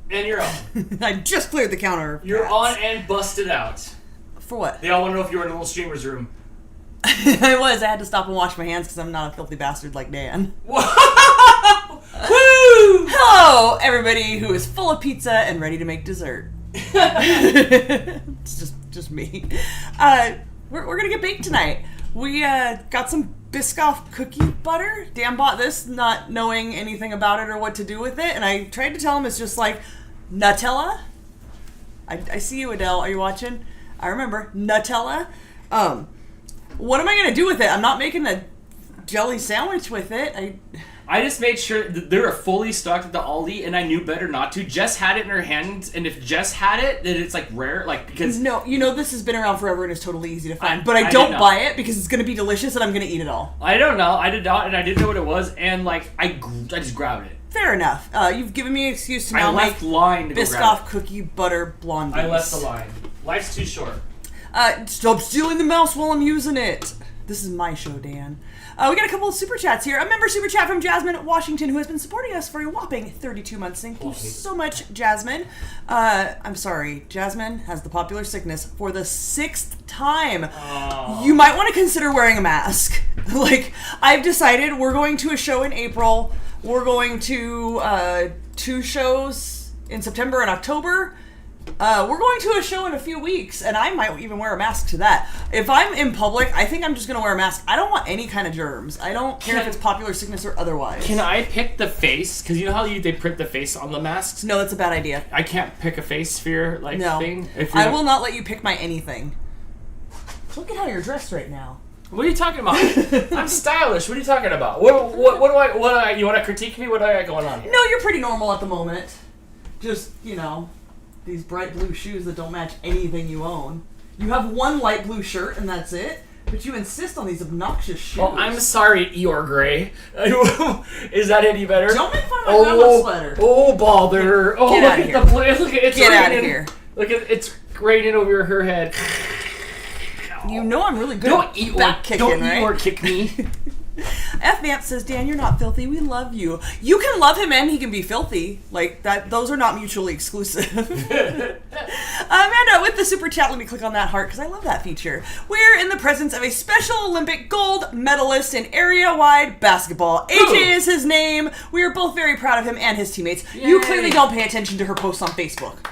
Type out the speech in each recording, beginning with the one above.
And you're on. I just cleared the counter. You're on and busted out. For what? They all want to know if you were in a little streamer's room. I was. I had to stop and wash my hands because I'm not a filthy bastard like Dan. Woo! Hello, everybody who is full of pizza and ready to make dessert. It's just me. We're gonna get baked tonight. We got some Biscoff cookie butter. Dan bought this not knowing anything about it or what to do with it, and I tried to tell him it's just like Nutella. I see you, Adele. Are you watching? I remember Nutella. What am I gonna do with it? I'm not making a jelly sandwich with it. I just made sure that they were fully stocked at the Aldi, and I knew better not to. Jess had it in her hands, and if Jess had it, then it's like rare, like because no, this has been around forever and it's totally easy to find. But I don't buy it because it's gonna be delicious and I'm gonna eat it all. I don't know. I did not, and I didn't know what it was, and like I just grabbed it. Fair enough. You've given me an excuse to now make Biscoff cookie butter blondies. I left the line. Life's too short. Stop stealing the mouse while I'm using it. This is my show, Dan. We got a couple of super chats here. A member super chat from Jasmine Washington, who has been supporting us for a whopping 32 months. Thank you so much, Jasmine. I'm sorry. Jasmine has the popular sickness for the 6th time. Oh. You might want to consider wearing a mask. Like, I've decided we're going to a show in April. We're going to 2 shows in September and October. We're going to a show in a few weeks, and I might even wear a mask to that. If I'm in public, I think I'm just going to wear a mask. I don't want any kind of germs. I don't care if it's popular sickness or otherwise. Can I pick the face? Because you know how they print the face on the masks? No, that's a bad idea. I can't pick a face sphere thing? I will not let you pick my anything. Look at how you're dressed right now. What are you talking about? I'm stylish. What are you talking about? What do I, you want to critique me? What do I got going on here? No, you're pretty normal at the moment. Just, these bright blue shoes that don't match anything you own. You have one light blue shirt and that's it, but you insist on these obnoxious shoes. Oh, I'm sorry, Eeyore Gray. Is that any better? Don't make fun of my grandma's sweater. Oh, bother. Oh, Get look out at here. the place. Look at it's Get raining. out of here. Look at it's raining over her head. You know I'm really good don't at back kicking, don't right? Don't kick me. F-Vamp says, Dan, you're not filthy. We love you. You can love him and he can be filthy. Like, that. Those are not mutually exclusive. Amanda, with the super chat, let me click on that heart because I love that feature. We're in the presence of a Special Olympic gold medalist in area-wide basketball. AJ is his name. We are both very proud of him and his teammates. Yay. You clearly don't pay attention to her posts on Facebook.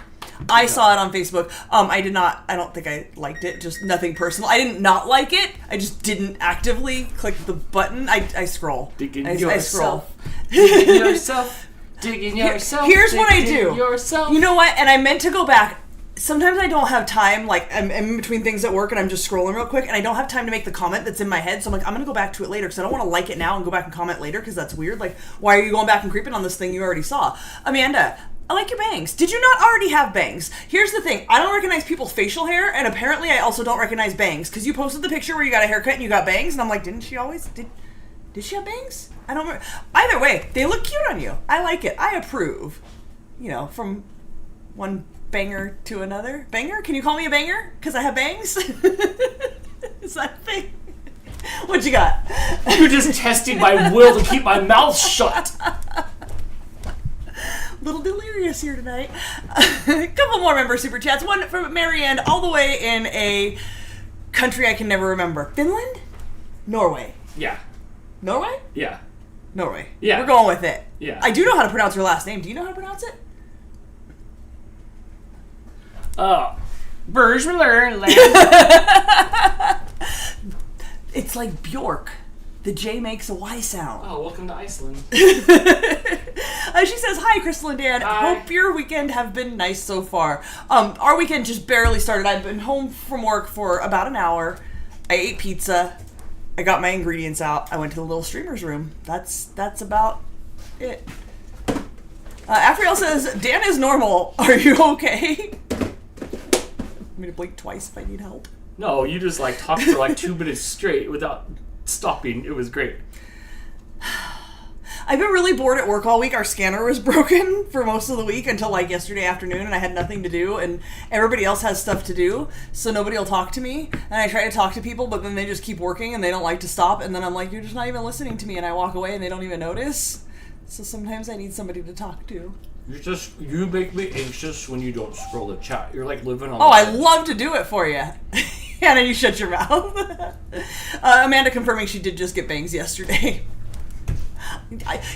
I saw it on Facebook. I did not, I don't think I liked it, just nothing personal. I didn't not like it. I just didn't actively click the button. I scroll. Digging yourself. Digging yourself. Digging yourself. Here's what I do. Yourself. You know what? And I meant to go back. Sometimes I don't have time, like I'm in between things at work and I'm just scrolling real quick and I don't have time to make the comment that's in my head. So I'm like, I'm going to go back to it later because I don't want to like it now and go back and comment later because that's weird. Like, why are you going back and creeping on this thing you already saw? Amanda, I like your bangs. Did you not already have bangs? Here's the thing. I don't recognize people's facial hair, and apparently I also don't recognize bangs, because you posted the picture where you got a haircut and you got bangs, and I'm like, didn't she always? Did she have bangs? I don't remember. Either way, they look cute on you. I like it. I approve. From one banger to another. Banger? Can you call me a banger? Because I have bangs? Is that a thing? What you got? You're just testing my will to keep my mouth shut. Little delirious here tonight. A couple more member super chats. One from Marianne, all the way in a country I can never remember. Finland? Norway. Yeah. Norway? Yeah. Norway. Yeah. We're going with it. Yeah. I do know how to pronounce her last name. Do you know how to pronounce it? Bergmüller. It's like Bjork. The J makes a Y sound. Oh, welcome to Iceland. She says, hi, Crystal and Dan. Hi. Hope your weekend have been nice so far. Our weekend just barely started. I've been home from work for about an hour. I ate pizza. I got my ingredients out. I went to the little streamer's room. That's about it. Afriel says, Dan is normal. Are you okay? Want me to blink twice if I need help? No, you just talked for 2 minutes straight without stopping. It was great. I've been really bored at work all week. Our scanner was broken for most of the week until yesterday afternoon, and I had nothing to do, and everybody else has stuff to do, so nobody will talk to me. And I try to talk to people, but then they just keep working and they don't like to stop, and then I'm like, you're just not even listening to me, and I walk away and they don't even notice. So sometimes I need somebody to talk to. You make me anxious when you don't scroll the chat. You're like living on. Oh, I love to do it for you. Hannah, you shut your mouth. Amanda confirming she did just get bangs yesterday.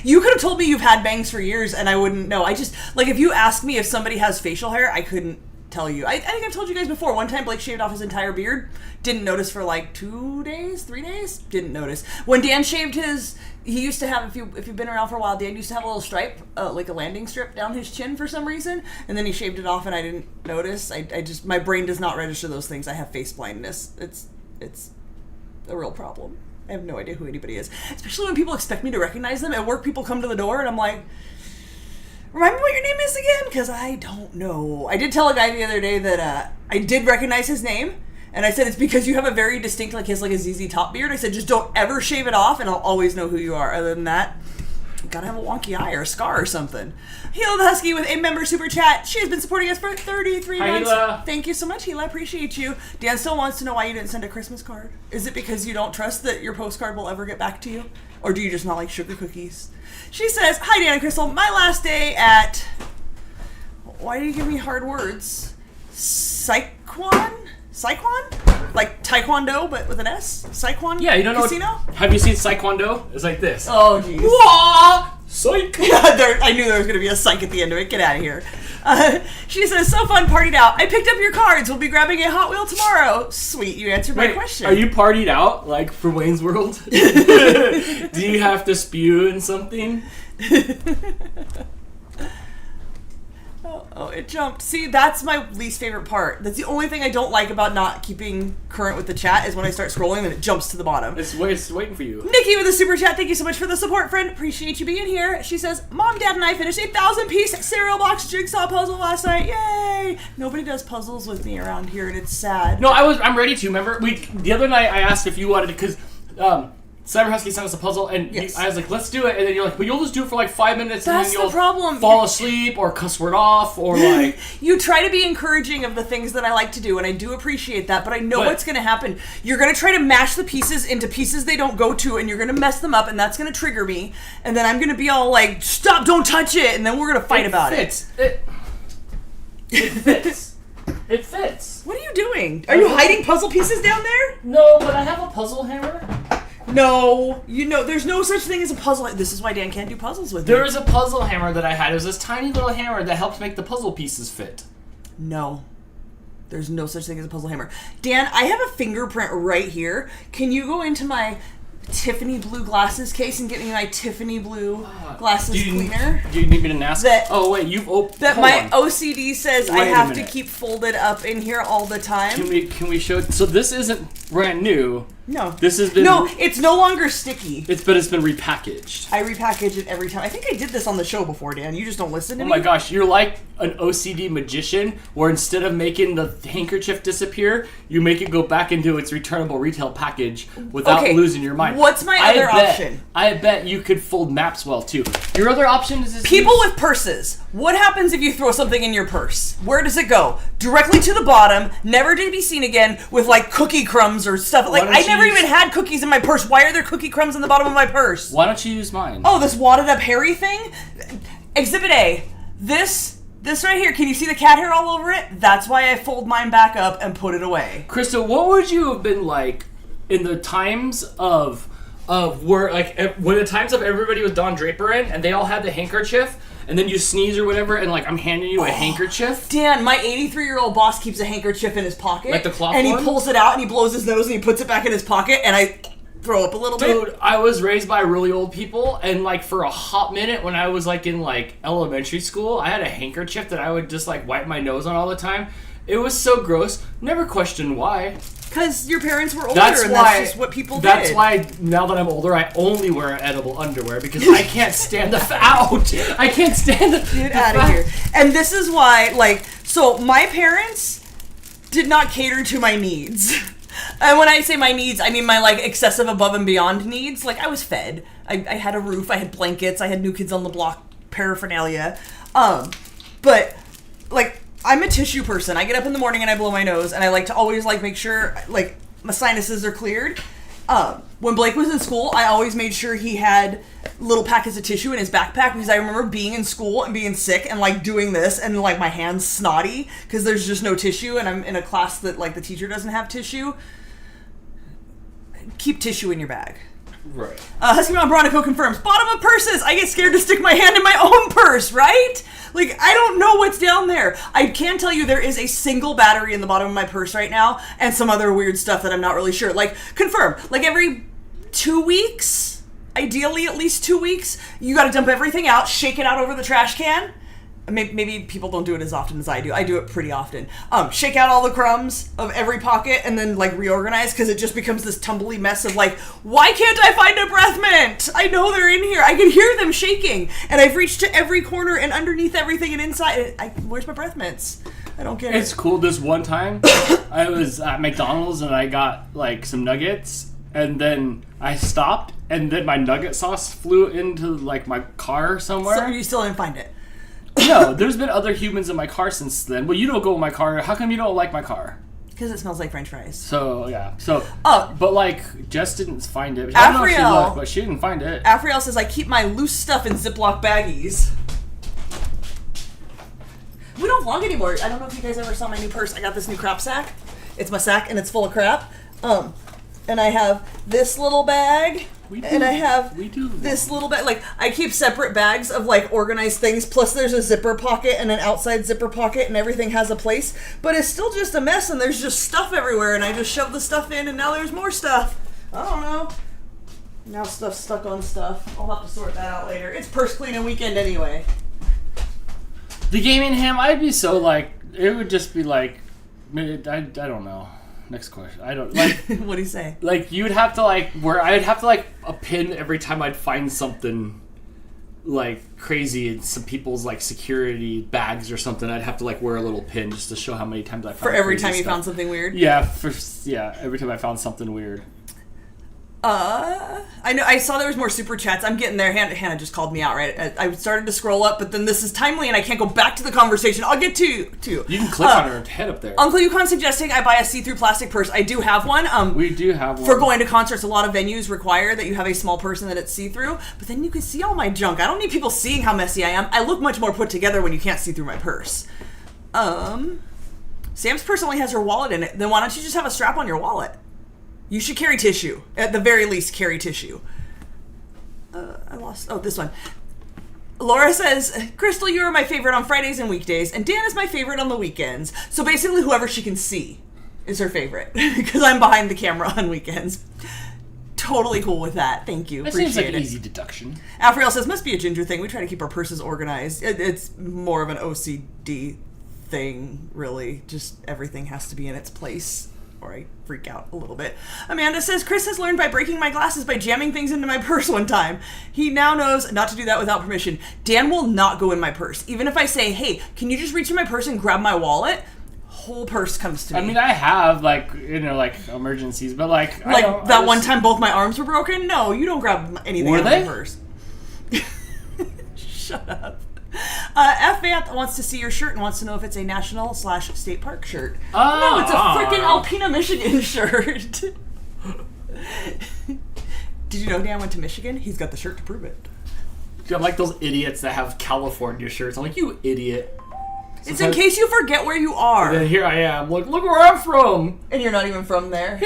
You could have told me you've had bangs for years and I wouldn't know. I just, like, if you asked me if somebody has facial hair, I couldn't tell you. I think I've told you guys before. One time Blake shaved off his entire beard. Didn't notice for like 2 days, 3 days. Didn't notice. When Dan shaved his, he used to have, if you've been around for a while, Dan used to have a little stripe, like a landing strip down his chin for some reason. And then he shaved it off and I didn't notice. I just, my brain does not register those things. I have face blindness. It's a real problem. I have no idea who anybody is. Especially when people expect me to recognize them. At work, people come to the door and I'm like, remind me what your name is again? Because I don't know. I did tell a guy the other day that I did recognize his name. And I said, it's because you have a very distinct, like, he has like a ZZ Top beard. I said, just don't ever shave it off and I'll always know who you are. Other than that, you gotta have a wonky eye or a scar or something. Hila the Husky with a member super chat. She has been supporting us for 33 months. Hila. Thank you so much, Hila. I appreciate you. Dan still wants to know why you didn't send a Christmas card. Is it because you don't trust that your postcard will ever get back to you? Or do you just not like sugar cookies? She says, hi, Dan and Crystal. My last day at... Why do you give me hard words? Saquon? Like Taekwondo, but with an S? Saquon? Yeah, you don't know. Casino? Have you seen Taekwondo? It's like this. Oh, jeez. Wah! Psych! Yeah, I knew there was going to be a psych at the end of it. Get out of here. She says, so fun, partied out. I picked up your cards. We'll be grabbing a Hot Wheel tomorrow. Sweet, you answered my question. Are you partied out, like, for Wayne's World? Do you have to spew in something? Oh, it jumped. See, that's my least favorite part. That's the only thing I don't like about not keeping current with the chat is when I start scrolling and it jumps to the bottom. It's waiting for you. Nikki with a super chat. Thank you so much for the support, friend. Appreciate you being here. She says, Mom, Dad, and I finished a 1,000-piece cereal box jigsaw puzzle last night. Yay! Nobody does puzzles with me around here, and it's sad. No, I'm ready to. Remember, the other night I asked if you wanted to, because Cyber Husky sent us a puzzle, and yes. I was like, let's do it. And then you're like, but you'll just do it for like 5 minutes, That's and then you'll the problem. fall asleep or cuss word off or like... You try to be encouraging of the things that I like to do, and I do appreciate that, but I know what's going to happen. You're going to try to mash the pieces into pieces they don't go to, and you're going to mess them up, and that's going to trigger me. And then I'm going to be all like, stop, don't touch it, and then we're going to fight about it. It fits. It fits. What are you doing? Are you hiding puzzle pieces down there? No, but I have a puzzle hammer. No, there's no such thing as a puzzle. This is why Dan can't do puzzles with me. There is a puzzle hammer that I had. It was this tiny little hammer that helps make the puzzle pieces fit. No. There's no such thing as a puzzle hammer. Dan, I have a fingerprint right here. Can you go into my Tiffany blue glasses case and get me my Tiffany blue glasses cleaner? Do you need me to ask? Oh, wait, you've opened... That my OCD says Wait I have a to minute. keep folded up in here all the time. Can we show... So this isn't brand new. No. This has been... No, it's no longer sticky. But it's been repackaged. I repackage it every time. I think I did this on the show before, Dan. You just don't listen to me. Oh my gosh, you're like an OCD magician where instead of making the handkerchief disappear, you make it go back into its returnable retail package without losing your mind. What's my other option? I bet you could fold maps well too. Your other option is... People with purses. What happens if you throw something in your purse? Where does it go? Directly to the bottom, never to be seen again, with like cookie crumbs or stuff. Like, I never even had cookies in my purse. Why are there cookie crumbs in the bottom of my purse? Why don't you use mine? Oh, this wadded up hairy thing? Exhibit A. This right here, can you see the cat hair all over it? That's why I fold mine back up and put it away. Crystal, what would you have been like in the times of where, like, when the times of everybody with Don Draper in, and they all had the handkerchief, and then you sneeze or whatever, and like I'm handing you a handkerchief. Dan, my 83-year-old boss keeps a handkerchief in his pocket. Like the cloth and one? he pulls it out and he blows his nose and he puts it back in his pocket, and I throw up a little bit. Dude, I was raised by really old people, and like for a hot minute when I was like in like elementary school, I had a handkerchief that I would just like wipe my nose on all the time. It was so gross. Never questioned why. Because your parents were older, That's just what people did. That's why now that I'm older, I only wear edible underwear because I can't stand the out. I can't stand the Get out of here. And this is why, like, so my parents did not cater to my needs. And when I say my needs, I mean my, like, excessive above and beyond needs. Like, I was fed. I had a roof. I had blankets. I had New Kids on the Block paraphernalia. But, like, I'm a tissue person. I get up in the morning and I blow my nose, and I like to always, like, make sure, like, my sinuses are cleared. When Blake was in school, I always made sure he had little packets of tissue in his backpack because I remember being in school and being sick and like doing this and like my hands snotty because there's just no tissue and I'm in a class that like the teacher doesn't have tissue. Keep tissue in your bag. Right. Husky Mom Bronico confirms, bottom of purses! I get scared to stick my hand in my own purse, right? Like, I don't know what's down there. I can tell you there is a single battery in the bottom of my purse right now, and some other weird stuff that I'm not really sure. Like, confirm, like every 2 weeks, ideally at least 2 weeks, you gotta dump everything out, shake it out over the trash can. Maybe people don't do it as often as I do. I do it pretty often. Shake out all the crumbs of every pocket and then like reorganize because it just becomes this tumbly mess of like, why can't I find a breath mint? I know they're in here. I can hear them shaking. And I've reached to every corner and underneath everything and inside. Where's my breath mints? I don't get it. It's cool. This one time, I was at McDonald's and I got like some nuggets and then I stopped and then my nugget sauce flew into like my car somewhere. So you still didn't find it? No, there's been other humans in my car since then. Well, you don't go in my car. How come you don't like my car? Because it smells like French fries. So, yeah. So, but like, Jess didn't find it. I don't know if she Afriel. looked, but she didn't find it. Afriel says, I keep my loose stuff in Ziploc baggies. We don't vlog anymore. I don't know if you guys ever saw my new purse. I got this new crap sack. It's my sack, and it's full of crap. And I have this little bag. And I have this little bag. Like, I keep separate bags of, like, organized things. Plus, there's a zipper pocket and an outside zipper pocket, and everything has a place. But it's still just a mess, and there's just stuff everywhere. And I just shove the stuff in, and now there's more stuff. I don't know. Now stuff's stuck on stuff. I'll have to sort that out later. It's purse cleaning weekend anyway. The gaming ham, I'd be so, like, it would just be, like, I don't know. Next question. I don't like. What do you say? Like you'd have to like where I'd have to like a pin every time I'd find something like crazy in some people's like security bags or something. I'd have to like wear a little pin just to show how many times I found. For every time you stuff. found something weird. Yeah. Every time I found something weird. I know. I saw there was more super chats. I'm getting there. Hannah just called me out. Right. I started to scroll up, but then this is timely, and I can't go back to the conversation. I'll get to. You can click on her head up there. Uncle Yukon suggesting I buy a see-through plastic purse. I do have one. We do have one for going to concerts. A lot of venues require that you have a small purse and that it's see-through. But then you can see all my junk. I don't need people seeing how messy I am. I look much more put together when you can't see through my purse. Sam's purse only has her wallet in it. Then why don't you just have a strap on your wallet? You should carry tissue. At the very least, carry tissue. This one. Laura says, Crystal, you are my favorite on Fridays and weekdays, and Dan is my favorite on the weekends. So basically, whoever she can see is her favorite, because I'm behind the camera on weekends. Totally cool with that. Thank you. That Appreciate seems like it. an easy deduction. Afriel says, must be a ginger thing. We try to keep our purses organized. It's more of an OCD thing, really. Just everything has to be in its place. Or I freak out a little bit. Amanda says, Chris has learned by breaking my glasses by jamming things into my purse one time. He now knows not to do that without permission. Dan will not go in my purse. Even if I say, hey, can you just reach in my purse and grab my wallet? Whole purse comes to me. I mean, I have, like, like, emergencies, but, like... One time both my arms were broken? No, you don't grab anything out of my purse. Shut up. F. Vanth wants to see your shirt and wants to know if it's a national/state park shirt. No, it's a freaking Alpena, Michigan shirt. Did you know Dan went to Michigan? He's got the shirt to prove it. I'm like those idiots that have California shirts. I'm like, you idiot. It's in case you forget where you are. And then here I am. Look where I'm from. And you're not even from there.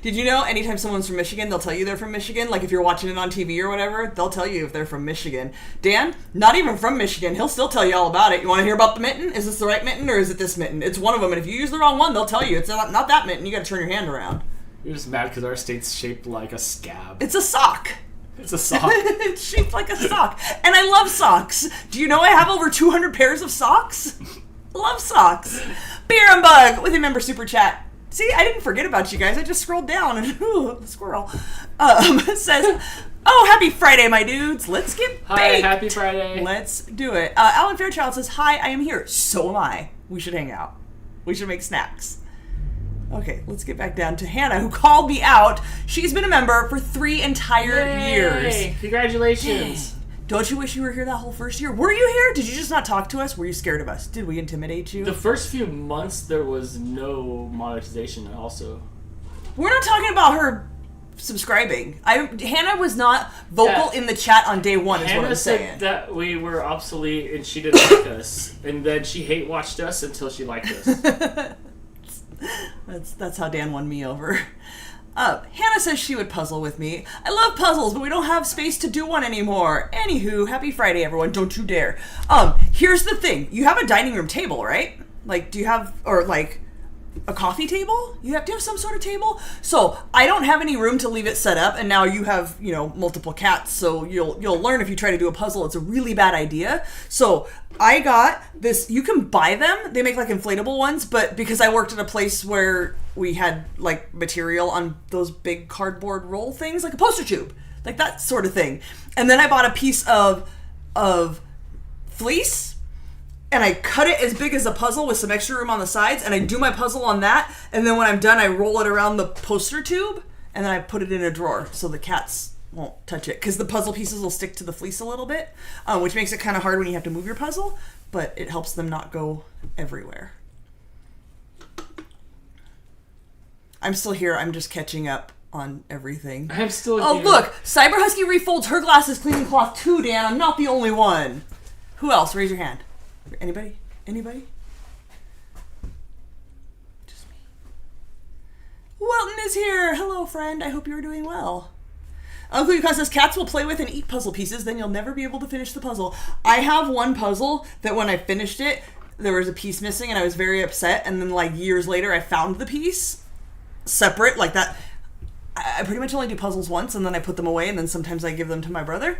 Did you know anytime someone's from Michigan, they'll tell you they're from Michigan? Like if you're watching it on TV or whatever, they'll tell you if they're from Michigan. Dan, not even from Michigan. He'll still tell you all about it. You want to hear about the mitten? Is this the right mitten or is it this mitten? It's one of them. And if you use the wrong one, they'll tell you. It's not that mitten. You got to turn your hand around. You're just mad because our state's shaped like a scab. It's a sock. It's a sock. It's shaped like a sock. And I love socks. Do you know I have over 200 pairs of socks? Love socks. Beer and Bug with a member super chat. See, I didn't forget about you guys. I just scrolled down and the squirrel says, "Oh, happy Friday, my dudes. Let's get baked." Hi, happy Friday. Let's do it. Alan Fairchild says, "Hi, I am here. So am I. We should hang out. We should make snacks." Okay, let's get back down to Hannah, who called me out. She's been a member for 3 entire years. Congratulations. Don't you wish you were here that whole first year? Were you here? Did you just not talk to us? Were you scared of us? Did we intimidate you? The first few months, there was no monetization also. We're not talking about her subscribing. Hannah was not vocal in the chat on day one, is what I'm saying. Hannah said that we were obsolete and she didn't like us. And then she hate watched us until she liked us. That's how Dan won me over. Hannah says she would puzzle with me. I love puzzles, but we don't have space to do one anymore. Anywho, happy Friday, everyone. Don't you dare. Here's the thing. You have a dining room table, right? Like, do you have, or like, a coffee table? Do you have some sort of table? So, I don't have any room to leave it set up, and now you have, multiple cats, so you'll learn if you try to do a puzzle, it's a really bad idea. So, I got this, you can buy them, they make like inflatable ones, but because I worked at a place where we had like material on those big cardboard roll things, like a poster tube, like that sort of thing. And then I bought a piece of fleece, and I cut it as big as a puzzle with some extra room on the sides, and I do my puzzle on that, and then when I'm done, I roll it around the poster tube, and then I put it in a drawer so the cats won't touch it, because the puzzle pieces will stick to the fleece a little bit, which makes it kind of hard when you have to move your puzzle, but it helps them not go everywhere. I'm still here, I'm just catching up on everything. I'm still here. Oh, look! Cyber Husky refolds her glasses cleaning cloth too, Dan. I'm not the only one. Who else? Raise your hand. Anybody? Just me. Welton is here. Hello, friend. I hope you're doing well. Uncle Yukon says, cats will play with and eat puzzle pieces, then you'll never be able to finish the puzzle. I have one puzzle that when I finished it, there was a piece missing and I was very upset, and then like years later I found the piece separate, like that. I pretty much only do puzzles once and then I put them away, and then sometimes I give them to my brother.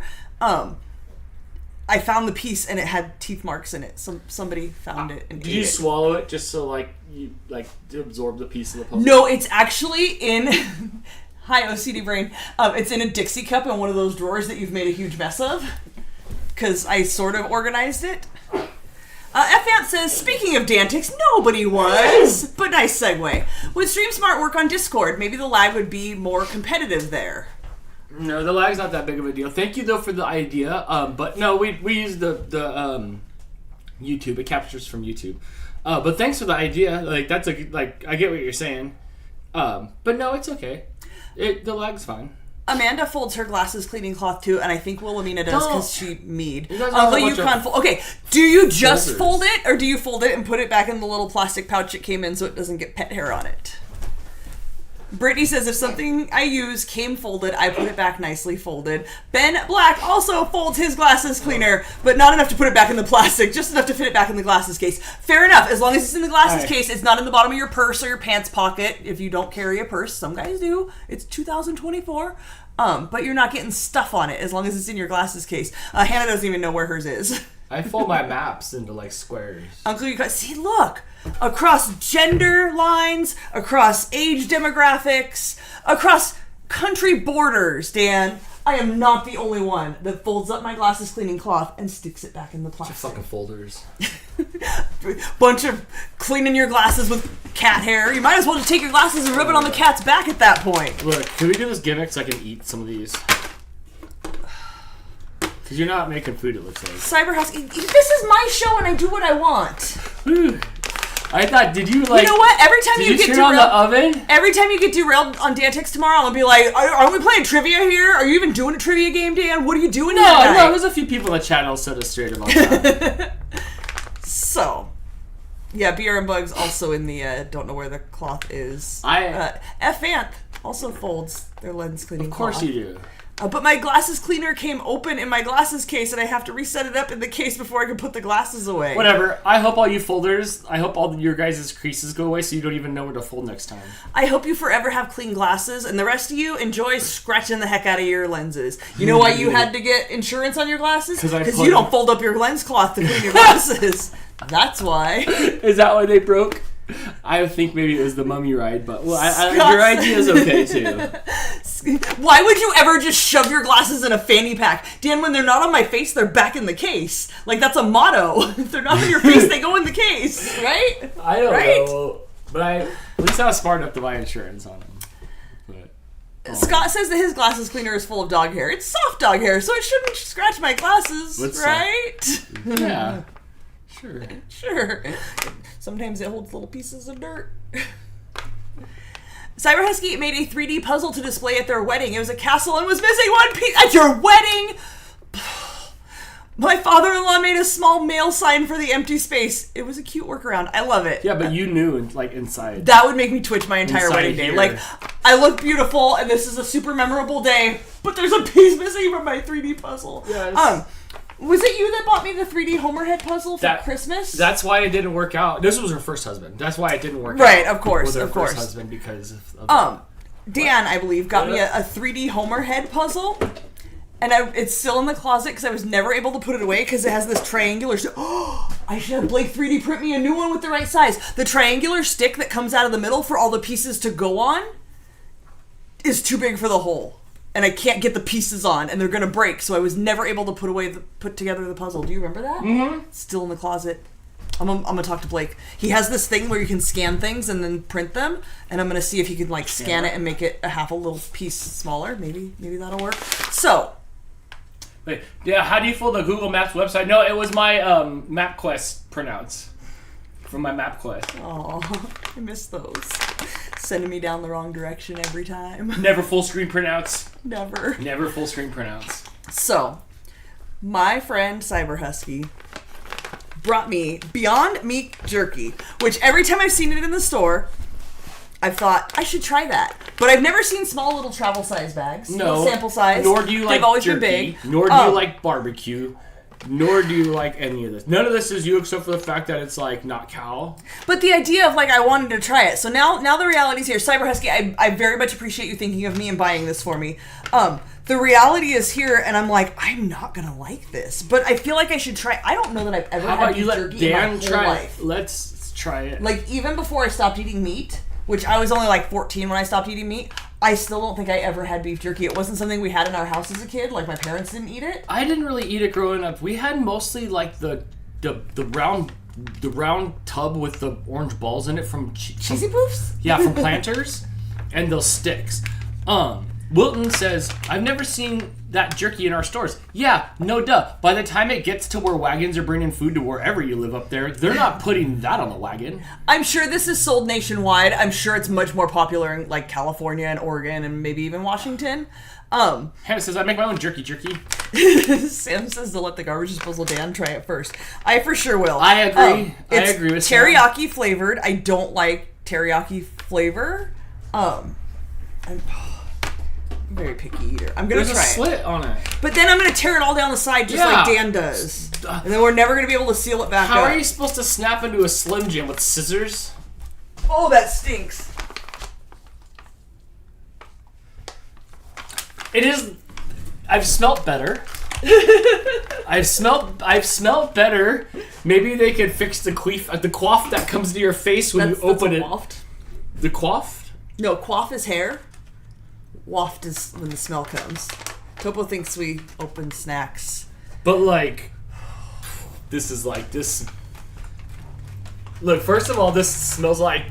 I found the piece and it had teeth marks in it. Somebody found it and ate it. Did you swallow it just so you to absorb the piece of the puzzle? No, it's actually in hi OCD brain. It's in a Dixie cup in one of those drawers that you've made a huge mess of, because I sort of organized it. F-Ant says, speaking of Dantix, nobody was, but nice segue. Would StreamSmart work on Discord? Maybe the lag would be more competitive there. No, the lag's not that big of a deal. Thank you though for the idea. But no, we use the YouTube. It captures from YouTube. But thanks for the idea. Like that's I get what you're saying. But no, it's okay. The lag's fine. Amanda folds her glasses cleaning cloth too, and I think Wilhelmina does because she mead. Okay, do you just fold it, or do you fold it and put it back in the little plastic pouch it came in so it doesn't get pet hair on it? Brittany says, if something I use came folded, I put it back nicely folded. Ben Black also folds his glasses cleaner, but not enough to put it back in the plastic, just enough to fit it back in the glasses case. Fair enough. As long as it's in the glasses case, it's not in the bottom of your purse or your pants pocket. If you don't carry a purse, some guys do. It's 2024. But you're not getting stuff on it as long as it's in your glasses case. Hannah doesn't even know where hers is. I fold my maps into squares. Uncle, you guys see, look, across gender lines, across age demographics, across country borders, Dan, I am not the only one that folds up my glasses cleaning cloth and sticks it back in the plastic. Fucking folders. Bunch of cleaning your glasses with cat hair. You might as well just take your glasses and rub it on the cat's back at that point. Look, can we do this gimmick so I can eat some of these? Because you're not making food, it looks like. Cyber Husky, this is my show and I do what I want. I thought, did you You know what? Every time you get turn derailed, on the oven? Every time you get derailed on Dantix tomorrow, I'm gonna be like, are we playing trivia here? Are you even doing a trivia game, Dan? What are you doing here tonight? No, there's a few people in the channel set us straight about that. So, yeah, Beer and Bugs also in the don't know where the cloth is. F-Anth also folds their lens cleaning cloth. Of course you do. But my glasses cleaner came open in my glasses case, and I have to reset it up in the case before I can put the glasses away. Whatever. I hope all you folders, I hope all your guys' creases go away so you don't even know where to fold next time. I hope you forever have clean glasses, and the rest of you enjoy scratching the heck out of your lenses. You know why you had to get insurance on your glasses? Because you don't fold up your lens cloth to clean your glasses. That's why. Is that why they broke? I think maybe it was the mummy ride, but your idea is okay too. Why would you ever just shove your glasses in a fanny pack? Dan, when they're not on my face, they're back in the case. Like, that's a motto. If they're not on your face, they go in the case, right? I don't know. But at least I was smart enough to buy insurance on them. But, Scott says that his glasses cleaner is full of dog hair. It's soft dog hair, so it shouldn't scratch my glasses, right? Yeah. Sure. Sometimes it holds little pieces of dirt. Cyber Husky made a 3D puzzle to display at their wedding. It was a castle and was missing one piece at your wedding. My father-in-law made a small mail sign for the empty space. It was a cute workaround. I love it. Yeah, but you knew, like, inside. That would make me twitch my entire Inside wedding day. here. Like, I look beautiful, and this is a super memorable day, but there's a piece missing from my 3D puzzle. Yes. Was it you that bought me the 3D Homer head puzzle for Christmas? That's why it didn't work out. This was her first husband. That's why it didn't work out. Right, of course, with her of course. first husband because of Dan, I believe, got me a 3D Homer head puzzle. And it's still in the closet because I was never able to put it away because it has this triangular... I should have Blake 3D print me a new one with the right size. The triangular stick that comes out of the middle for all the pieces to go on is too big for the hole. And I can't get the pieces on, and they're going to break, so I was never able to put together the puzzle. Do you remember that? Mm-hmm. It's still in the closet. I'm gonna talk to Blake. He has this thing where you can scan things and then print them, and I'm gonna see if he can like scan it and make it a little piece smaller. Maybe that'll work. So... Wait, yeah, how do you fill the Google Maps website? No, it was my MapQuest printouts from my MapQuest. Oh, I miss those. Sending me down the wrong direction every time. Never full screen printouts. Never. Never full screen printouts. So, my friend Cyber Husky brought me Beyond Meat Jerky, which every time I've seen it in the store, I've thought, I should try that. But I've never seen small little travel size bags. No. Sample size. Nor do you like They've always jerky. been big. Nor do you like barbecue. Nor do you like any of this. None of this is you except for the fact that it's like not cow. But the idea of like I wanted to try it. So now the reality's here. Cyber Husky, I very much appreciate you thinking of me and buying this for me. The reality is here, and I'm like, I'm not gonna like this. But I feel like I should try. I don't know that I've ever How had about beef you let jerky Dan in my try whole it? life. Let's try it. Like, even before I stopped eating meat, which I was only like 14 when I stopped eating meat, I still don't think I ever had beef jerky. It wasn't something we had in our house as a kid. Like, my parents didn't eat it. I didn't really eat it growing up. We had mostly like the round tub with the orange balls in it from Cheesy Poofs? Yeah, from Planters, and those sticks. Wilton says, I've never seen that jerky in our stores. Yeah, no duh. By the time it gets to where wagons are bringing food to wherever you live up there, they're not putting that on the wagon. I'm sure this is sold nationwide. I'm sure it's much more popular in like California and Oregon and maybe even Washington. Hannah says, I make my own jerky. Sam says to let the garbage disposal Dan try it first. I for sure will. I agree. I It's agree with Sam. teriyaki flavored. I don't like teriyaki flavor. I'm a very picky eater. I'm gonna There's try a slit on it. But then I'm gonna tear it all down the side just like Dan does. And then we're never gonna be able to seal it back How up. are you supposed to snap into a Slim Jim with scissors? Oh, that stinks. It is. I've smelt better. I've smelt better. Maybe they could fix the quaff that comes to your face when you open it. Waft. The quaff? No, quaff is hair. Waft is when the smell comes. Topo thinks we open snacks. But like, this is like this. Look, first of all, this smells like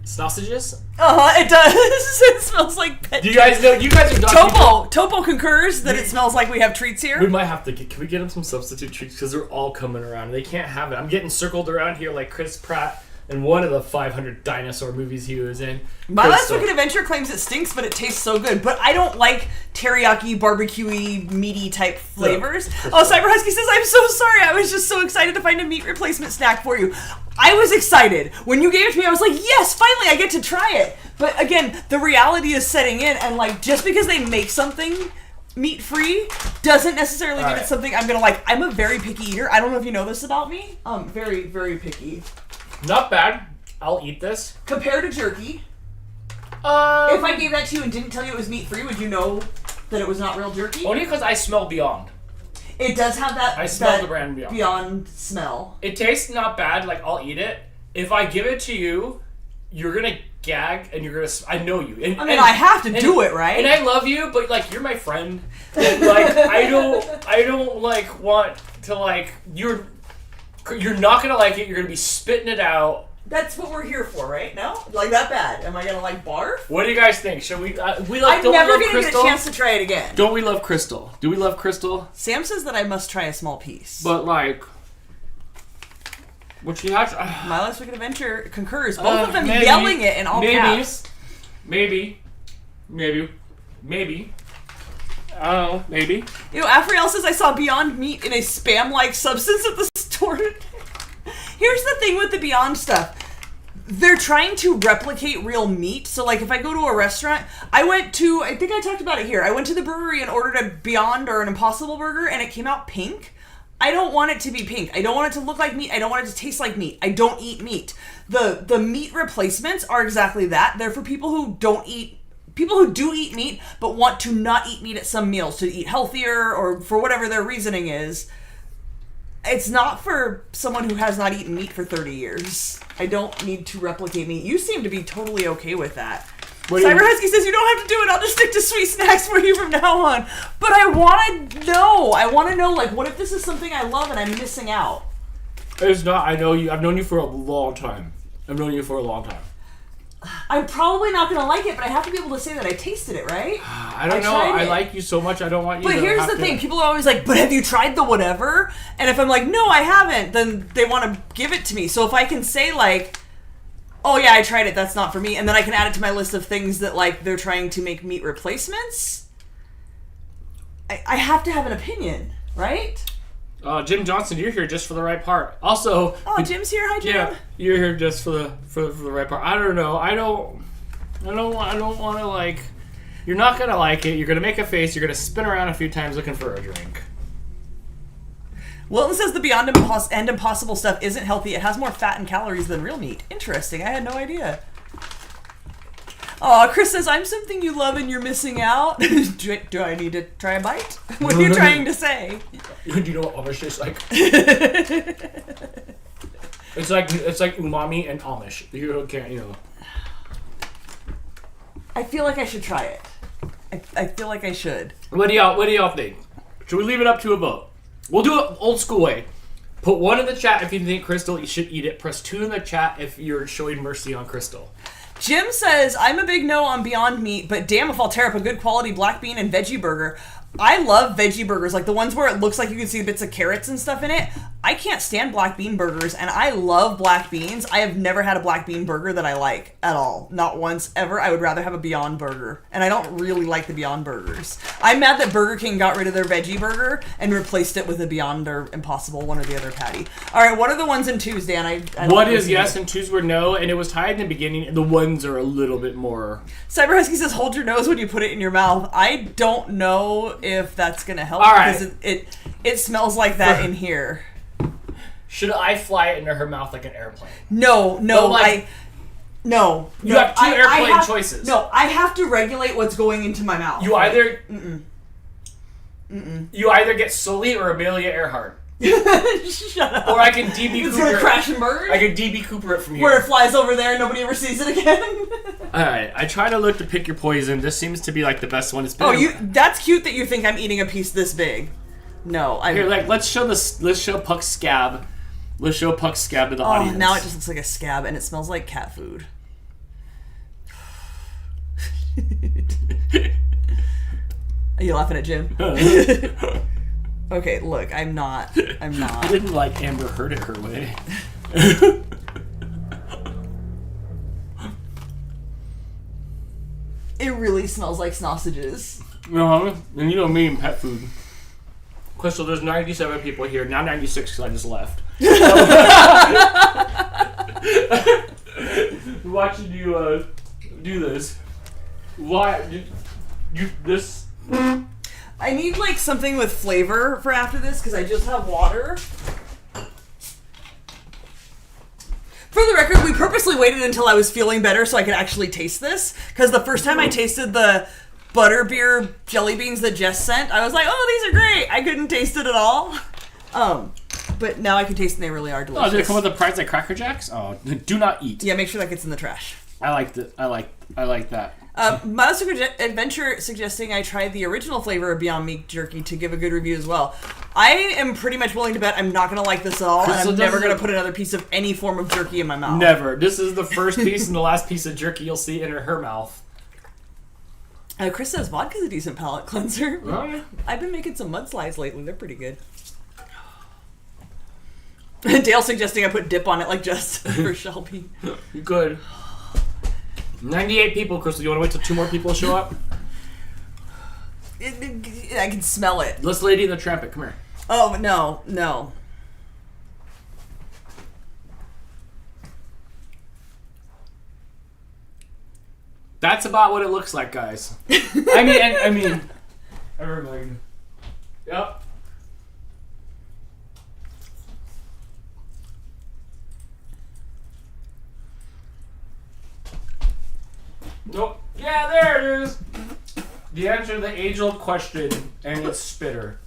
sausages. It does. It smells like pet. Do you guys know? You guys are dog people. Topo concurs that it smells like we have treats here. We might have to can we get them some substitute treats because they're all coming around. They can't have it. I'm getting circled around here like Chris Pratt in one of the 500 dinosaur movies he was in. My Last Wicked Adventure claims it stinks, but it tastes so good. But I don't like teriyaki, barbecue-y, meaty type flavors. Oh, Cyber Husky says, I'm so sorry. I was just so excited to find a meat replacement snack for you. I was excited. When you gave it to me, I was like, yes, finally, I get to try it. But again, the reality is setting in, and like, just because they make something meat-free doesn't necessarily mean it's something I'm gonna like. I'm a very picky eater. I don't know if you know this about me. Very, very picky. Not bad. I'll eat this. Compared to jerky, if I gave that to you and didn't tell you it was meat-free, would you know that it was not real jerky? Only because I smell Beyond. It does have that. I smell the brand Beyond. Beyond smell. It tastes not bad. Like, I'll eat it. If I give it to you, you're gonna gag and you're gonna. I know you. And, I have to do it, right? And I love you, but like, you're my friend. And like, I don't like want to like you're not gonna like it. You're gonna be spitting it out. That's what we're here for, right? No, like that bad. Am I gonna like barf? What do you guys think? Should we? I'm never gonna get a chance to try it again. Don't we love Crystal? Do we love Crystal? Sam says that I must try a small piece. But like, Which you have My Last Wicked Adventure concurs. Both of them yelling it in all caps. Maybe. I don't know. Maybe. You know, Afriel says I saw Beyond Meat in a spam-like substance at the store today. Here's the thing with the Beyond stuff. They're trying to replicate real meat. So, like, if I go to a restaurant, I think I talked about it here. I went to the brewery and ordered a Beyond or an Impossible Burger, and it came out pink. I don't want it to be pink. I don't want it to look like meat. I don't want it to taste like meat. I don't eat meat. The meat replacements are exactly that. They're for people who do eat meat, but want to not eat meat at some meals, to eat healthier or for whatever their reasoning is. It's not for someone who has not eaten meat for 30 years. I don't need to replicate meat. You seem to be totally okay with that. Cyber Husky says, you don't have to do it. I'll just stick to sweet snacks for you from now on. But I want to know. Like, what if this is something I love and I'm missing out? It's not. I know you. I've known you for a long time. I'm probably not going to like it, but I have to be able to say that I tasted it, right? I don't know. I like you so much. I don't want you to But here's the thing. People are always like, but have you tried the whatever? And if I'm like, no, I haven't, then they want to give it to me. So if I can say, like, oh, yeah, I tried it, that's not for me, and then I can add it to my list of things that, like, they're trying to make meat replacements, I have to have an opinion, right? Jim Johnson, you're here just for the right part. Also, Jim's here. Hi, Jim. Yeah, you're here just for the right part. I don't know. I don't want to, like. You're not gonna like it. You're gonna make a face. You're gonna spin around a few times looking for a drink. Wilton says the Beyond and Impossible stuff isn't healthy. It has more fat and calories than real meat. Interesting. I had no idea. Chris says, I'm something you love and you're missing out. Do I need to try a bite? What are you trying to say? Do you know what Amish tastes like? It's like umami and Amish. You can't, I feel like I should try it. I feel like I should. What do y'all think? Should we leave it up to a vote? We'll do it old school way. Put 1 in the chat if you think Crystal you should eat it. Press 2 in the chat if you're showing mercy on Crystal. Jim says, I'm a big no on Beyond Meat, but damn if I'll tear up a good quality black bean and veggie burger. I love veggie burgers, like the ones where it looks like you can see bits of carrots and stuff in it. I can't stand black bean burgers, and I love black beans. I have never had a black bean burger that I like at all. Not once, ever. I would rather have a Beyond Burger, and I don't really like the Beyond Burgers. I'm mad that Burger King got rid of their veggie burger and replaced it with a Beyond or Impossible, one or the other patty. All right, what are the ones and twos, Dan? I One is yes and twos were no, and it was tied in the beginning. The ones are a little bit more... Cyber Husky says, hold your nose when you put it in your mouth. I don't know if that's going to help, all right, because it smells like that in here. Should I fly it into her mouth like an airplane? No. No. You have two airplane choices. No, I have to regulate what's going into my mouth. You either... You either get Sully or Amelia Earhart. Shut up. Or I can DB Cooper. It's gonna crash and burn? I can DB Cooper it from here. Where it flies over there and nobody ever sees it again? Alright, I try to look to pick your poison. This seems to be like the best one. It's been that's cute that you think I'm eating a piece this big. No, Here, let's show Puck's scab. Let's show Puck's scab to the audience. Now it just looks like a scab and it smells like cat food. Are you laughing at Jim? Okay, look, I'm not. I didn't like Amber Heard it her way. It really smells like sausages. And you know me and pet food. Crystal, there's 97 people here. Now 96 because I just left. Watching you do this. Why? This... I need like something with flavor for after this because I just have water. For the record, we purposely waited until I was feeling better so I could actually taste this. Because the first time I tasted the butterbeer jelly beans that Jess sent, I was like, oh, these are great. I couldn't taste it at all. But now I can taste them. They really are delicious. Oh, did it come with a prize like Cracker Jacks? Oh, do not eat. Yeah, make sure that gets in the trash. I liked it. I like that. My Adventure suggesting I tried the original flavor of Beyond Meat Jerky to give a good review as well. I am pretty much willing to bet I'm not going to like this at all, and I'm never going to put another piece of any form of jerky in my mouth. Never. This is the first piece and the last piece of jerky you'll see in her mouth. Chris says vodka's a decent palate cleanser. Right. I've been making some mudslides lately. They're pretty good. Dale suggesting I put dip on it like just for Shelby. You could. 98 people, Crystal. You want to wait till 2 more people show up? I can smell it. Let's Lady in the Trumpet. Come here. Oh, no. That's about what it looks like, guys. I mean, everybody. Yep. Nope. Yeah, there it is. The answer to the age-old question, and it's spitter.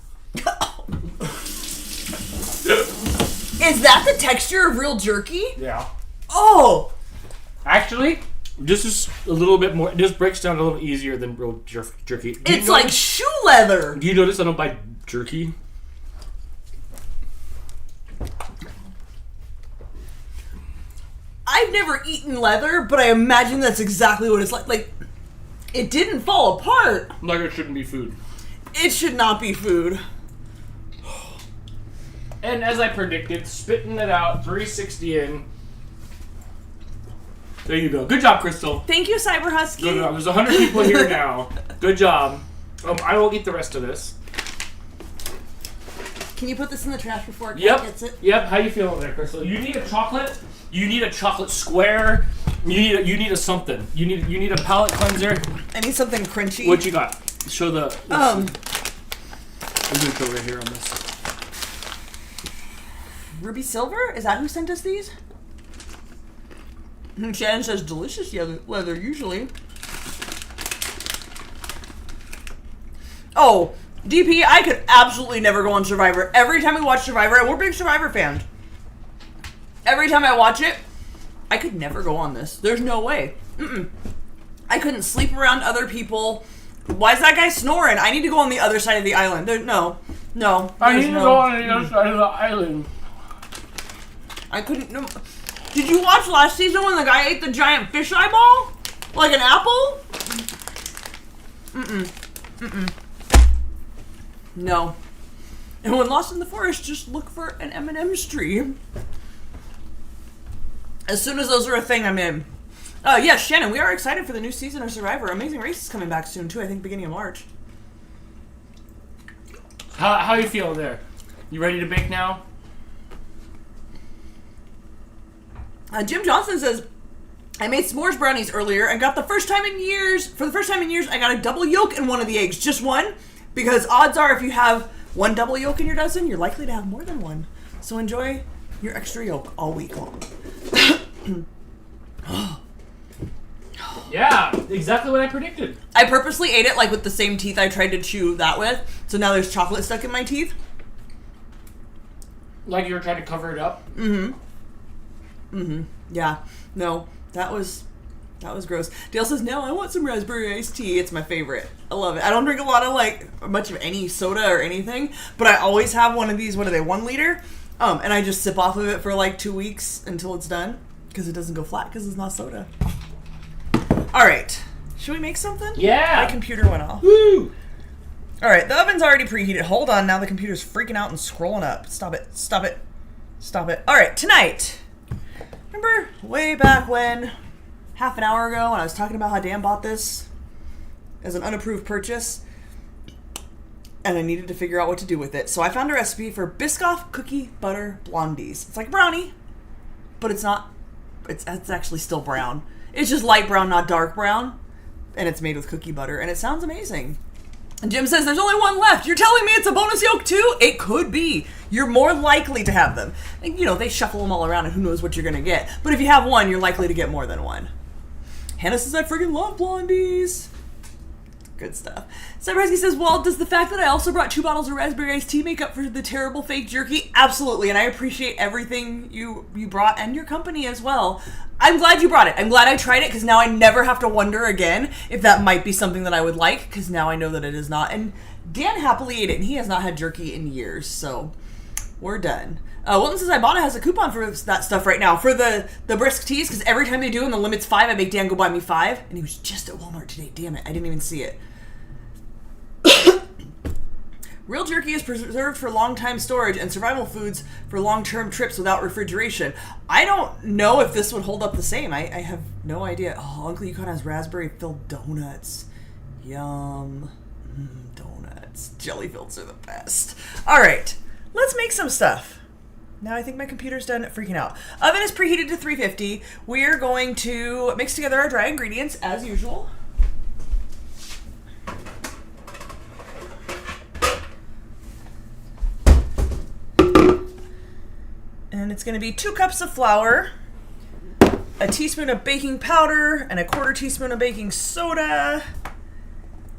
Is that the texture of real jerky? Yeah. Oh! Actually, this is a little bit more. This breaks down a little easier than real jerky. It's like shoe leather. Do you notice I don't buy jerky? I've never eaten leather, but I imagine that's exactly what it's like. Like, it didn't fall apart. Like it shouldn't be food. It should not be food. And as I predicted, spitting it out, 360 in. There you go. Good job, Crystal. Thank you, Cyber Husky. Good job. There's 100 people here now. Good job. I will eat the rest of this. Can you put this in the trash before it gets it? Yep. How you feeling there, Crystal? You need a chocolate. You need a chocolate square. You need a something. You need a palate cleanser. I need something crunchy. What you got? Show the. I'm gonna go right here on this. Ruby Silver? Is that who sent us these? Shannon says delicious leather usually. Oh, DP, I could absolutely never go on Survivor. Every time we watch Survivor, and we're big Survivor fans. Every time I watch it, I could never go on this. There's no way. I couldn't sleep around other people. Why is that guy snoring? I need to go on the other side of the island. No. I need to go on the other side of the island. I couldn't. No. Did you watch last season when the guy ate the giant fish eyeball? Like an apple? No. And when lost in the forest, just look for an M&M's tree. As soon as those are a thing, I'm in. Yes, Shannon, we are excited for the new season of Survivor. Amazing Race is coming back soon, too. I think beginning of March. How you feeling there? You ready to bake now? Jim Johnson says, I made s'mores brownies earlier and got for the first time in years, I got a double yolk in one of the eggs. Just one, because odds are if you have one double yolk in your dozen, you're likely to have more than one. So enjoy your extra yolk all week long. Yeah, exactly what I predicted. I purposely ate it like with the same teeth I tried to chew that with, so now there's chocolate stuck in my teeth. Like you were trying to cover it up? Yeah. No, that was gross. Dale says, no, I want some raspberry iced tea. It's my favorite. I love it. I don't drink a lot of, much of any soda or anything, but I always have one of these, 1 liter? And I just sip off of it for 2 weeks until it's done, because it doesn't go flat, because it's not soda. Alright. Should we make something? Yeah! My computer went off. Woo! Alright, the oven's already preheated. Hold on, now the computer's freaking out and scrolling up. Stop it. Alright, tonight. Remember way back when, half an hour ago, when I was talking about how Dan bought this as an unapproved purchase, and I needed to figure out what to do with it. So I found a recipe for Biscoff cookie butter blondies. It's like a brownie, but it's not. It's actually still brown. It's just light brown, not dark brown, and it's made with cookie butter, and it sounds amazing. And Jim says, there's only one left. You're telling me it's a bonus yolk too? It could be. You're more likely to have them. And, they shuffle them all around and who knows what you're going to get. But if you have one, you're likely to get more than one. Hannah says, I freaking love blondies. Good stuff. Cybersky says, well, does the fact that I also brought 2 bottles of raspberry iced tea make up for the terrible fake jerky? Absolutely. And I appreciate everything you brought and your company as well. I'm glad you brought it. I'm glad I tried it because now I never have to wonder again if that might be something that I would like because now I know that it is not. And Dan happily ate it and he has not had jerky in years. So we're done. Wilton says, Ibotta has a coupon for that stuff right now for the brisk teas because every time they do and the limit's 5, I make Dan go buy me 5. And he was just at Walmart today. Damn it. I didn't even see it. Real jerky is preserved for long-time storage and survival foods for long-term trips without refrigeration. I don't know if this would hold up the same. I have no idea. Oh, Uncle Yukon has raspberry-filled donuts. Yum. Donuts. Jelly-filled are the best. All right, let's make some stuff. Now I think my computer's done freaking out. Oven is preheated to 350. We're going to mix together our dry ingredients as usual. And it's going to be 2 cups of flour, a teaspoon of baking powder, and a 1/4 teaspoon of baking soda,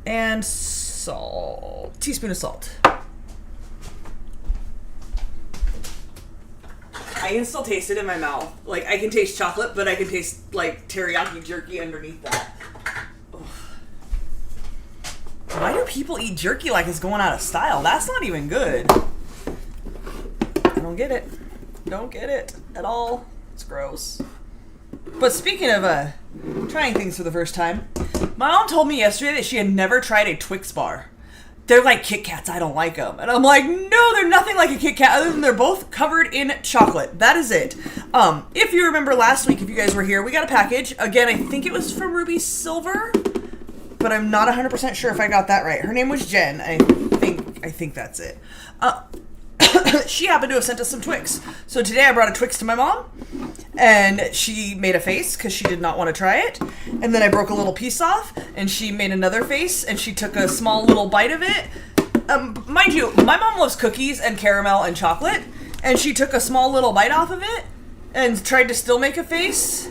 and salt. Teaspoon of salt. I can still taste it in my mouth. Like, I can taste chocolate, but I can taste, like, teriyaki jerky underneath that. Ugh. Why do people eat jerky like it's going out of style? That's not even good. I don't get it. Don't get it at all. It's gross. But speaking of trying things for the first time, my mom told me yesterday that she had never tried a Twix bar. They're like Kit Kats, I don't like them. And I'm like, no, they're nothing like a Kit Kat other than they're both covered in chocolate. That is it. If you remember last week, if you guys were here, we got a package. Again, I think it was from Ruby Silver, but I'm not 100% sure if I got that right. Her name was Jen. I think that's it. She happened to have sent us some Twix. So today I brought a Twix to my mom, and she made a face because she did not want to try it. And then I broke a little piece off, and she made another face, and she took a small little bite of it. Mind you, my mom loves cookies and caramel and chocolate, and she took a small little bite off of it and tried to still make a face.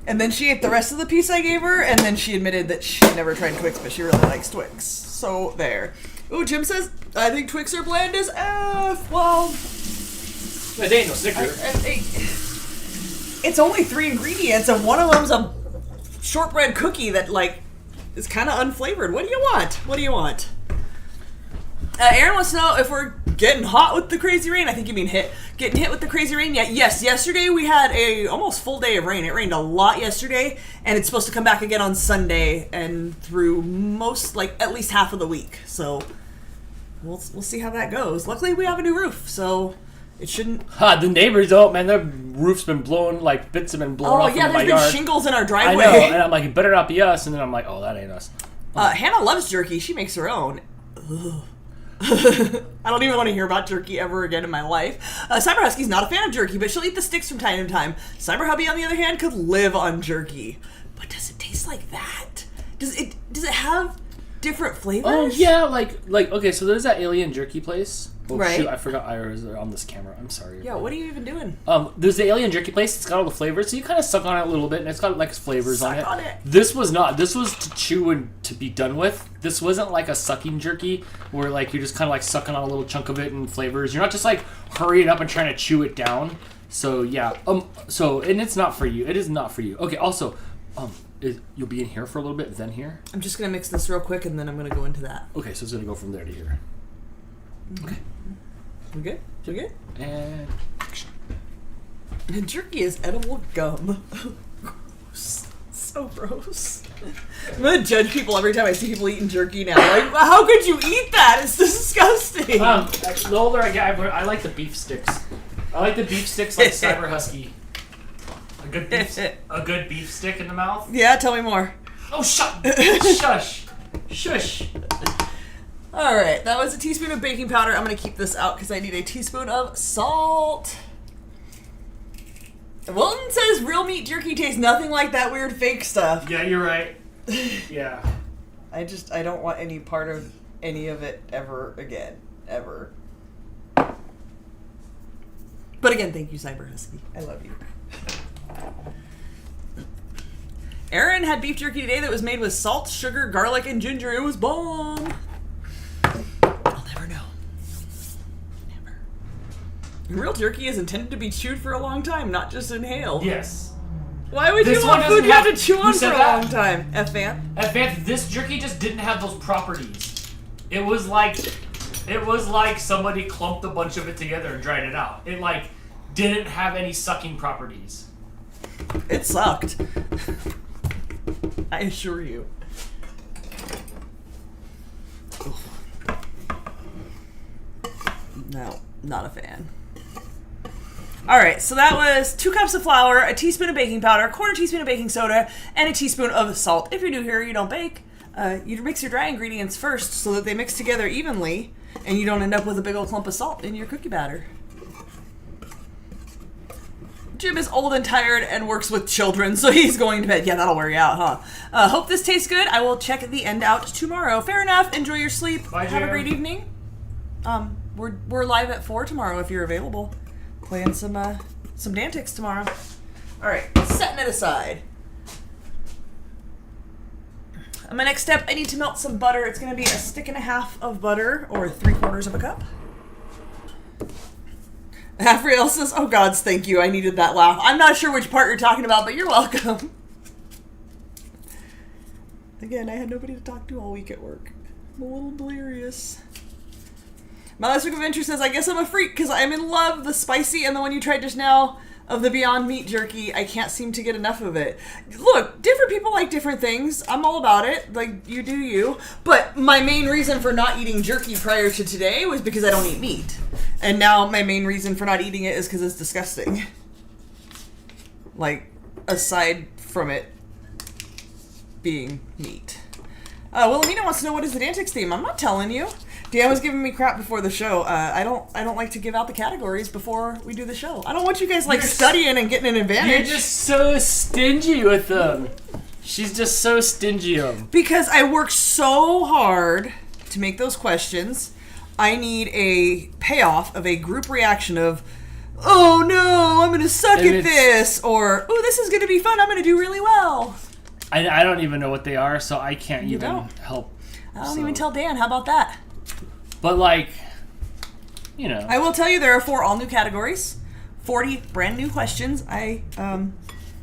And then she ate the rest of the piece I gave her, and then she admitted that she never tried Twix, but she really likes Twix. So there. Ooh, Jim says, I think Twix are bland as F. Well, it ain't no Snicker. It's only 3 ingredients, and one of them's a shortbread cookie that, like, is kind of unflavored. What do you want? What do you want? Aaron wants to know if we're getting hot with the crazy rain. I think you mean getting hit with the crazy rain. Yeah, yes, yesterday we had a almost full day of rain. It rained a lot yesterday, and it's supposed to come back again on Sunday and through at least half of the week. So we'll see how that goes. Luckily, we have a new roof, so it shouldn't. The neighbors don't, man. Their roof's been blown, like bits have been blown off in my yard. Oh yeah, there's been shingles in our driveway. I know, and I'm like, it better not be us. And then I'm like, oh, that ain't us. Hannah loves jerky. She makes her own. Ugh. I don't even want to hear about jerky ever again in my life. Cyber Husky's not a fan of jerky, but she'll eat the sticks from time to time. Cyber Hubby, on the other hand, could live on jerky. But does it taste like that? Does it have different flavors? Oh yeah, like okay, so there's that alien jerky place. Oh, right. Shoot, I forgot Ira is on this camera. I'm sorry. Yeah, what are you even doing? There's the alien jerky place. It's got all the flavors, so you kind of suck on it a little bit, and it's got like flavors on it. This was not. This was to chew and to be done with. This wasn't like a sucking jerky where like you're just kind of like sucking on a little chunk of it and flavors. You're not just like hurrying up and trying to chew it down. So yeah. So and it's not for you. It is not for you. Okay. Also, you'll be in here for a little bit, then here. I'm just gonna mix this real quick, and then I'm gonna go into that. Okay, so it's gonna go from there to here. Okay. We good? We good? And action. And jerky is edible gum. Gross. So gross. I'm gonna judge people every time I see people eating jerky now. Like, how could you eat that? It's disgusting. The older I get, I like the beef sticks. I like the beef sticks like Cyber Husky. A good beef stick in the mouth. Yeah, tell me more. Oh, shush. Shush. All right, that was a teaspoon of baking powder. I'm going to keep this out because I need a teaspoon of salt. Wilton says real meat jerky tastes nothing like that weird fake stuff. Yeah, you're right. Yeah. I don't want any part of any of it ever again. Ever. But again, thank you, Cyber Husky. I love you. Aaron had beef jerky today that was made with salt, sugar, garlic, and ginger. It was bomb. I'll never know. Never. Real jerky is intended to be chewed for a long time, not just inhaled. Yes. Why would you want food you have to chew on for a long time? F-Fan? F-Fan, this jerky just didn't have those properties. It was like somebody clumped a bunch of it together and dried it out. It like didn't have any sucking properties. It sucked. I assure you. No, not a fan. All right, so that was 2 cups of flour, a teaspoon of baking powder, a quarter teaspoon of baking soda, and a teaspoon of salt. If you're new here, you don't bake. You mix your dry ingredients first so that they mix together evenly, and you don't end up with a big old clump of salt in your cookie batter. Jim is old and tired and works with children, so he's going to bed. Yeah, that'll wear you out, huh? Hope this tastes good. I will check the end out tomorrow. Fair enough. Enjoy your sleep. Bye, Have Jim. a great evening. We're live at 4 tomorrow if you're available. Playing some Dantics tomorrow. All right, setting it aside. My next step, I need to melt some butter. It's going to be 1.5 sticks of butter, or 3/4 cup. Afriel says, oh gods, thank you. I needed that laugh. I'm not sure which part you're talking about, but you're welcome. Again, I had nobody to talk to all week at work. I'm a little delirious. My last week of adventure says, I guess I'm a freak because I'm in love. The spicy and the one you tried just now of the Beyond Meat jerky. I can't seem to get enough of it. Look, different people like different things. I'm all about it. Like, you do you. But my main reason for not eating jerky prior to today was because I don't eat meat. And now my main reason for not eating it is because it's disgusting. Like, aside from it being meat. Wilhelmina wants to know what is the Dantics theme. I'm not telling you. Dan was giving me crap before the show. I don't like to give out the categories before we do the show. I don't want you guys studying and getting an advantage. You're just so stingy with them. She's just so stingy of them. Because I work so hard to make those questions. I need a payoff of a group reaction of, oh no, I'm going to suck at this. Or, oh, this is going to be fun. I'm going to do really well. I don't even know what they are, so I can't even help. I don't even tell Dan. How about that? But like, you know. I will tell you there are 4 all-new categories. 40 brand new questions I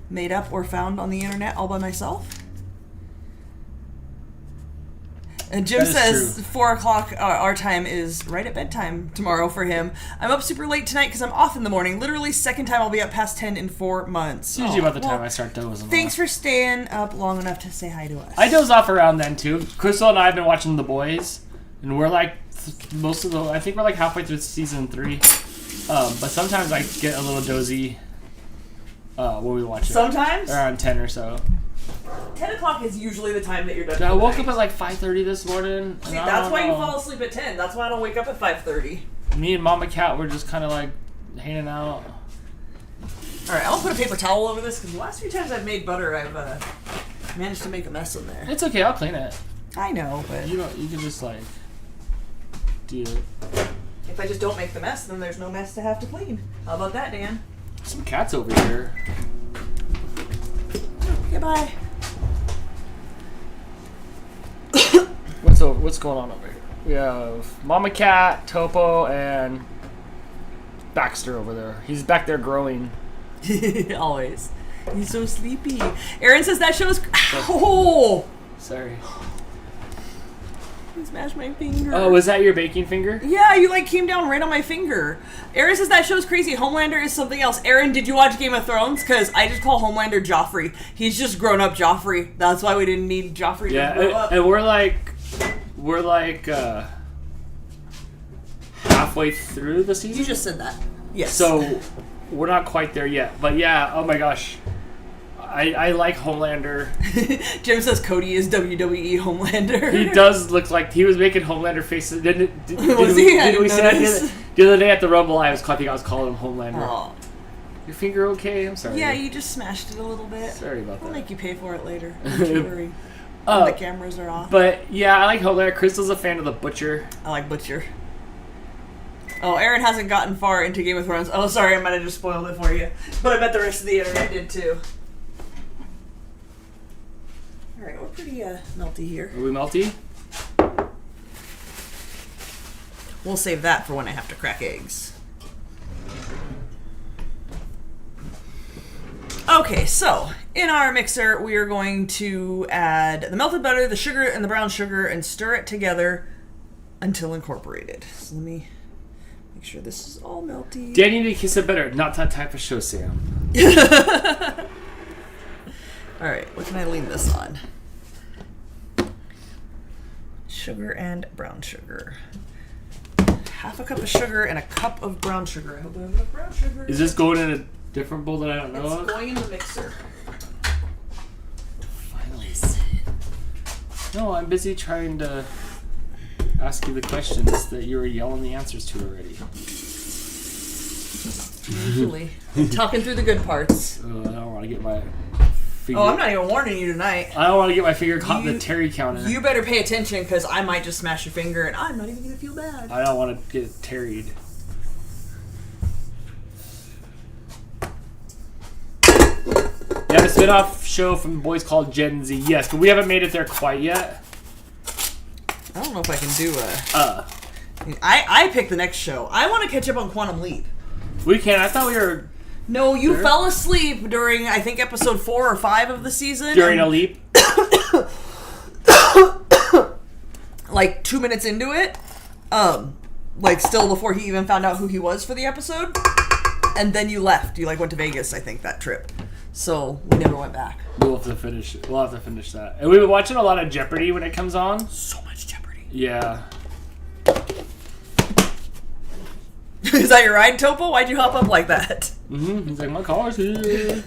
made up or found on the internet all by myself. And Jim says 4 o'clock our time is right at bedtime tomorrow for him. I'm up super late tonight because I'm off in the morning. Literally second time I'll be up past 10 in 4 months. It's usually about the time I start dozing Thanks off. for staying up long enough to say hi to us. I doze off around then too. Crystal and I have been watching The Boys, and we're like I think we're like halfway through season 3. But sometimes I get a little dozy when we watch it. Sometimes? Around 10 or so. 10 o'clock is usually the time that you're done. I woke up at like 5:30 this morning. See, that's why you fall asleep at 10. That's why I don't wake up at 5:30. Me and Mama Cat were just kind of like hanging out. Alright, I'll put a paper towel over this because the last few times I've made butter, I've managed to make a mess in there. It's okay, I'll clean it. I know, but You can just like do it. if I just don't make the mess, then there's no mess to have to clean. How about that, Dan? Some cats over here. Goodbye. What's going on over here? We have Mama Cat, Topo, and Baxter over there. He's back there growing. Always. He's so sleepy. Aaron says that show's. Oh! Sorry. You smashed my finger. Oh, was that your baking finger? Yeah, you like came down right on my finger. Aaron says that show's crazy. Homelander is something else. Aaron, did you watch Game of Thrones? Because I just call Homelander Joffrey. He's just grown up Joffrey. That's why we didn't need Joffrey to grow up. And we're like halfway through the season. You just said that. Yes. So we're not quite there yet. But yeah, oh my gosh. I like Homelander. Jim says Cody is WWE Homelander. He does look like he was making Homelander faces. Did we see that the other day at the Rumble? I think I was calling him Homelander. Oh. Your finger okay? I'm sorry. Yeah, you just smashed it a little bit. Sorry about that. I'll make you pay for it later. Don't you worry. The cameras are off. But yeah, I like Homelander. Crystal's a fan of the Butcher. I like Butcher. Oh, Aaron hasn't gotten far into Game of Thrones. Oh, sorry, I might have just spoiled it for you. But I bet the rest of the internet did too. Alright, we're pretty melty here. Are we melty? We'll save that for when I have to crack eggs. Okay, so in our mixer, we are going to add the melted butter, the sugar, and the brown sugar, and stir it together until incorporated. So let me make sure this is all melty. Danny need to kiss it better. Not that type of show, Sam. Alright, what can I lean this on? Sugar and brown sugar. half a cup of sugar and a cup of brown sugar. I hope I have enough brown sugar. Is this going in a different bowl that I don't know of? It's going in the mixer. Finally. No, I'm busy trying to ask you the questions that you were yelling the answers to already. Usually. Talking through the good parts. I don't want to get my finger... Oh, I'm not even warning you tonight. I don't want to get my finger caught in the Terry counter. You better pay attention, because I might just smash your finger, and I'm not even going to feel bad. I don't want to get tarried. Yeah, the spin-off show from boys called Gen Z. Yes, but we haven't made it there quite yet. I don't know if I can do I picked the next show. I want to catch up on Quantum Leap. We can. I thought we were... No, you fell asleep during, I think, episode 4 or 5 of the season. During a leap? Like 2 minutes into it. Like still before he even found out who he was for the episode. And then you left. You went to Vegas, I think, that trip. So we never went back. We'll have to finish that. And we've been watching a lot of Jeopardy when it comes on. So much Jeopardy. Yeah. Is that your ride, Topo? Why'd you hop up like that? He's like, my car's here.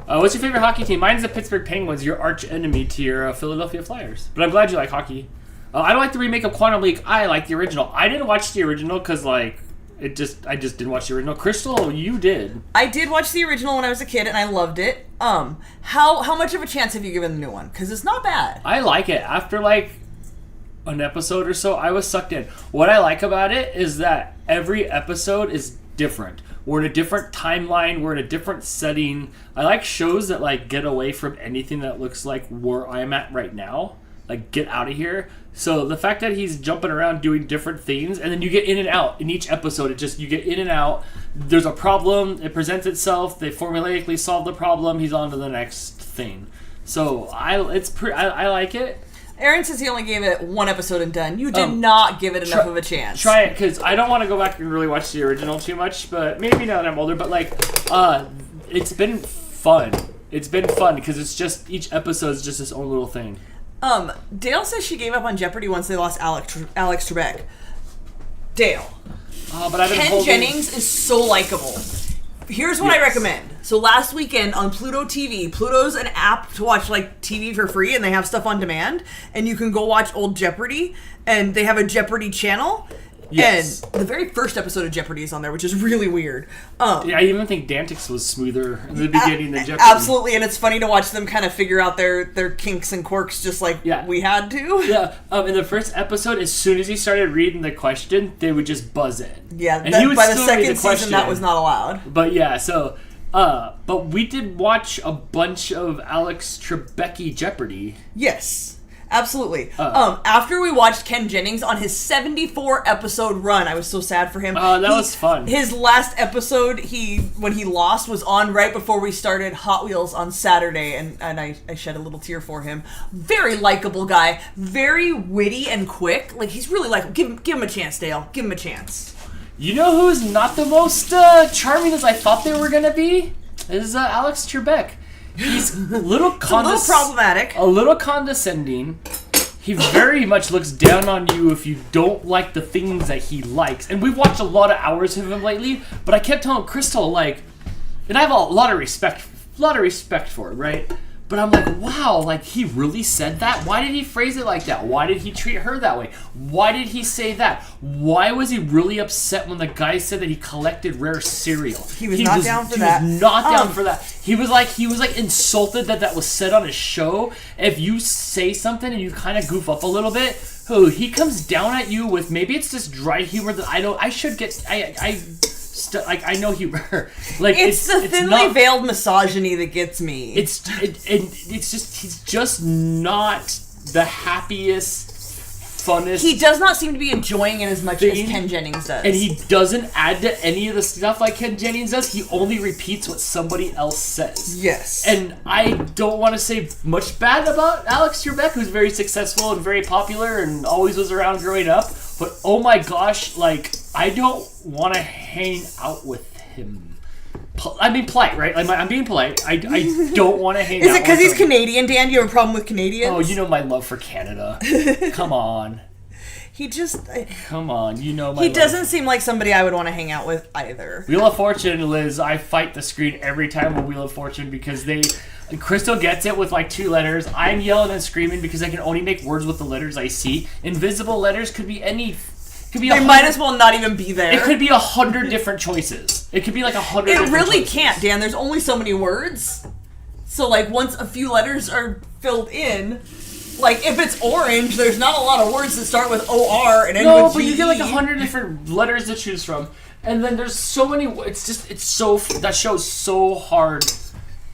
What's your favorite hockey team? Mine's the Pittsburgh Penguins, your arch enemy to your Philadelphia Flyers. But I'm glad you like hockey. I don't like the remake of Quantum Leap. I like the original. I didn't watch the original because, I just didn't watch the original. Crystal, you did. I did watch the original when I was a kid, and I loved it. How much of a chance have you given the new one? Because it's not bad. I like it. After, an episode or so, I was sucked in. What I like about it is that every episode is different. We're in a different timeline. We're in a different setting. I like shows that, get away from anything that looks like where I'm at right now. Get out of here. So the fact that he's jumping around doing different things, and then you get in and out in each episode. You get in and out. There's a problem. It presents itself. They formulaically solve the problem. He's on to the next thing. So I like it. Aaron says he only gave it 1 episode and done. You did not give it enough of a chance. Try it, because I don't want to go back and really watch the original too much, but maybe now that I'm older. But, it's been fun. It's been fun, because it's just, each episode is just its own little thing. Dale says she gave up on Jeopardy once they lost Alex Trebek. Dale. But I've been Ken Jennings is so likable. Here's what I recommend. So last weekend on Pluto TV, Pluto's an app to watch TV for free, and they have stuff on demand, and you can go watch old Jeopardy, and they have a Jeopardy channel. Yes. And the very first episode of Jeopardy is on there, which is really weird. I even think Dantix was smoother in the beginning than Jeopardy. Absolutely, and it's funny to watch them kind of figure out their kinks and quirks just we had to. Yeah, in the first episode, as soon as he started reading the question, they would just buzz in. Yeah, and he would by the second season, that was not allowed. But yeah, so... but we did watch a bunch of Alex Trebek Jeopardy. Yes. Absolutely. After we watched Ken Jennings on his 74 episode run, I was so sad for him. That was fun. His last episode, when he lost, was on right before we started Hot Wheels on Saturday, and I shed a little tear for him. Very likable guy, very witty and quick. He's really give him a chance, Dale. Give him a chance. You know who's not the most charming as I thought they were gonna be? Is Alex Trebek. He's a little problematic. A little condescending. He very much looks down on you if you don't like the things that he likes. And we've watched a lot of hours of him lately, but I kept telling Crystal, and I have a lot of respect for it, right? But I'm like, wow, he really said that? Why did he phrase it like that? Why did he treat her that way? Why did he say that? Why was he really upset when the guy said that he collected rare cereal? He was not down for that. He was not down for that. He was insulted that was said on his show. If you say something and you kind of goof up a little bit, he comes down at you with, maybe it's this dry humor that I know humor. It's the thinly veiled misogyny that gets me. He's just not the happiest, funnest. He does not seem to be enjoying it as much as Ken Jennings does. And he doesn't add to any of the stuff like Ken Jennings does. He only repeats what somebody else says. Yes. And I don't want to say much bad about Alex Trebek, who's very successful and very popular and always was around growing up. But oh my gosh, I don't want to hang out with him. I mean, polite, right? I'm being polite. I don't want to hang out with him. Is it because he's Canadian, Dan? Do you have a problem with Canadians? Oh, you know my love for Canada. Come on. He just... Come on, you know my He life. doesn't seem like somebody I would want to hang out with either. Wheel of Fortune, Liz, I fight the screen every time with Wheel of Fortune because Crystal gets it with like 2 letters. I'm yelling and screaming because I can only make words with the letters I see. Invisible letters could be any... They might as well not even be there. It could be 100 different choices. It could be like 100 It different really choices. can't, Dan. There's only so many words. So, like, once a few letters are filled in, like, if it's orange, there's not a lot of words that start with O-R and end with G-E. No, but you get like 100 different letters to choose from. And then there's so many... That show's so hard.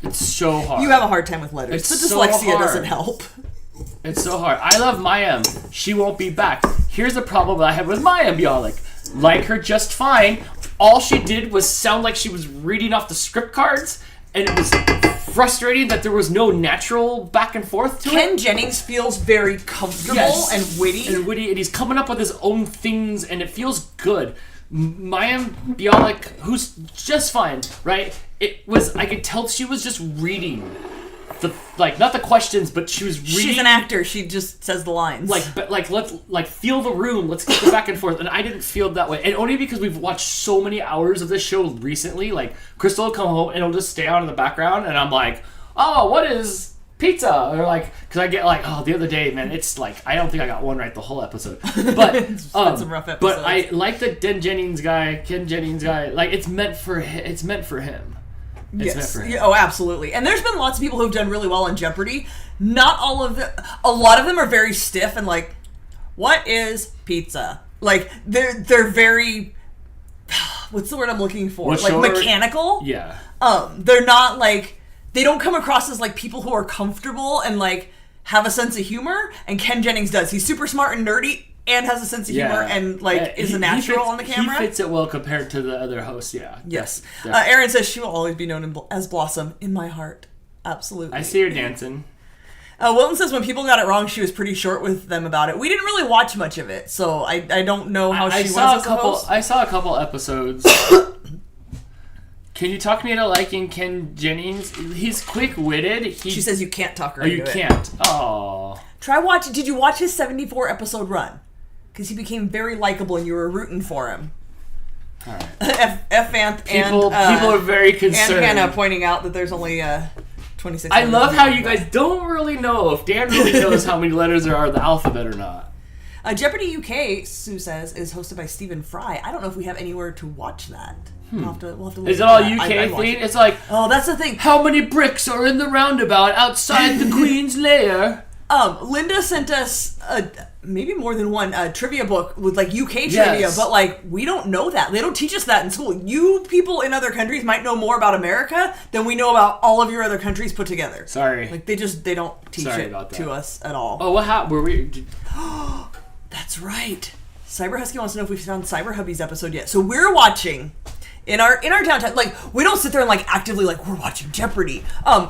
It's so hard. You have a hard time with letters. It's the so dyslexia hard. doesn't help. It's so hard. I love Mayim. She won't be back. Here's the problem that I have with Mayim, Bialik. Like her just fine. All she did was sound like she was reading off the script cards, and it was frustrating that there was no natural back and forth to it. Ken Jennings feels very comfortable and witty. And he's coming up with his own things, and it feels good. Mayim Bialik, who's just fine, right? I could tell she was just reading. Not the questions, but she was reading. She's an actor. She just says the lines. Let's feel the room. Let's get the back and forth. And I didn't feel that way. And only because we've watched so many hours of this show recently. Like, Crystal will come home and it'll just stay on in the background. And I'm like, oh, what is pizza? Or like, because I get like, oh, the other day, man, it's like, I don't think I got one right the whole episode. But, it's been some rough episodes. But I like the Ken Jennings guy. Like, it's meant for him. It's meant for him. Yes. Oh, absolutely. And there's been lots of people who've done really well on Jeopardy. Not all of them. A lot of them are very stiff and like, what is pizza? Like they're very. What's the word I'm looking for? Mechanical. Yeah. They're not like, they don't come across as like people who are comfortable and like have a sense of humor. And Ken Jennings does. He's super smart and nerdy. And has a sense of humor and like is a natural on the camera. He fits it well compared to the other hosts. Yeah. Yes. Aaron says she will always be known as Blossom in my heart. Absolutely. I see her dancing. Wilton says when people got it wrong, she was pretty short with them about it. We didn't really watch much of it, so I don't know how she was as a host. I saw a couple episodes. Can you talk me into liking Ken Jennings? He's quick-witted. She says you can't talk her into it. Oh, you can't. Oh. Try watching. Did you watch his 74 episode run? Because he became very likable and you were rooting for him. All right. F-Anth people are very concerned. And Hannah pointing out that there's only 26. I love how you guys don't really know if Dan really knows how many letters there are in the alphabet or not. Jeopardy UK, Sue says, is hosted by Stephen Fry. I don't know if we have anywhere to watch that. We'll have to look Is it all UK thing? It's like, oh, that's the thing. How many bricks are in the roundabout outside the Queen's lair? Linda sent us maybe more than one trivia book with like UK trivia, but like we don't know that. They don't teach us that in school. You people in other countries might know more about America than we know about all of your other countries put together. Sorry. Like they don't teach it to us at all. Oh, what happened? Were we? That's right. Cyber Husky wants to know if we've found Cyber Hubby's episode yet. So we're watching. In our downtime, like, we don't sit there and, like, actively, like, we're watching Jeopardy.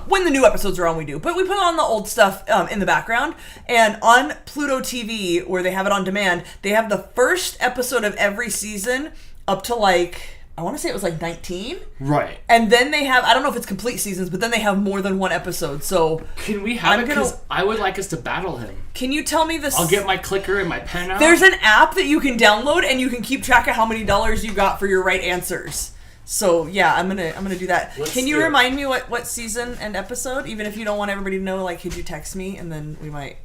When the new episodes are on, we do. But we put on the old stuff in the background. And on Pluto TV, where they have it on demand, they have the first episode of every season up to, like, I want to say it was, like, 19. Right. And then they have, I don't know if it's complete seasons, but then they have more than one episode. So can we have it? Because I would like us to battle him. Can you tell me this? I'll get my clicker and my pen out. There's an app that you can download and you can keep track of how many dollars you got for your right answers. So yeah, I'm gonna do that. Can you remind me what season and episode? Even if you don't want everybody to know, like, could you text me and then we might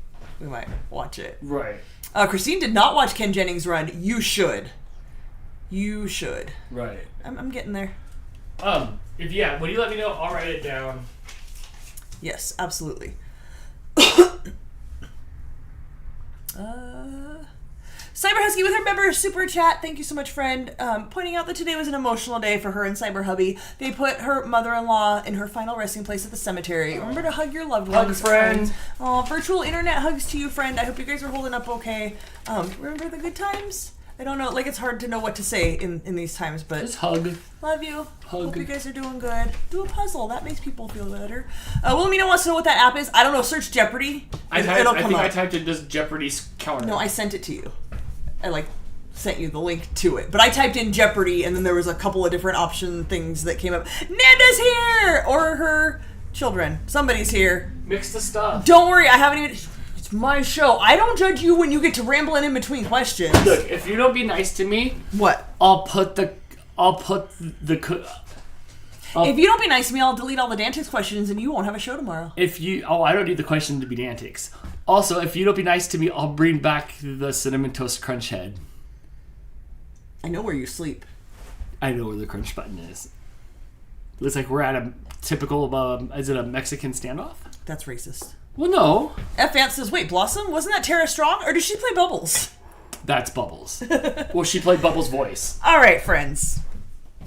watch it. Right. Christine did not watch Ken Jennings' run. You should. You should. Right. I'm getting there. When you let me know, I'll write it down. Yes, absolutely. Cyber Husky with her member super chat. Thank you so much, friend. Pointing out that today was an emotional day for her and Cyber Hubby. They put her mother-in-law in her final resting place at the cemetery. Remember to hug your loved ones. Hug, friend. Oh, virtual internet hugs to you, friend. I hope you guys are holding up okay. Remember the good times? I don't know, like, it's hard to know what to say in these times, but... Just hug. Love you. Hug. Hope you guys are doing good. Do a puzzle. That makes people feel better. Wilhelmina wants to know what that app is. I don't know. Search Jeopardy. I typed in just Jeopardy's counter. No, I sent it to you. I, sent you the link to it. But I typed in Jeopardy, and then there was a couple of different option things that came up. Nanda's here! Or her children. Somebody's here. Mix the stuff. Don't worry, I haven't even... It's my show. I don't judge you when you get to rambling in between questions. Look, if you don't be nice to me, What? If you don't be nice to me, I'll delete all the Dantics questions and you won't have a show tomorrow. I don't need the question to be Dantics. Also, if you don't be nice to me, I'll bring back the Cinnamon Toast Crunch Head. I know where you sleep. I know where the crunch button is. Looks like we're at a typical, is it a Mexican standoff? That's racist. Well, no. F. Vance says, wait, Blossom? Wasn't that Tara Strong? Or did she play Bubbles? That's Bubbles. Well, she played Bubbles' voice. All right, friends.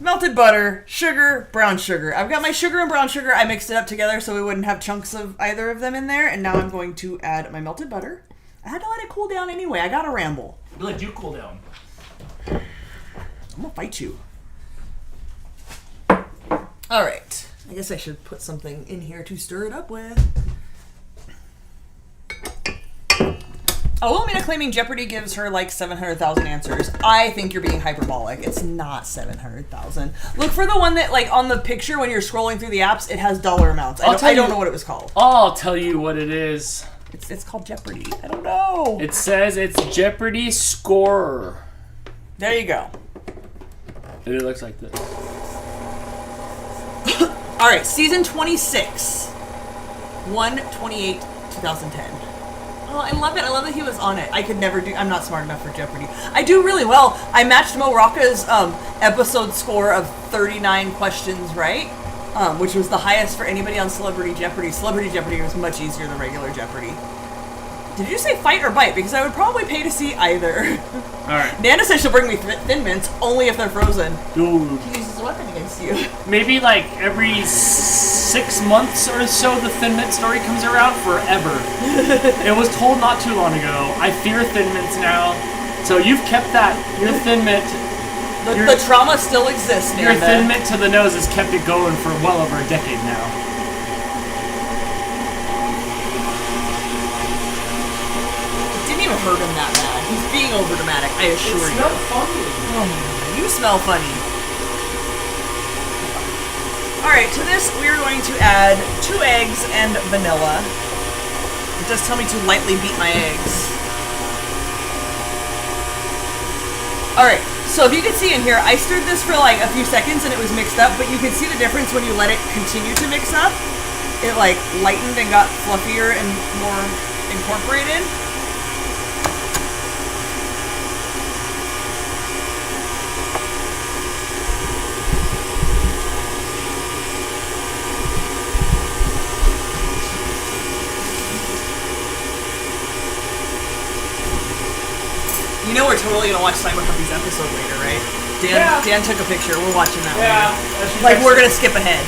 Melted butter, sugar, brown sugar. I've got my sugar and brown sugar. I mixed it up together so we wouldn't have chunks of either of them in there. And now I'm going to add my melted butter. I had to let it cool down anyway. I got to ramble. Let you cool down. I'm going to fight you. All right. I guess I should put something in here to stir it up with. Oh, Wilhelmina claiming Jeopardy gives her like 700,000 answers. I think you're being hyperbolic. It's not 700,000. Look for the one that, like, on the picture when you're scrolling through the apps, it has dollar amounts. I don't know what it was called. I'll tell you what it is. It's called Jeopardy. I don't know. It says it's Jeopardy Scorer. There you go. And it looks like this. All right, season 26. 1/28/2010. Oh, I love it. I love that he was on it. I could never do... I'm not smart enough for Jeopardy. I do really well. I matched Mo Rocca's episode score of 39 questions right, which was the highest for anybody on Celebrity Jeopardy. Celebrity Jeopardy was much easier than regular Jeopardy. Did you say fight or bite? Because I would probably pay to see either. Alright. Nana said she'll bring me Thin Mints only if they're frozen. Dude. He uses a weapon against you. Maybe like every 6 months or so the Thin Mint story comes around forever. It was told not too long ago. I fear Thin Mints now. So you've kept that. Your Thin Mint... The trauma still exists, Nana. Your Thin Mint to the nose has kept it going for well over a decade now. Hurt him that bad. He's being over dramatic, I assure you. It smells funny. Oh my God, you smell funny. Alright, to this we are going to add 2 eggs and vanilla. Just tell me to lightly beat my eggs. Alright, so if you can see in here, I stirred this for like a few seconds and it was mixed up, but you can see the difference when you let it continue to mix up. It like lightened and got fluffier and more incorporated. You know we're totally gonna watch Simon Huffy's episode later, right? Dan took a picture. We're watching that later. Like we're gonna skip ahead.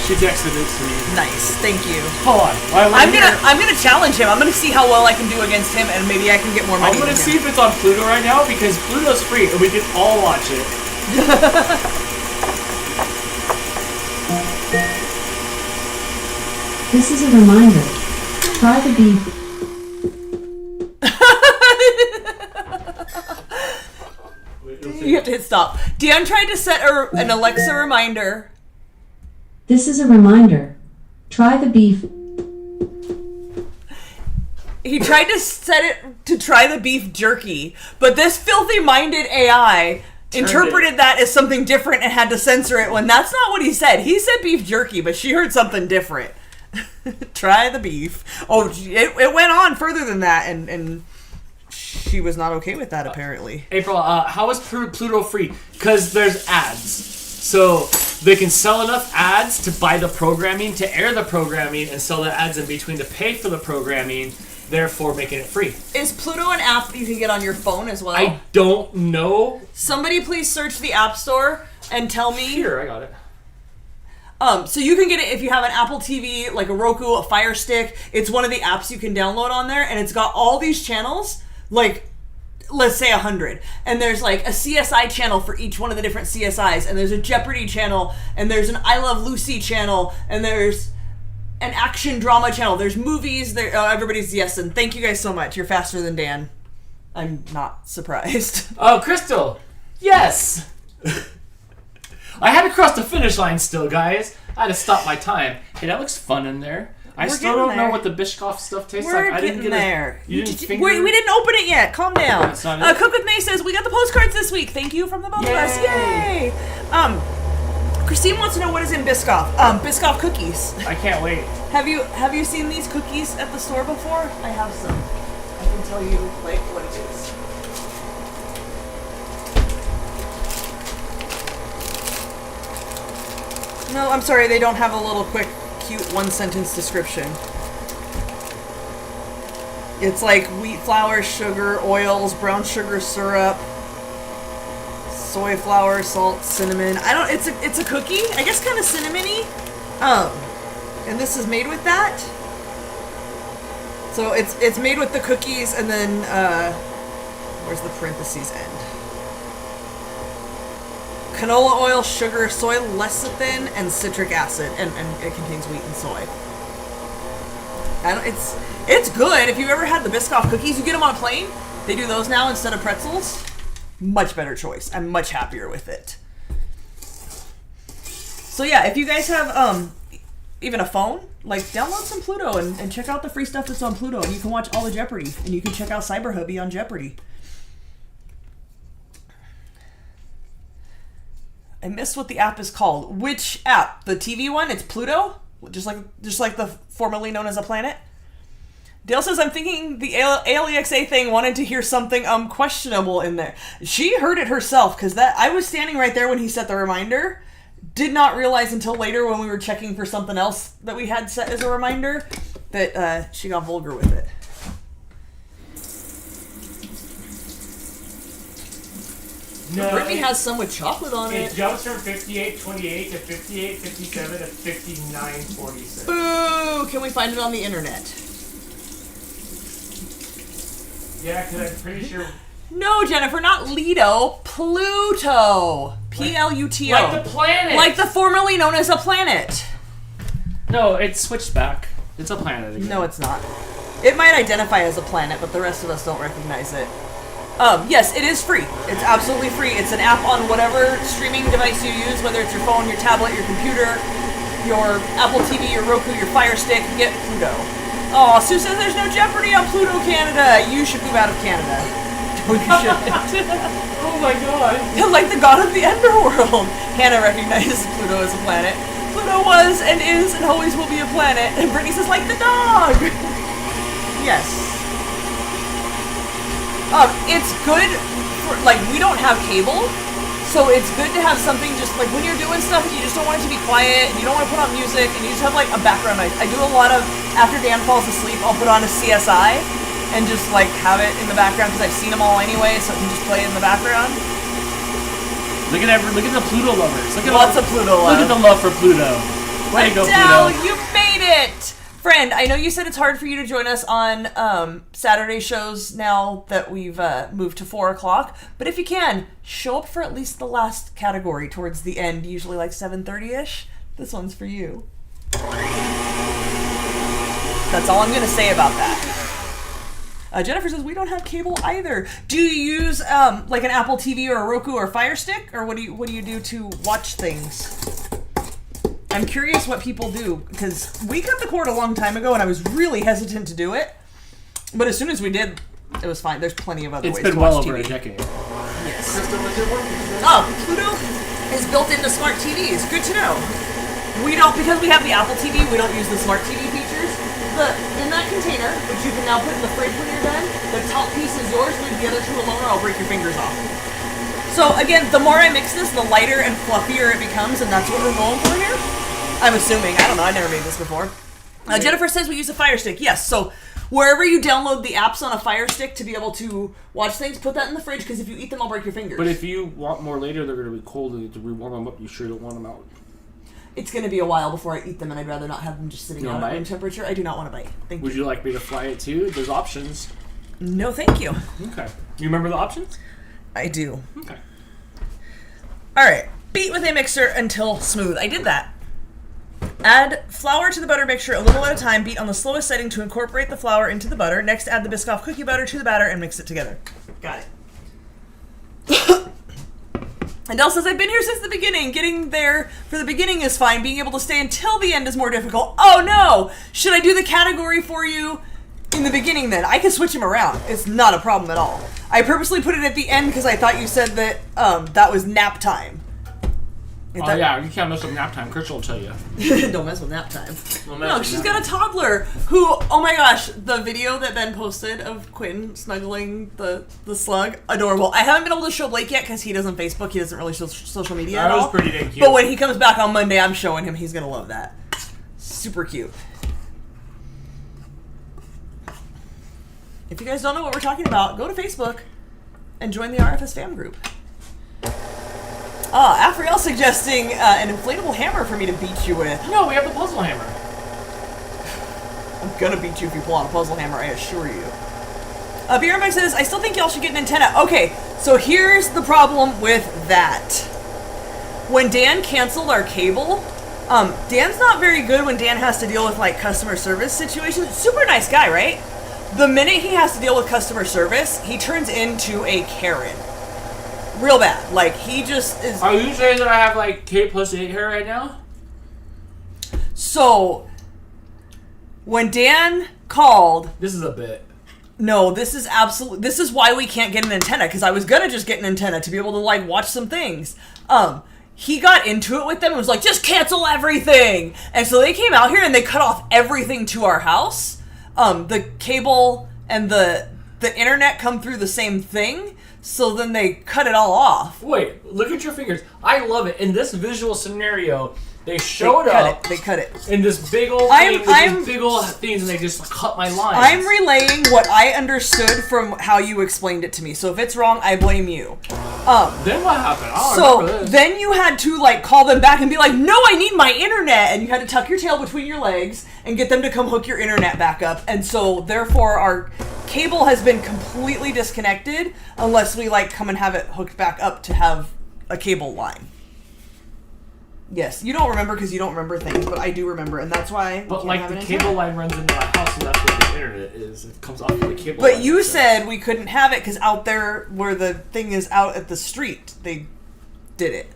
She texted it to me. Nice, thank you. Hold on. I'm gonna challenge him. I'm gonna see how well I can do against him, and maybe I can get more money. I'm gonna see if it's on Pluto right now because Pluto's free and we can all watch it. This is a reminder. Try the beef. You have to hit stop. Dan tried to set an Alexa reminder. This is a reminder. Try the beef. He tried to set it to try the beef jerky, but this filthy-minded AI interpreted that as something different and had to censor it when that's not what he said. He said beef jerky, but she heard something different. Try the beef. Oh, it went on further than that, and she was not okay with that, apparently. April, how is Pluto free? Because there's ads. So they can sell enough ads to buy the programming, to air the programming, and sell the ads in between to pay for the programming, therefore making it free. Is Pluto an app you can get on your phone as well? I don't know. Somebody please search the App Store and tell me. Here, I got it. So you can get it if you have an Apple TV, like a Roku, a Fire Stick. It's one of the apps you can download on there, and it's got all these channels, like, let's say 100. And there's like a CSI channel for each one of the different CSIs, and there's a Jeopardy channel, and there's an I Love Lucy channel, and there's an action drama channel. There's movies. There, everybody's yes, and thank you guys so much. You're faster than Dan. I'm not surprised. Oh, Crystal. Yes. I had to cross the finish line still, guys. I had to stop my time. Hey, that looks fun in there. I still don't know what the Biscoff stuff tastes We're like. I didn't getting get there. You didn't finger. We didn't open it yet. Calm down. That's not it? Cook with May says we got the postcards this week. Thank you from the both of us. Yay! Christine wants to know what is in Biscoff. Biscoff cookies. I can't wait. Have you seen these cookies at the store before? I have some. I can tell you like what it is. No, I'm sorry, they don't have a little quick, cute one-sentence description. It's like wheat flour, sugar, oils, brown sugar syrup, soy flour, salt, cinnamon. It's a cookie, I guess kind of cinnamony. And this is made with that. So it's made with the cookies and then, where's the parentheses end? Canola oil, sugar, soy lecithin, and citric acid, and it contains wheat and soy. It's good. If you've ever had the Biscoff cookies, you get them on a plane. They do those now instead of pretzels. Much better choice. I'm much happier with it. So yeah, if you guys have even a phone, like download some Pluto and check out the free stuff that's on Pluto, and you can watch all the Jeopardy, and you can check out Cyber Hubby on Jeopardy. I miss what the app is called. Which app? The TV one? It's Pluto? Just like the formerly known as a planet? Dale says, I'm thinking the ALEXA thing wanted to hear something questionable in there. She heard it herself, because I was standing right there when he set the reminder. Did not realize until later when we were checking for something else that we had set as a reminder that she got vulgar with it. No, Brittany has some with chocolate on it it. jumps from 58.28 to 58.57 to 59.46. Boo! Can we find it on the internet? Yeah, because I'm pretty sure... No, Jennifer, not Lido. Pluto. Pluto. Like the planet! Like the formerly known as a planet. No, it's switched back. It's a planet again. No, it's not. It might identify as a planet, but the rest of us don't recognize it. Yes, it is free. It's absolutely free. It's an app on whatever streaming device you use, whether it's your phone, your tablet, your computer, your Apple TV, your Roku, your Fire Stick. Get Pluto. Oh, Sue says there's no Jeopardy on Pluto Canada. You should move out of Canada. You should. Oh my god. Like the god of the underworld. Hannah recognizes Pluto as a planet. Pluto was and is and always will be a planet. And Brittany says, like the dog. Yes. It's good for, like, we don't have cable, so it's good to have something just, like, when you're doing stuff and you just don't want it to be quiet, and you don't want to put on music, and you just have, like, a background noise. I do a lot of, after Dan falls asleep, I'll put on a CSI, and just, like, have it in the background, because I've seen them all anyway, so I can just play it in the background. Look at the Pluto lovers. Look at Lots of Pluto love. Look at the love for Pluto. Way to go, Adele, Pluto. you made it! Friend, I know you said it's hard for you to join us on Saturday shows now that we've moved to 4 o'clock, but if you can, show up for at least the last category towards the end, usually like 7:30-ish. This one's for you. That's all I'm going to say about that. Jennifer says, we don't have cable either. Do you use like an Apple TV or a Roku or a Fire Stick, or what do you do to watch things? I'm curious what people do, because we cut the cord a long time ago and I was really hesitant to do it, but as soon as we did, it was fine. There's plenty of other ways to watch TV. It's been well over a decade. Yes. Crystal, was it working? Pluto is built into smart TVs. Good to know. We don't, because we have the Apple TV, we don't use the smart TV features. In that container, which you can now put in the fridge when you're done, the top piece is yours, leave the other two alone or I'll break your fingers off. So again, the more I mix this, the lighter and fluffier it becomes, and that's what we're going for here. I'm assuming. I don't know. I never made this before. Jennifer says we use a Fire Stick. Yes. So wherever you download the apps on a Fire Stick to be able to watch things, put that in the fridge, because if you eat them, I'll break your fingers. But if you want more later, they're going to be cold and to rewarm them up. You sure don't want them out. It's going to be a while before I eat them, and I'd rather not have them just sitting out at room temperature. I do not want to bite. Thank you. Would you like me to fry it too? There's options. No, thank you. Okay. You remember the options? I do. Okay. All right. Beat with a mixer until smooth. I did that. Add flour to the butter mixture a little at a time. Beat on the slowest setting to incorporate the flour into the butter. Next, add the Biscoff cookie butter to the batter and mix it together. Got it. Adele says, I've been here since the beginning. Getting there for the beginning is fine. Being able to stay until the end is more difficult. Oh no! Should I do the category for you in the beginning then? I can switch him around. It's not a problem at all. I purposely put it at the end because I thought you said that that was nap time. Yeah, you can't mess with nap time. Crystal will tell you. Don't mess with nap time. No, she's got a toddler who, oh my gosh, the video that Ben posted of Quinn snuggling the slug, adorable. I haven't been able to show Blake yet because he doesn't Facebook, he doesn't really show social media at all. That was pretty dang cute. But when he comes back on Monday, I'm showing him. He's going to love that. Super cute. If you guys don't know what we're talking about, go to Facebook and join the RFS fam group. Afriel suggesting an inflatable hammer for me to beat you with. No, we have the puzzle hammer. I'm gonna beat you if you pull out a puzzle hammer, I assure you. BRMX says, I still think y'all should get an antenna. Okay, so here's the problem with that. When Dan canceled our cable, Dan's not very good when Dan has to deal with, like, customer service situations. Super nice guy, right? The minute he has to deal with customer service, he turns into a Karen. Real bad. Like, he just is... Are you saying that I have, like, K+8 hair right now? So, when Dan called... This is a bit. No, this is absolutely... This is why we can't get an antenna, because I was gonna just get an antenna to be able to, like, watch some things. He got into it with them and was like, just cancel everything! And so they came out here and they cut off everything to our house. The cable and the internet come through the same thing. So then they cut it all off. Wait, look at your fingers. I love it. In this visual scenario, they showed up. They cut it. In this big old thing, these big old things, and they just cut my lines. I'm relaying what I understood from how you explained it to me. So if it's wrong, I blame you. Then what happened? I don't remember this. Then you had to, like, call them back and be like, no, I need my internet. And you had to tuck your tail between your legs and get them to come hook your internet back up. And so, therefore, our cable has been completely disconnected unless we, like, come and have it hooked back up to have a cable line. Yes, you don't remember because you don't remember things, but I do remember, and that's why. But like the cable line runs into my house, and that's where the internet is. It comes off of the cable. But line, you said we couldn't have it because out there where the thing is out at the street, they did it.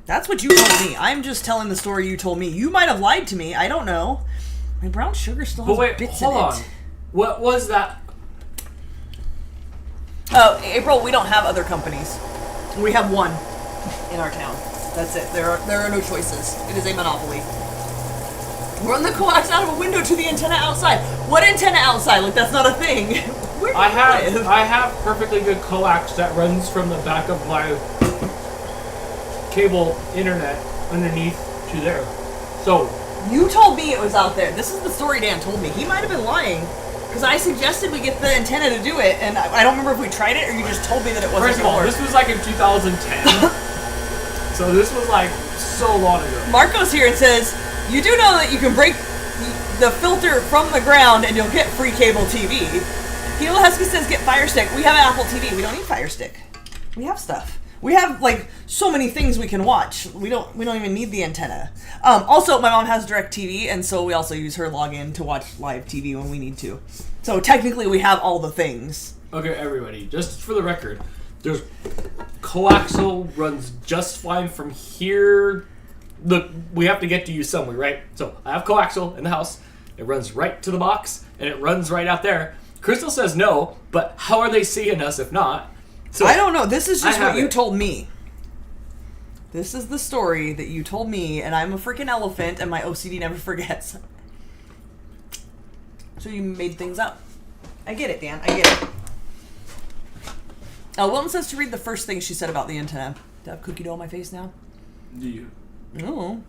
That's what you told me. I'm just telling the story you told me. You might have lied to me. I don't know. My brown sugar still has bits in it. Hold on. What was that? Oh, April, we don't have other companies. We have one in our town. That's it. There are no choices. It is a monopoly. Run the coax out of a window to the antenna outside. What antenna outside? Like, that's not a thing. Where do you live? I have perfectly good coax that runs from the back of my cable internet underneath to there. So you told me it was out there. This is the story Dan told me. He might have been lying. Because I suggested we get the antenna to do it, and I don't remember if we tried it or you just told me that it wasn't. First of all, this was like in 2010. So this was like so long ago. Marco's here and says, you do know that you can break the filter from the ground and you'll get free cable TV. Hilo Husky says get Fire Stick. We have an Apple TV. We don't need Fire Stick. We have stuff. We have like so many things we can watch. We don't even need the antenna. Also, my mom has DirecTV, and so we also use her login to watch live TV when we need to. So technically, we have all the things. Okay, everybody, just for the record, there's coaxial runs just fine from here. Look, we have to get to you somewhere, right? So I have coaxial in the house. It runs right to the box, and it runs right out there. Crystal says no, but how are they seeing us if not? So I don't know. This is just what you told me. This is the story that you told me, and I'm a freaking elephant, and my OCD never forgets. So you made things up. I get it, Dan. I get it. Wilton says to read the first thing she said about the antenna. Do I have cookie dough on my face now? Do you? No.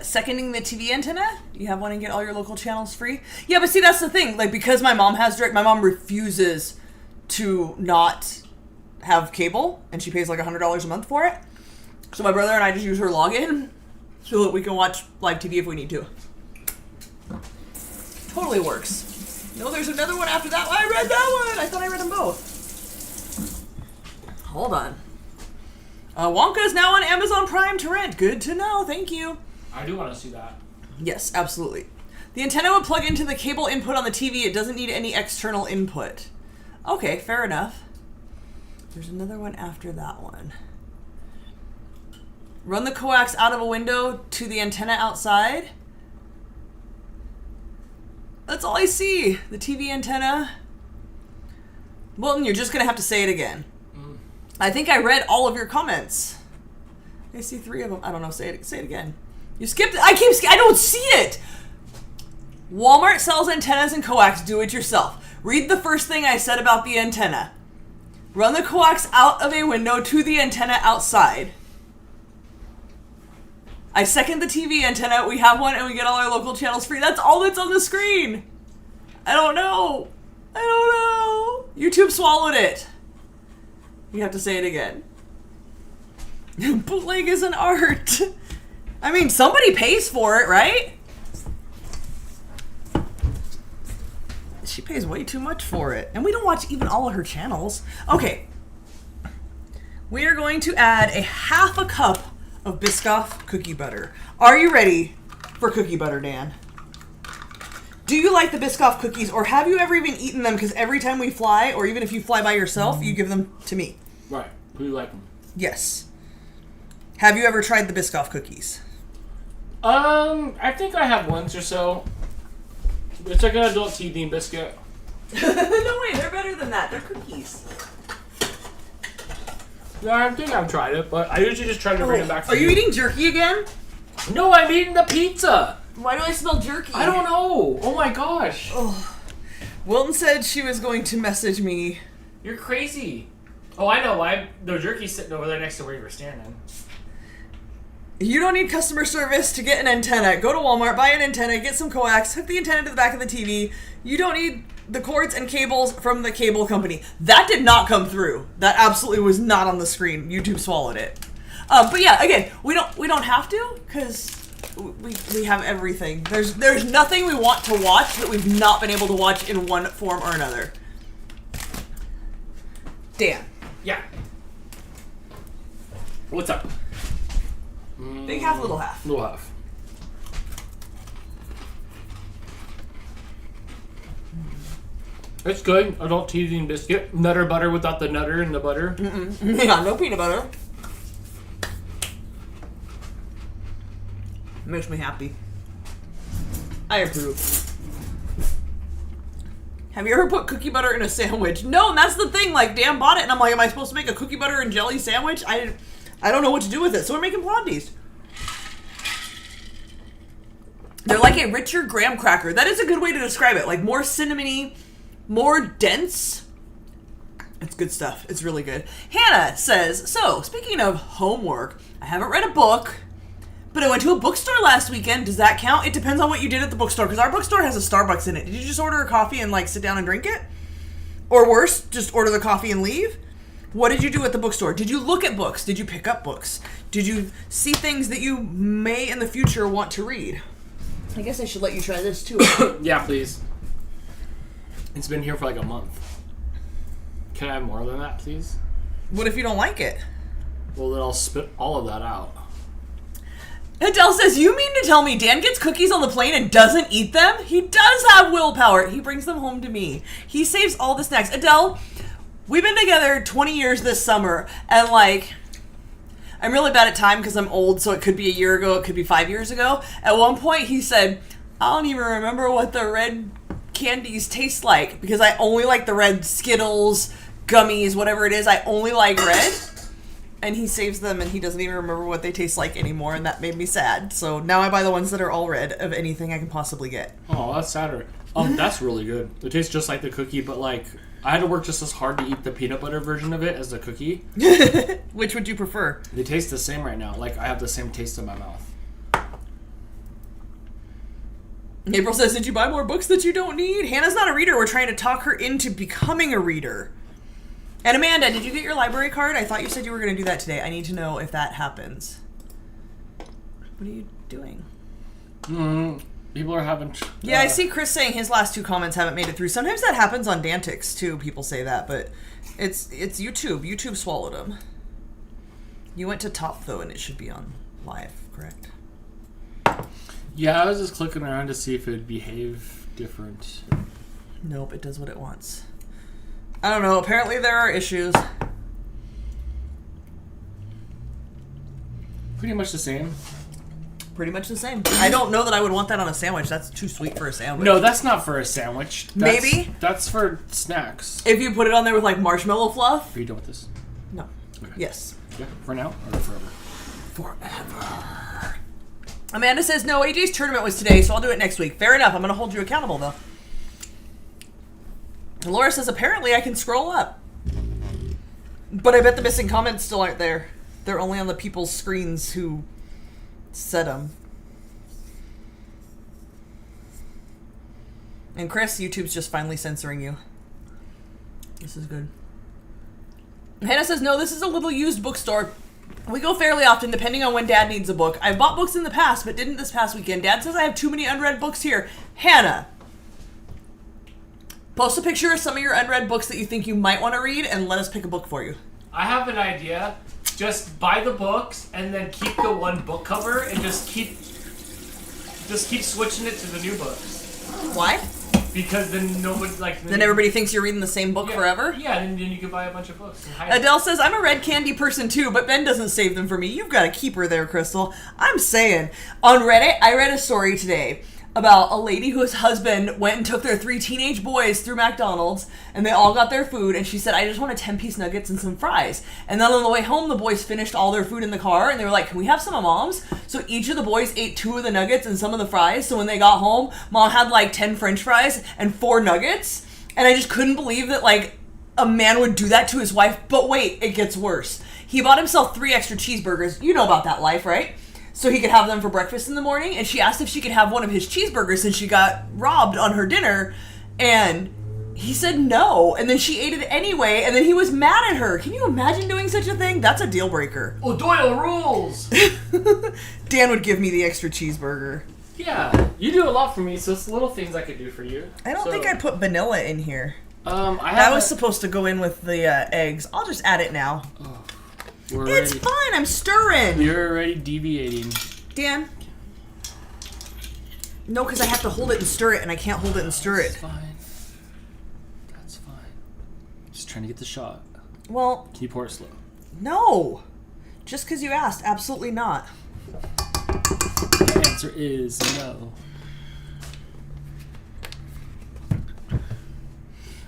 Seconding the TV antenna? You have one and get all your local channels free? Yeah, but see, that's the thing. Like, because my mom has direct, my mom refuses to not have cable, and she pays like $100 a month for it. So my brother and I just use her login so that we can watch live TV if we need to. Totally works. No, there's another one after that one. I read that one. I thought I read them both. Hold on. Wonka is now on Amazon Prime to rent. Good to know. Thank you. I do want to see that. Yes, absolutely. The antenna would plug into the cable input on the TV. It doesn't need any external input. Okay, fair enough. There's another one after that one. Run the coax out of a window to the antenna outside. That's all I see. The TV antenna. Wilton, you're just going to have to say it again. I think I read all of your comments. I see 3 of them. I don't know. Say it again. You skipped it. I don't see it. Walmart sells antennas and coax. Do it yourself. Read the first thing I said about the antenna. Run the coax out of a window to the antenna outside. I second the TV antenna. We have one and we get all our local channels free. That's all that's on the screen. I don't know. YouTube swallowed it. You have to say it again. Bootleg is an art. I mean, somebody pays for it, right? She pays way too much for it. And we don't watch even all of her channels. Okay. We are going to add a half a cup of Biscoff cookie butter. Are you ready for cookie butter, Dan? Do you like the Biscoff cookies, or have you ever even eaten them? Because every time we fly, or even if you fly by yourself, you give them to me. Right. Do you like them? Yes. Have you ever tried the Biscoff cookies? I think I have once or so. It's like an adult teething biscuit. No way, they're better than that. They're cookies. Yeah, I think I've tried it, but I usually just try to bring it back for Are you eating jerky again? No, I'm eating the pizza. Why do I smell jerky? I don't know. Oh my gosh. Oh. Wilton said she was going to message me. You're crazy. Oh, I know why. The jerky's sitting over there next to where you were standing. You don't need customer service to get an antenna. Go to Walmart, buy an antenna, get some coax, hook the antenna to the back of the TV. You don't need the cords and cables from the cable company. That did not come through. That absolutely was not on the screen. YouTube swallowed it. But yeah, again, we don't have to, because we have everything. There's nothing we want to watch that we've not been able to watch in one form or another. Dan. Yeah. What's up? Big half, little half. Little half. It's good. Adult teething biscuit. Nutter butter without the nutter and the butter. Yeah, no peanut butter. Makes me happy. I approve. Have you ever put cookie butter in a sandwich? No, and that's the thing. Like, Dan bought it, and I'm like, am I supposed to make a cookie butter and jelly sandwich? I don't know what to do with it, so we're making Blondies. They're like a richer graham cracker. That is a good way to describe it. Like, more cinnamony, more dense. It's good stuff. It's really good. Hannah says, so, speaking of homework, I haven't read a book, but I went to a bookstore last weekend. Does that count? It depends on what you did at the bookstore, because our bookstore has a Starbucks in it. Did you just order a coffee and, like, sit down and drink it? Or worse, just order the coffee and leave? What did you do at the bookstore? Did you look at books? Did you pick up books? Did you see things that you may in the future want to read? I guess I should let you try this too. Yeah, please. It's been here for like a month. Can I have more than that, please? What if you don't like it? Well, then I'll spit all of that out. Adele says, you mean to tell me Dan gets cookies on the plane and doesn't eat them? He does have willpower. He brings them home to me. He saves all the snacks. Adele, we've been together 20 years this summer, and like, I'm really bad at time because I'm old, so it could be a year ago, it could be 5 years ago. At one point, he said, I don't even remember what the red candies taste like, because I only like the red Skittles, gummies, whatever it is. I only like red. And he saves them, and he doesn't even remember what they taste like anymore, and that made me sad. So now I buy the ones that are all red of anything I can possibly get. Oh, that's sadder. That's really good. It tastes just like the cookie, but like, I had to work just as hard to eat the peanut butter version of it as the cookie. Which would you prefer? They taste the same right now. Like, I have the same taste in my mouth. April says, did you buy more books that you don't need? Hannah's not a reader. We're trying to talk her into becoming a reader. And Amanda, did you get your library card? I thought you said you were going to do that today. I need to know if that happens. What are you doing? People are having... Yeah, I see Chris saying his last 2 comments haven't made it through. Sometimes that happens on Dantix, too. People say that, but it's YouTube. YouTube swallowed them. You went to top, though, and it should be on live, correct? Yeah, I was just clicking around to see if it would behave different. Nope, it does what it wants. I don't know. Apparently there are issues. Pretty much the same. Pretty much the same. I don't know that I would want that on a sandwich. That's too sweet for a sandwich. No, that's not for a sandwich. Maybe? That's for snacks. If you put it on there with like marshmallow fluff? Are you done with this? No. Okay. Yes. Yeah, for now or forever? Forever. Amanda says, no, AJ's tournament was today, so I'll do it next week. Fair enough. I'm going to hold you accountable, though. And Laura says, apparently I can scroll up. But I bet the missing comments still aren't there. They're only on the people's screens who said them. And Chris, YouTube's just finally censoring you. This is good. Hannah says, no, this is a little used bookstore. We go fairly often, depending on when Dad needs a book. I've bought books in the past, but didn't this past weekend. Dad says I have too many unread books here. Hannah, post a picture of some of your unread books that you think you might want to read, and let us pick a book for you. I have an idea. Just buy the books and then keep the one book cover and just keep switching it to the new books. Why? Because then nobody Then everybody thinks you're reading the same book forever? Yeah, and then you can buy a bunch of books. Adele says, I'm a red candy person too, but Ben doesn't save them for me. You've got a keeper there, Crystal. I'm saying. On Reddit, I read a story today about a lady whose husband went and took their 3 teenage boys through McDonald's, and they all got their food, and she said, I just want a 10-piece nuggets and some fries. And then on the way home, the boys finished all their food in the car, and they were like, can we have some of Mom's? So each of the boys ate 2 of the nuggets and some of the fries, so when they got home, Mom had like 10 French fries and 4 nuggets, and I just couldn't believe that like a man would do that to his wife. But wait, it gets worse. He bought himself 3 extra cheeseburgers. You know about that life, right? So he could have them for breakfast in the morning, and she asked if she could have one of his cheeseburgers since she got robbed on her dinner, and he said no, and then she ate it anyway, and then he was mad at her. Can you imagine doing such a thing? That's a deal breaker. O'Doyle rules! Dan would give me the extra cheeseburger. Yeah, you do a lot for me, so it's little things I could do for you. I don't think I put vanilla in here. That was supposed to go in with the eggs. I'll just add it now. Oh. It's fine, I'm stirring. You're already deviating. Dan? No, because I have to hold it and stir it, and I can't hold it and stir it. That's fine. That's fine. Just trying to get the shot. Well... Can you pour it slow? No. Just because you asked, absolutely not. The answer is no.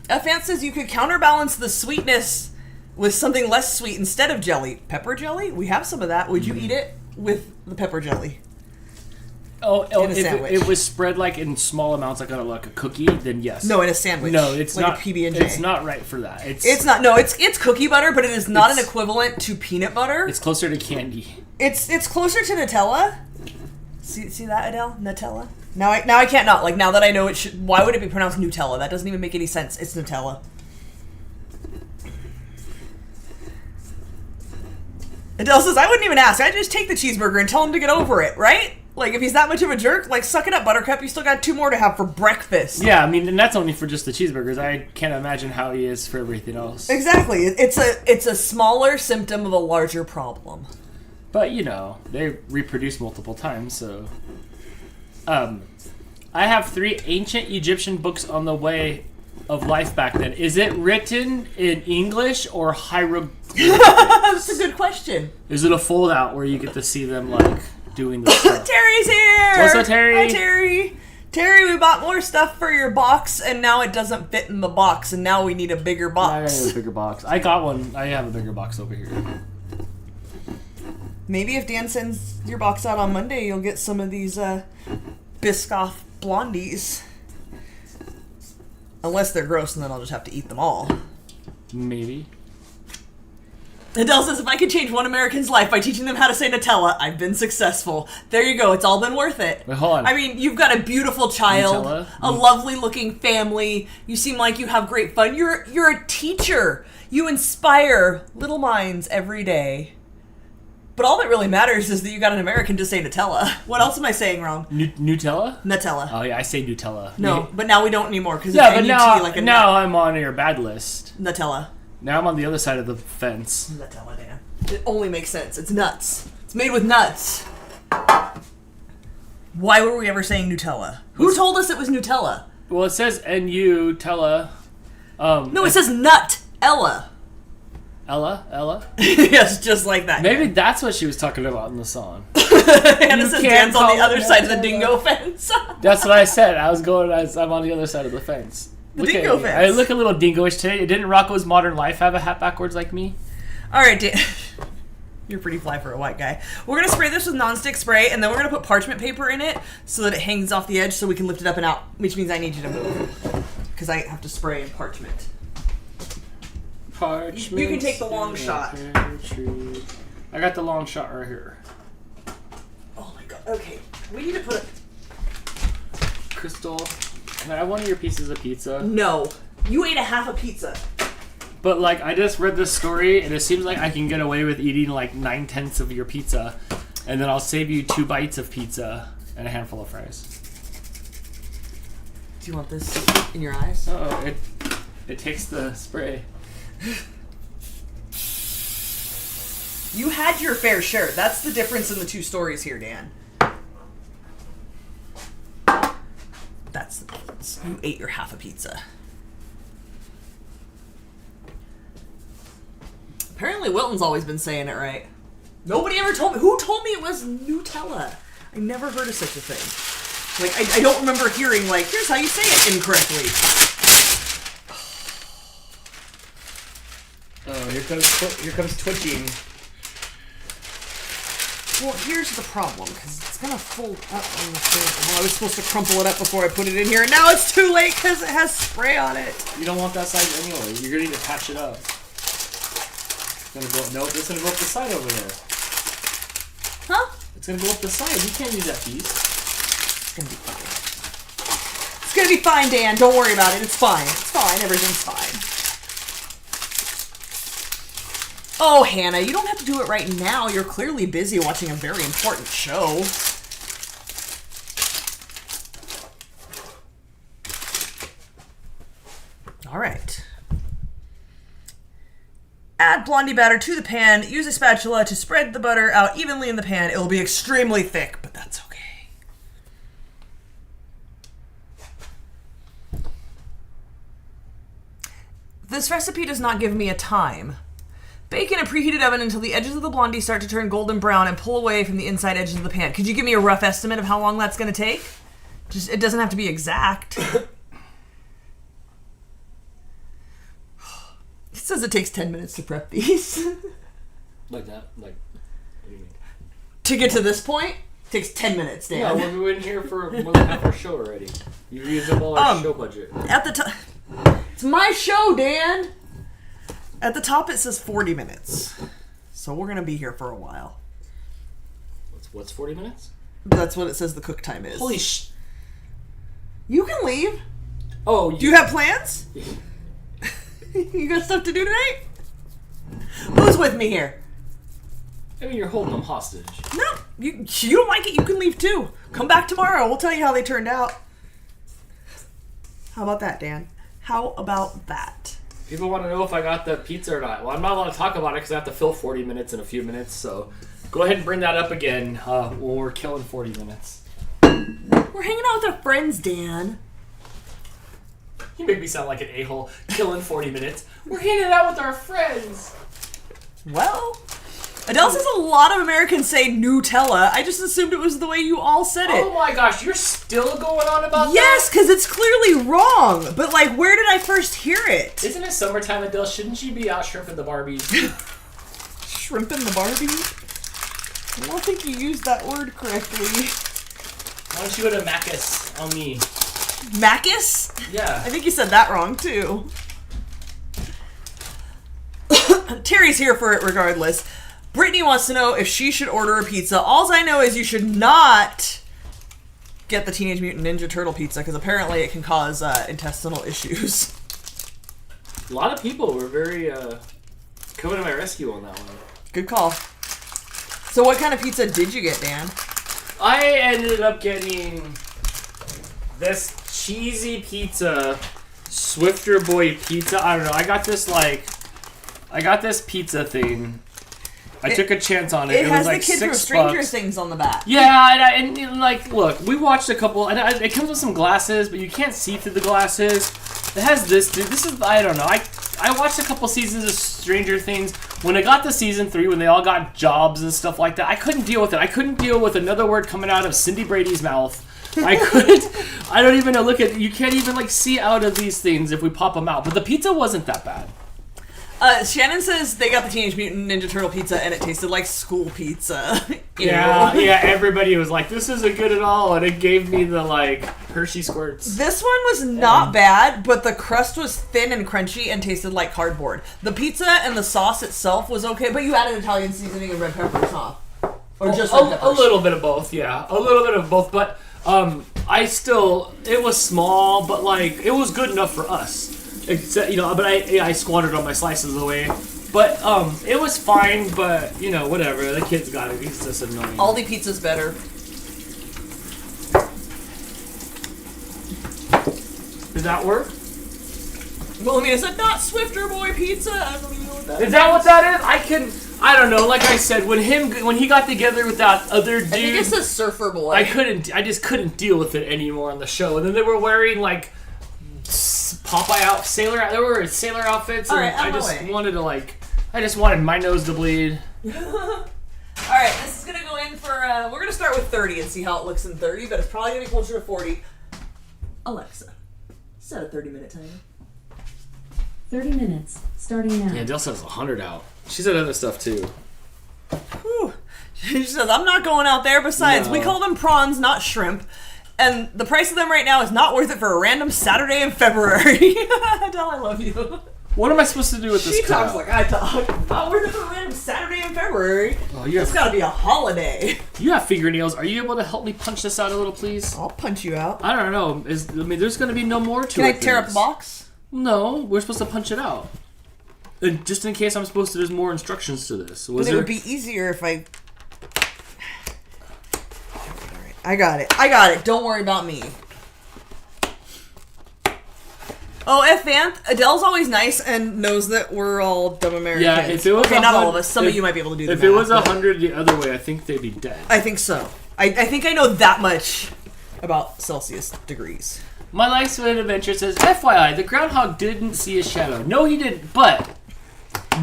Fan says you could counterbalance the sweetness with something less sweet instead of jelly. Pepper jelly? We have some of that. Would you eat it with the pepper jelly? If it was spread like in small amounts, like on like a cookie, then yes. No, in a sandwich. No, it's like not. A PB&J. It's not right for that. It's not. No, it's cookie butter, but it is not an equivalent to peanut butter. It's closer to candy. It's closer to Nutella. See that, Adele? Nutella. Now I can't not. Like now that I know it should. Why would it be pronounced Nutella? That doesn't even make any sense. It's Nutella. Adele says, I wouldn't even ask. I'd just take the cheeseburger and tell him to get over it, right? Like, if he's that much of a jerk, like, suck it up, Buttercup. You still got 2 more to have for breakfast. Yeah, I mean, and that's only for just the cheeseburgers. I can't imagine how he is for everything else. Exactly. It's a smaller symptom of a larger problem. But, you know, they reproduce multiple times, so... I have 3 ancient Egyptian books on the way of life back then. Is it written in English or hieroglyphics? That's a good question. Is it a fold out where you get to see them like doing the stuff? Terry's here. What's up, Terry? Hi, Terry. Terry, we bought more stuff for your box, and now it doesn't fit in the box, and now we need a bigger box. I have a bigger box. I got one. I have a bigger box over here. Maybe if Dan sends your box out on Monday, you'll get some of these Biscoff Blondies. Unless they're gross, and then I'll just have to eat them all. Maybe. Adele says, if I could change one American's life by teaching them how to say Nutella, I've been successful. There you go. It's all been worth it. Wait, hold on. I mean, you've got a beautiful child, Nutella? a lovely-looking family. You seem like you have great fun. You're a teacher. You inspire little minds every day. But all that really matters is that you got an American to say Nutella. What else am I saying wrong? Nutella? Nutella. Oh yeah, I say Nutella. No, but now we don't anymore because Yeah, it's but N-U-T like a now I'm on your bad list. Nutella. Now I'm on the other side of the fence. Nutella, Dan. It only makes sense. It's nuts. It's made with nuts. Why were we ever saying Nutella? Who told us it was Nutella? Well, it says N-U-Tella. No, it says Nut-ella. Ella? Yes, just like that. Maybe that's what she was talking about in the song. Hannah says can't Dan's on call the other it side of the Nutella. dingo fence. That's what I said. I'm on the other side of the fence. The dingo at me. fence. I look a little dingoish today. Didn't Rocco's Modern Life have a hat backwards like me? All right, Dan. You're pretty fly for a white guy. We're going to spray this with nonstick spray, and then we're going to put parchment paper in it so that it hangs off the edge so we can lift it up and out, which means I need you to move. Because I have to spray in parchment. Parchment. You can take the long shot. I got the long shot right here. Oh my god. Okay. We need to put Crystal, can I have one of your pieces of pizza? No. You ate a half a pizza. But, like, I just read this story, and it seems like I can get away with eating, like, 9/10 of your pizza, and then I'll save you 2 bites of pizza and a handful of fries. Do you want this in your eyes? Uh-oh, it takes the spray. You had your fair share. That's the difference in the two stories here, Dan. That's the difference. You ate your half a pizza. Apparently Wilton's always been saying it right. Nobody ever told me. Who told me it was Nutella? I never heard of such a thing. Like, I don't remember hearing, like, here's how you say it incorrectly. Oh, here comes twitching. Well, here's the problem, because it's going to fold up on the thing. Well, I was supposed to crumple it up before I put it in here, and now it's too late because it has spray on it. You don't want that side anyway. You're going to need to patch it up. It's going to go... Nope, it's going to go up the side over there. Huh? It's going to go up the side. You can't use that piece. It's going to be fine. It's going to be fine, Dan. Don't worry about it. It's fine. It's fine. Everything's fine. Oh, Hannah, you don't have to do it right now. You're clearly busy watching a very important show. All right. Add Blondie batter to the pan. Use a spatula to spread the butter out evenly in the pan. It will be extremely thick, but that's okay. This recipe does not give me a time. Bake in a preheated oven until the edges of the Blondie start to turn golden brown and pull away from the inside edges of the pan. Could you give me a rough estimate of how long that's going to take? Just, it doesn't have to be exact. It says it takes 10 minutes to prep these. Like that? Like, what do you mean? To get to this point, it takes 10 minutes, Dan. Yeah, we've been here for more than half our show already. You've used up all our show budget. At the top, it's my show, Dan. At the top, it says 40 minutes. So we're going to be here for a while. What's 40 minutes? That's what it says the cook time is. Holy You can leave. Oh, Do you have plans? You got stuff to do tonight? Who's with me here? I mean, you're holding them hostage. No, you don't like it, you can leave too. Come back tomorrow. We'll tell you how they turned out. How about that, Dan? How about that? People want to know if I got the pizza or not. Well, I'm not allowed to talk about it because I have to fill 40 minutes in a few minutes. So go ahead and bring that up again when we're killing 40 minutes. We're hanging out with our friends, Dan. You make me sound like an a-hole. Killing 40 minutes. We're hanging out with our friends. Well, Adele says a lot of Americans say Nutella. I just assumed it was the way you all said it. Oh my gosh, you're still going on about Yes, that? because it's clearly wrong. But, like, where did I first hear it? Isn't it summertime, Adele? Shouldn't you be out shrimping the Barbies? Shrimping the Barbie? I don't think you used that word correctly. Why don't you go to Macus on me? Macus? Yeah. I think you said that wrong, too. Terry's here for it regardless. Brittany wants to know if she should order a pizza. All I know is you should not get the Teenage Mutant Ninja Turtle pizza because apparently it can cause intestinal issues. A lot of people were very coming to my rescue on that one. Good call. So what kind of pizza did you get, Dan? I ended up getting this cheesy pizza, Swifter Boy pizza. I don't know. I got this pizza thing. I took a chance on it. It has was like the kid from $6. Stranger Things on the back. Yeah, and like, look, we watched a couple, and it comes with some glasses, but you can't see through the glasses. It has this, dude. This is, I don't know. I watched a couple seasons of Stranger Things. When I got to season 3, when they all got jobs and stuff like that, I couldn't deal with it. I couldn't deal with another word coming out of Cindy Brady's mouth. I don't even know. Look at, you can't even like see out of these things if we pop them out. But the pizza wasn't that bad. Shannon says they got the Teenage Mutant Ninja Turtle pizza and it tasted like school pizza. Yeah, everybody was like, this isn't good at all, and it gave me the, like, Hershey squirts. This one was not bad, but the crust was thin and crunchy and tasted like cardboard. The pizza and the sauce itself was okay, but you added Italian seasoning and red peppers, huh? Or just red peppers? A little bit of both, yeah. A little bit of both, but it was small, but, like, it was good enough for us. Except, but I squandered all my slices away. But it was fine, but whatever. The kids got it. It's just annoying. Aldi pizza's better. Does that work? Well, I mean, it's not Swifter Boy pizza. I don't even know what that is. Is that what that is? I don't know. Like I said, when he got together with that other dude, I think it says Surfer Boy. I just couldn't deal with it anymore on the show. And then they were wearing like Popeye they were sailor outfits, and I just wanted my nose to bleed. Alright, this is gonna go in for, we're gonna start with 30 and see how it looks in 30, but it's probably gonna be closer to 40. Alexa, set a 30-minute timer. 30 minutes, starting now. Yeah, Dale says 100 out. She said other stuff too. Whew. She says, I'm not going out there. Besides, we call them prawns, not shrimp. And the price of them right now is not worth it for a random Saturday in February. Adele, I love you. What am I supposed to do with this She cutout? talks like I talk. Not worth it for a random Saturday in February. Oh, It's gotta be a holiday. You have fingernails. Are you able to help me punch this out a little, please? I'll punch you out. I don't know. There's going to be no more to it. Can I tear up the box? No, we're supposed to punch it out. And just in case there's more instructions to this. But it would be easier if I... I got it. Don't worry about me. Oh, F. Vanth, Adele's always nice and knows that we're all dumb Americans. Yeah, if it was not all of us. Some of you might be able to do that. If it was 100 the other way, I think they'd be dead. I think so. I think I know that much about Celsius degrees. My Life's an Adventure says, FYI, the groundhog didn't see a shadow. No, he didn't, but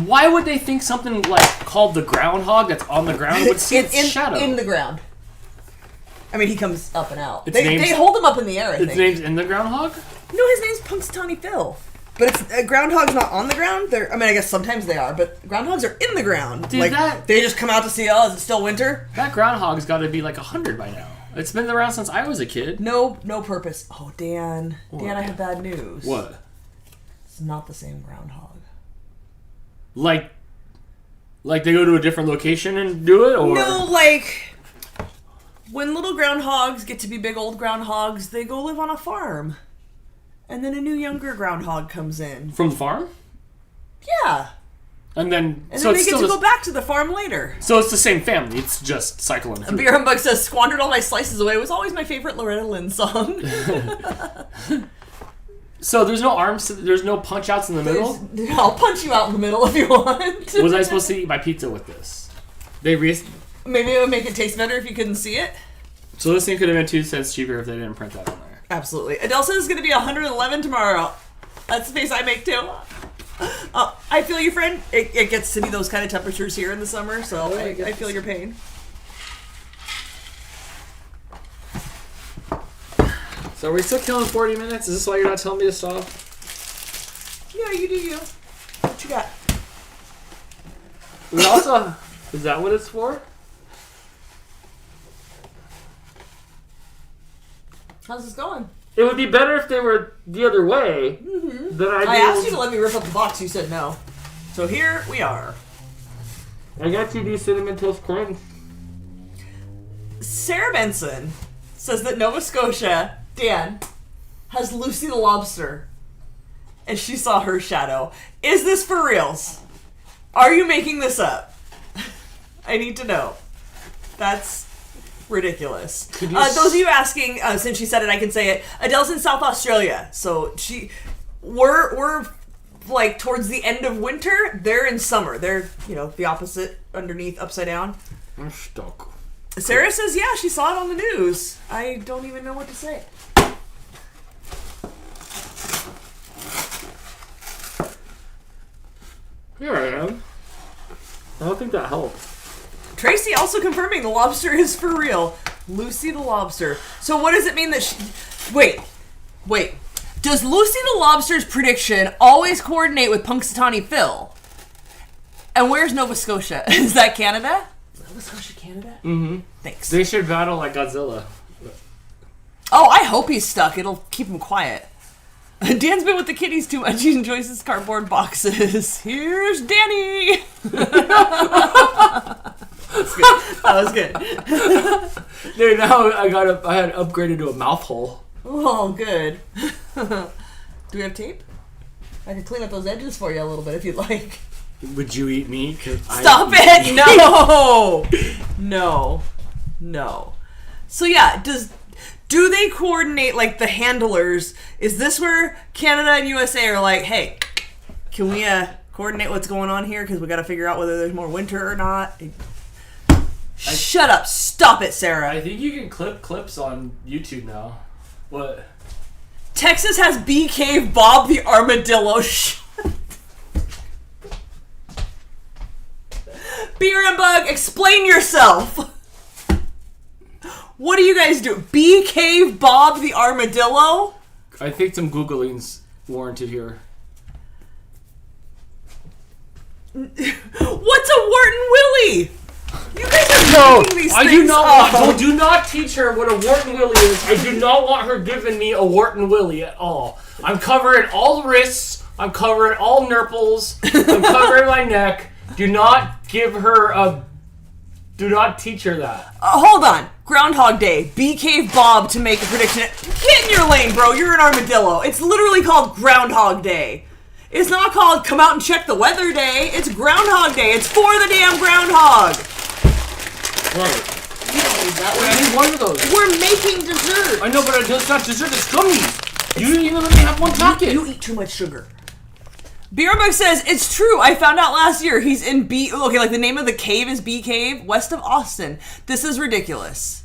why would they think something like called the groundhog that's on the ground would see its shadow? In the ground. I mean, he comes up and out. They hold him up in the air, I think. Its name's in the groundhog? No, his name's Punxsutawney Phil. But it's groundhogs not on the ground. I guess sometimes they are, but groundhogs are in the ground. Dude, they just come out to see, is it still winter? That groundhog's got to be like 100 by now. It's been around since I was a kid. No purpose. Oh, Dan. What? Dan, I have bad news. What? It's not the same groundhog. Like they go to a different location and do it, or no, like when little groundhogs get to be big old groundhogs, they go live on a farm. And then a new younger groundhog comes in. From the farm? Yeah. And then they get to go back to the farm later. So it's the same family. It's just cycling through. Beer Humbug says, squandered all my slices away. It was always my favorite Loretta Lynn song. So there's no arms, there's no punch outs in the middle? I'll punch you out in the middle if you want. Was I supposed to eat my pizza with this? Maybe it would make it taste better if you couldn't see it. So this thing could have been 2 cents cheaper if they didn't print that on there. Absolutely. Adele says it's going to be 111 tomorrow. That's the face I make too. I feel you, friend. It gets to be those kind of temperatures here in the summer, so I feel your pain. So are we still killing 40 minutes? Is this why you're not telling me to stop? Yeah, you do you. What you got? We also... Is that what it's for? How's this going? It would be better if they were the other way. Mm-hmm. Than I asked you to let me rip up the box. You said no. So here we are. I got you these Cinnamon Toast Crunch. Sarah Benson says that Nova Scotia, Dan, has Lucy the Lobster. And she saw her shadow. Is this for reals? Are you making this up? I need to know. That's ridiculous. Those of you asking, since she said it, I can say it. Adele's in South Australia, so we're like towards the end of winter. They're in summer. They're the opposite, underneath, upside down. I'm stuck. Sarah says, yeah, she saw it on the news. I don't even know what to say. Here I am. I don't think that helped. Tracy also confirming the lobster is for real. Lucy the lobster. So what does it mean that she... Wait. Does Lucy the lobster's prediction always coordinate with Punxsutawney Phil? And where's Nova Scotia? Is that Canada? Nova Scotia, Canada? Mm-hmm. Thanks. They should battle like Godzilla. Oh, I hope he's stuck. It'll keep him quiet. Dan's been with the kitties too much. He enjoys his cardboard boxes. Here's Danny. That was good. Dude, now I had upgraded to a mouth hole. Oh, good. Do we have tape? I can clean up those edges for you a little bit if you'd like. Would you eat me? Stop it! No. So yeah, do they coordinate like the handlers? Is this where Canada and USA are like, hey, can we coordinate what's going on here? Because we got to figure out whether there's more winter or not. Shut up! Stop it, Sarah. I think you can clip clips on YouTube now. What? Texas has Bee Cave Bob the Armadillo. Beer and Bug, explain yourself. What do you guys do? Bee Cave Bob the Armadillo? I think some Googling's warranted here. What's a Wharton Willie? You guys are making these I things do not up. want. Do not teach her what a Wharton Willie is. I do not want her giving me a Wharton Willie at all. I'm covering all wrists. I'm covering all nurples. I'm covering my neck. Do not give her a. Do not teach her that. Hold on. Groundhog Day. Bee Cave Bob to make a prediction. Get in your lane, bro. You're an armadillo. It's literally called Groundhog Day. It's not called come out and check the weather day. It's Groundhog Day. It's for the damn groundhog. Right. I need one of those. We're making dessert. I know, but it's not dessert. It's gummies. You didn't even let me have one pocket. You eat too much sugar. Beerbug says, it's true. I found out last year he's in B... Okay, like the name of the cave is Bee Cave, west of Austin. This is ridiculous.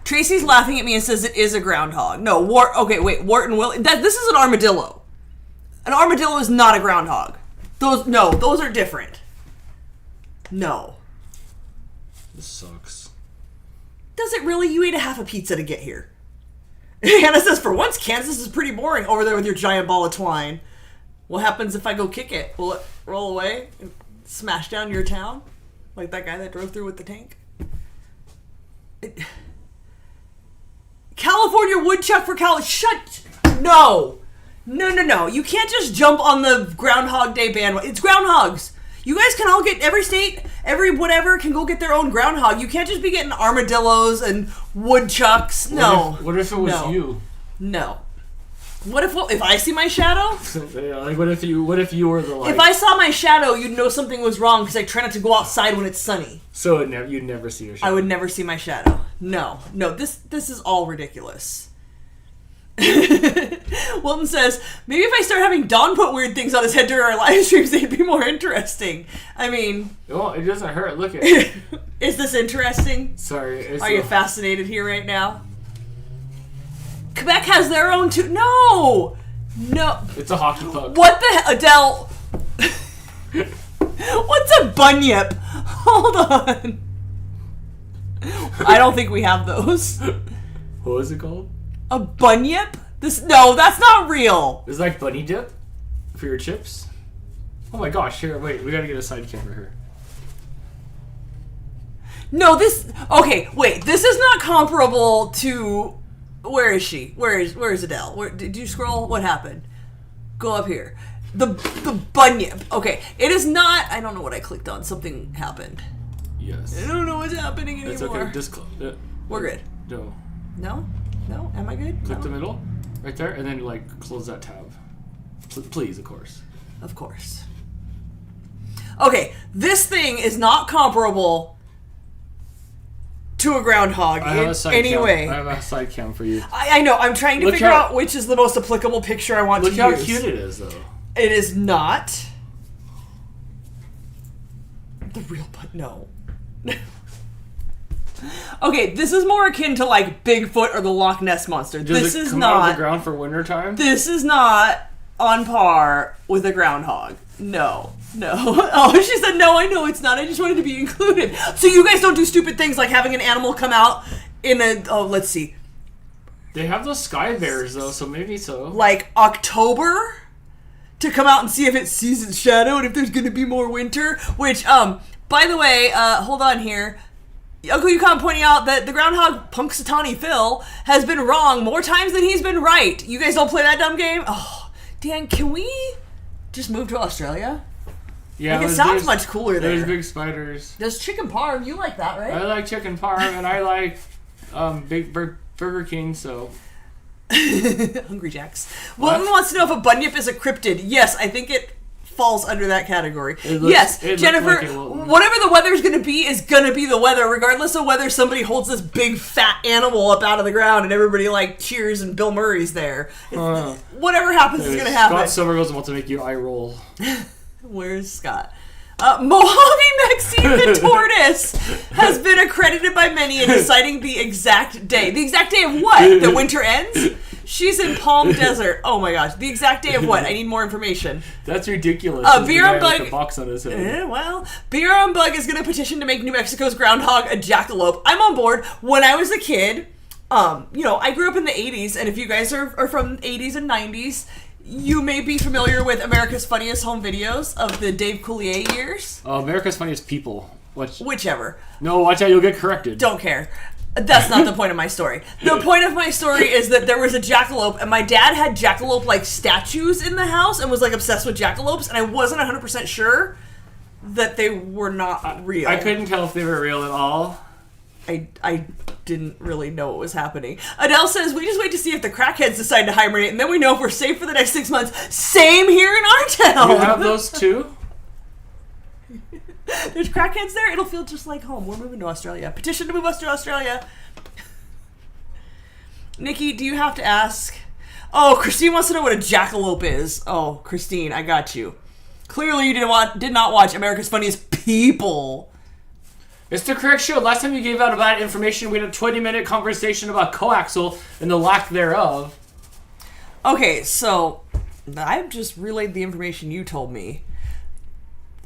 Tracy's laughing at me and says it is a groundhog. No, Wharton Willie... This is an armadillo. An armadillo is not a groundhog. Those are different. No. This sucks. Does it really? You ate a half a pizza to get here. Hannah says, for once, Kansas is pretty boring over there with your giant ball of twine. What happens if I go kick it? Will it roll away and smash down your town? Like that guy that drove through with the tank? California woodchuck for Shut! No! You can't just jump on the Groundhog Day bandwagon. It's groundhogs. You guys can all get, every state, every whatever can go get their own groundhog. You can't just be getting armadillos and woodchucks. No. What if it was you? No. What if I see my shadow? Yeah, like what if you were the like? If I saw my shadow, you'd know something was wrong because I try not to go outside when it's sunny. So you'd never see your shadow. I would never see my shadow. No. This is all ridiculous. Wilton says, maybe if I start having Don put weird things on his head during our live streams, they'd be more interesting. I mean... Oh, it doesn't hurt. Look at it. Is this interesting? Sorry. Are you fascinated here right now? Quebec has their own too. No! It's a hockey puck. What the hell? Adele... What's a bunyip? Hold on. I don't think we have those. What was it called? A bunyip? No, that's not real. It's like bunny dip for your chips. Oh my gosh! Here, wait. We gotta get a side camera here. No, okay, wait. This is not comparable to. Where is she? Where is Adele? Did you scroll? What happened? Go up here. The bunyip. Okay, it is not. I don't know what I clicked on. Something happened. Yes. I don't know what's happening anymore. It's okay. Just we're good. No. No? No? Am I good? Click no? the middle, right there, and then like close that tab. Please, of course. Of course. Okay, this thing is not comparable to a groundhog I have a side any cam. way. I have a side cam for you. I know. I'm trying to figure out which is the most applicable picture I want to use. Look how cute it is, though. It is not. The real no. Okay, this is more akin to like Bigfoot or the Loch Ness Monster. Does this it is come not out of the ground for winter time? This is not on par with a groundhog. No. Oh, she said, no, I know it's not. I just wanted to be included. So you guys don't do stupid things like having an animal come out in a, let's see. They have those sky bears, though, so maybe so. Like October to come out and see if it sees its shadow and if there's going to be more winter. Which, by the way, hold on here. Uncle Yukon pointing out that the groundhog Punxsutawney Phil has been wrong more times than he's been right. You guys don't play that dumb game? Oh, Dan, can we just move to Australia? Yeah, like, it sounds much cooler there. There's big spiders. There's chicken parm. You like that, right? I like chicken parm, and I like Burger King, so... Hungry Jacks. Wilton wants to know if a bunyip is a cryptid. Yes, I think it falls under that category. Jennifer, whatever the weather's going to be is going to be the weather, regardless of whether somebody holds this big fat animal up out of the ground and everybody like cheers and Bill Murray's there. Whatever happens is going to happen. Scott Silvergoes wants to make you eye roll. Where's Scott? Mojave Maxine the tortoise has been accredited by many in deciding the exact day. The exact day of what? The winter ends? She's in Palm Desert. Oh my gosh. The exact day of what? I need more information. That's ridiculous. Beer on Bug. With a box on his head. Beer on Bug is going to petition to make New Mexico's groundhog a jackalope. I'm on board. When I was a kid, I grew up in the 80s, and if you guys are from 80s and 90s, you may be familiar with America's Funniest Home Videos of the Dave Coulier years. America's Funniest People. Whichever. No, watch out, you'll get corrected. Don't care. That's not the point of my story. The point of my story is that there was a jackalope, and my dad had jackalope-like statues in the house and was like obsessed with jackalopes, and I wasn't 100% sure that they were not real. I couldn't tell if they were real at all. I didn't really know what was happening. Adele says, we just wait to see if the crackheads decide to hibernate, and then we know if we're safe for the next 6 months. Same here in our town. You have those too? There's crackheads there. It'll feel just like home. We're moving to Australia. Petition to move us to Australia. Nikki, do you have to ask? Oh, Christine wants to know what a jackalope is. Oh, Christine, I got you. Clearly you did not watch America's Funniest People. It's the correct show. Last time you gave out bad information, we had a 20-minute conversation about coaxial and the lack thereof. Okay, so I've just relayed the information you told me.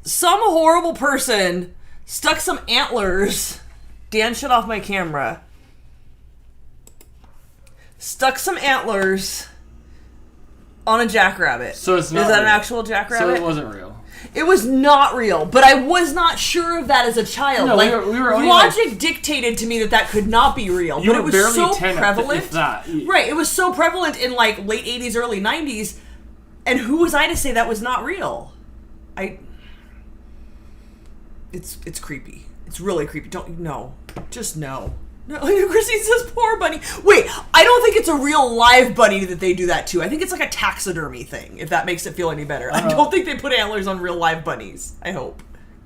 Some horrible person stuck some antlers. Dan, shut off my camera. Stuck some antlers on a jackrabbit. So it's not Is that real. an actual jackrabbit? So it wasn't real. It was not real, but I was not sure of that as a child. No, like, we were only logic dictated to me that could not be real, You but were it was barely so 10 prevalent. if that. Right, it was so prevalent in like late 80s, early 90s, and who was I to say that was not real? It's creepy. It's really creepy. Just no. No, Christine says, poor bunny. Wait, I don't think it's a real live bunny that they do that to. I think it's like a taxidermy thing, if that makes it feel any better. I don't think they put antlers on real live bunnies. I hope.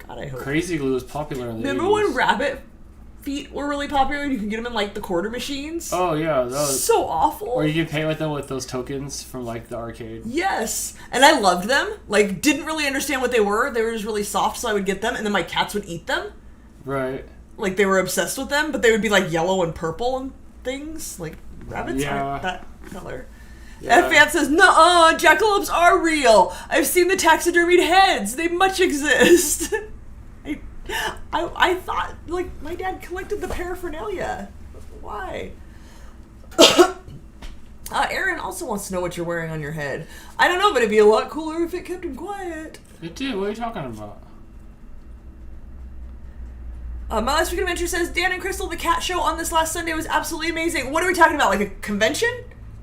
God, I hope. Crazy glue was popular in the Remember 80s. when rabbit feet were really popular and you can get them in like the quarter machines? Oh, yeah. That was... So awful. Or you could pay with them with those tokens from like the arcade. Yes. And I loved them. Like, didn't really understand what they were. They were just really soft, so I would get them, and then my cats would eat them. Right. Like, they were obsessed with them, but they would be, like, yellow and purple and things. Like, rabbits aren't that color. Yeah. Fan says, nuh-uh, jackalopes are real. I've seen the taxidermied heads. They much exist. I thought, like, my dad collected the paraphernalia. Why? Aaron also wants to know what you're wearing on your head. I don't know, but it'd be a lot cooler if it kept him quiet. It did. What are you talking about? My Last Week Adventure says, Dan and Crystal, the cat show on this last Sunday was absolutely amazing. What are we talking about? Like a convention?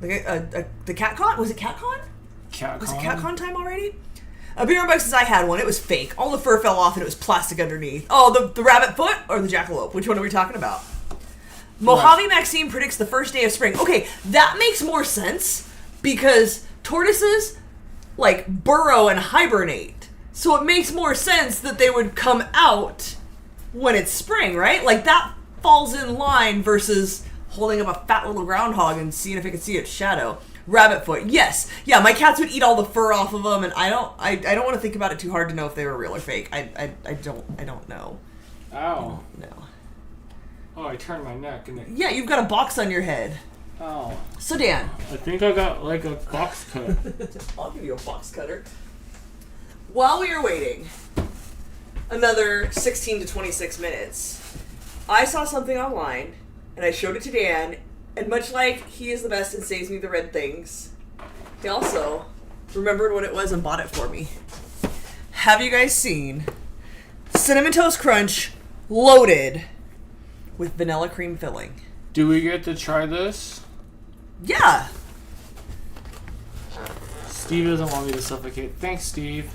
Like the CatCon? Was it CatCon? CatCon? Was it CatCon time already? Beer and Buck says, I had one. It was fake. All the fur fell off and it was plastic underneath. Oh, the rabbit foot or the jackalope? Which one are we talking about? Mojave Maxine predicts the first day of spring. Okay, that makes more sense because tortoises, like, burrow and hibernate. So it makes more sense that they would come out when it's spring, right? Like, that falls in line versus holding up a fat little groundhog and seeing if it can see its shadow. Rabbit foot, yes. Yeah, my cats would eat all the fur off of them, and I don't want to think about it too hard to know if they were real or fake. I don't know. Ow. No. Oh, I turned my neck. Yeah, you've got a box on your head. Oh. So, Dan. I think I got, like, a box cut. I'll give you a box cutter. while we were waiting another 16 to 26 minutes, I saw something online, and I showed it to Dan, and much like he is the best and saves me the red things, he also remembered what it was and bought it for me. Have you guys seen Cinnamon Toast Crunch loaded with vanilla cream filling? Do we get to try this? Yeah. Steve doesn't want me to suffocate. Thanks, Steve.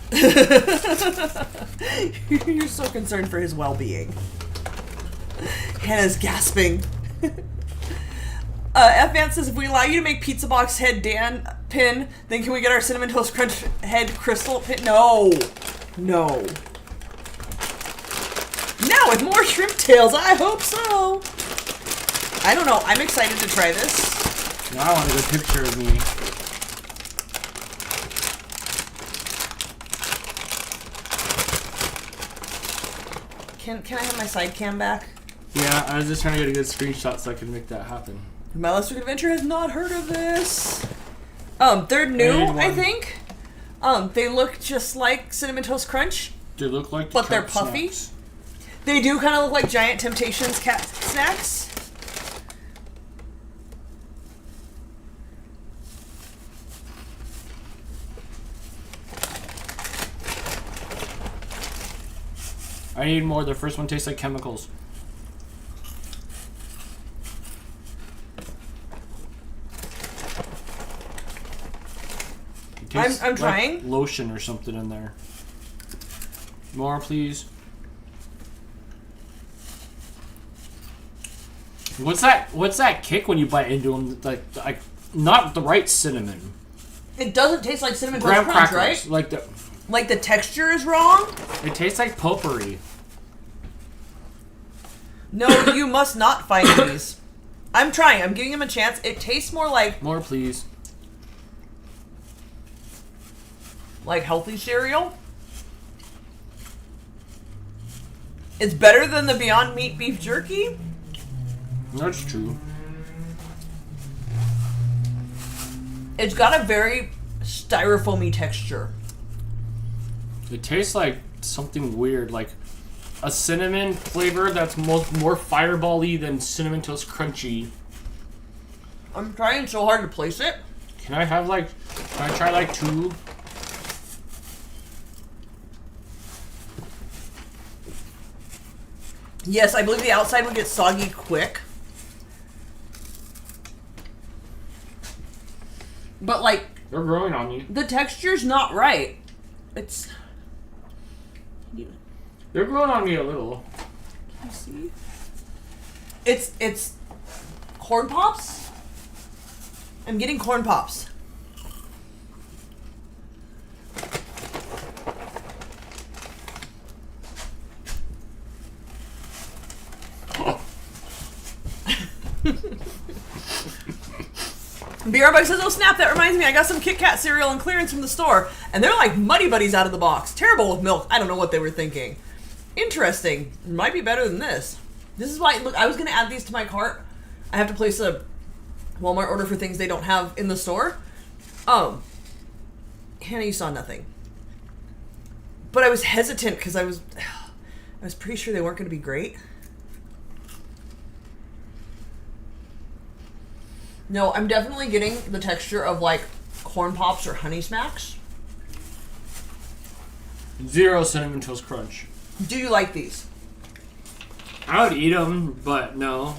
You're so concerned for his well-being. Hannah's gasping. F. Vance says, if we allow you to make pizza box head Dan pin, then can we get our Cinnamon Toast Crunch head crystal pin? No. No. Now with more shrimp tails, I hope so. I don't know. I'm excited to try this. Now I want a good picture of me. Can I have my side cam back? Yeah, I was just trying to get a good screenshot so I could make that happen. My Last Week Adventure has not heard of this. They're new, I think. They look just like Cinnamon Toast Crunch. They look like but they're puffy. Snacks. They do kind of look like Giant Temptations cat snacks. I need more. The first one tastes like chemicals. I'm trying. Like lotion or something in there. More, please. What's that kick when you bite into them? Like not the right cinnamon. It doesn't taste like Cinnamon Toast Graham Crunch, crackers, right? Like the texture is wrong? It tastes like potpourri. No, you must not find these. I'm trying. I'm giving them a chance. It tastes more like... More, please. Like healthy cereal. It's better than the Beyond Meat beef jerky. That's true. It's got a very styrofoamy texture. It tastes like something weird, like a cinnamon flavor that's more fireball-y than Cinnamon Toast Crunchy. I'm trying so hard to place it. Can I try like two? Yes, I believe the outside will get soggy quick. But like... They're growing on me. The texture's not right. It's... They're growing on me a little. Can you see? It's corn pops? I'm getting corn pops. BRBug says, oh snap, that reminds me, I got some Kit Kat cereal on clearance from the store, and they're like Muddy Buddies out of the box. Terrible with milk. I don't know what they were thinking. Interesting. Might be better than this. This is why, look, I was going to add these to my cart. I have to place a Walmart order for things they don't have in the store. Hannah, you saw nothing. But I was hesitant because I was pretty sure they weren't going to be great. No, I'm definitely getting the texture of like Corn Pops or Honey Smacks. Zero Cinnamon Toast Crunch. Do you like these? I would eat them, but no.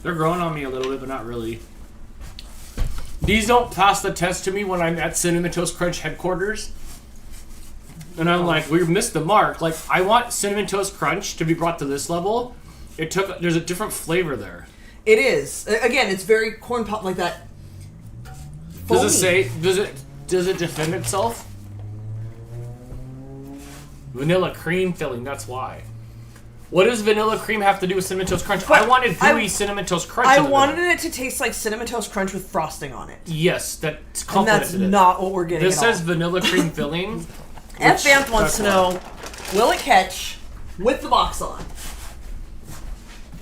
They're growing on me a little bit, but not really. These don't pass the test to me when I'm at Cinnamon Toast Crunch headquarters. And I'm like, we missed the mark. Like, I want Cinnamon Toast Crunch to be brought to this level. There's a different flavor there. It is. Again, it's very corn pop like that. Foamy. Does it defend itself? Vanilla cream filling, that's why. What does vanilla cream have to do with Cinnamon Toast Crunch? I wanted gooey Cinnamon Toast Crunch. I wanted it to taste like Cinnamon Toast Crunch with frosting on it. Yes, that's and that's not what we're getting. This says vanilla cream filling. F. Vamp wants to know, will it catch with the box on?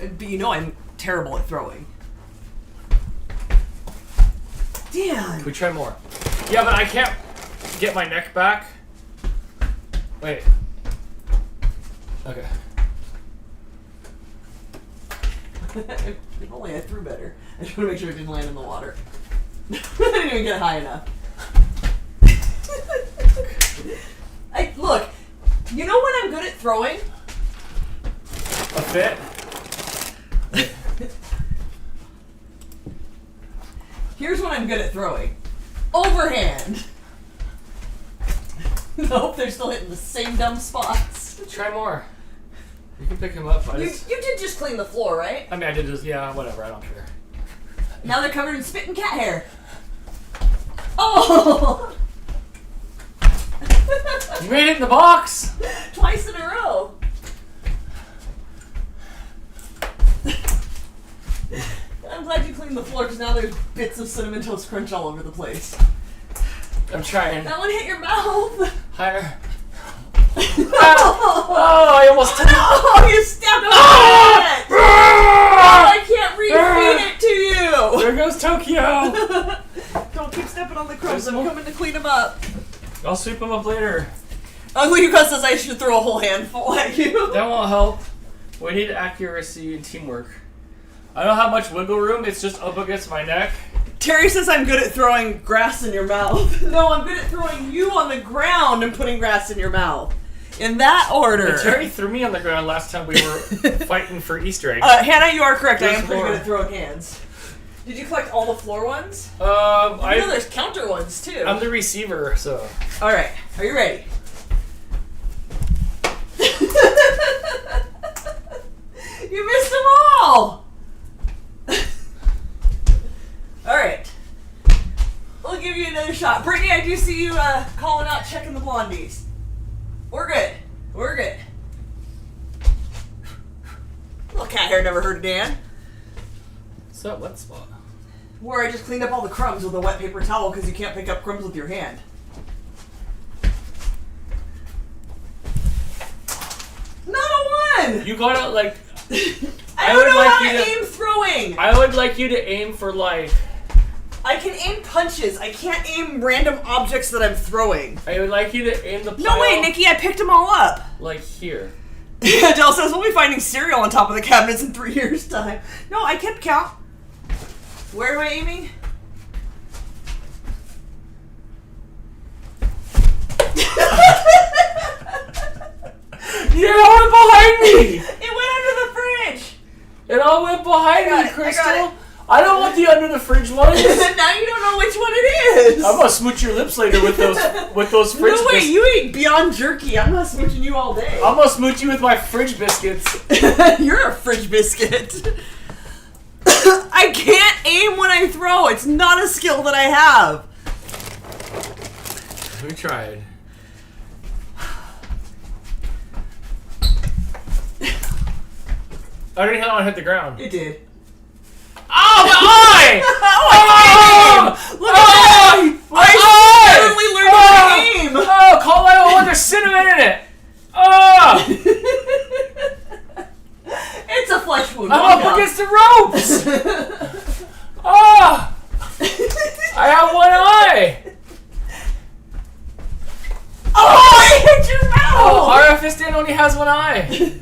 But you know I'm terrible at throwing. Damn. Can we try more? Yeah, but I can't get my neck back Wait. Okay. If only I threw better. I just want to make sure it didn't land in the water. I didn't even get high enough. Look, you know when I'm good at throwing? A fit? Here's when I'm good at throwing. Overhand. Nope, they're still hitting the same dumb spots. Try more. You can pick him up. You did just clean the floor, right? I mean, I did just, yeah, whatever, I don't care. Now they're covered in spit and cat hair. Oh! You made it in the box! Twice in a row. I'm glad you cleaned the floor because now there's bits of Cinnamon Toast Crunch all over the place. I'm trying. That one hit your mouth. Higher. Oh, I almost took it. Oh, you stepped on it! Oh, I can't refeed it to you! There goes Tokyo! Don't keep stepping on the crumbs. I'm coming to clean them up. I'll sweep them up later. Ugly Yuka says I should throw a whole handful at you. That won't help. We need accuracy and teamwork. I don't have much wiggle room. It's just up against my neck. Terry says I'm good at throwing grass in your mouth. No, I'm good at throwing you on the ground and putting grass in your mouth. In that order. And Terry threw me on the ground last time we were fighting for Easter eggs. Hannah, you are correct. There's I am pretty more. good at throwing hands. Did you collect all the floor ones? I know there's counter ones too. I'm the receiver, so. All right, are you ready? You missed them all. All right. We'll give you another shot. Brittany, I do see you calling out, checking the Blondies. We're good. We're good. Little cat hair never hurt a Dan. What's that wet spot? Where I just cleaned up all the crumbs with a wet paper towel because you can't pick up crumbs with your hand. Not a one! You gotta, like... I don't know how to aim throwing! I would like you to aim for, like... I can aim punches. I can't aim random objects that I'm throwing. I would like you to aim the pile... No, wait, Nikki, I picked them all up. Like here. Adele says we'll be finding cereal on top of the cabinets in 3 years' time. No, I kept count. Where am I aiming? Yeah, it all went behind me! It went under the fridge! It all went behind me, Crystal! I don't want the under the fridge ones. Now you don't know which one it is. I'm gonna smooch your lips later with those fridge No, wait, you eat Beyond Jerky. I'm not smooching you all day. I'm gonna smooch you with my fridge biscuits. You're a fridge biscuit. I can't aim when I throw. It's not a skill that I have. We tried. I didn't hit the ground. It did. Oh, my eye! Oh, look at that! I suddenly learned how to aim! Oh, call that one. There's cinnamon in it. Oh! It's a flesh wound. I'm up against the ropes. Oh! I have one eye. Oh, I hit your mouth! Oh, RFS Dan only has one eye.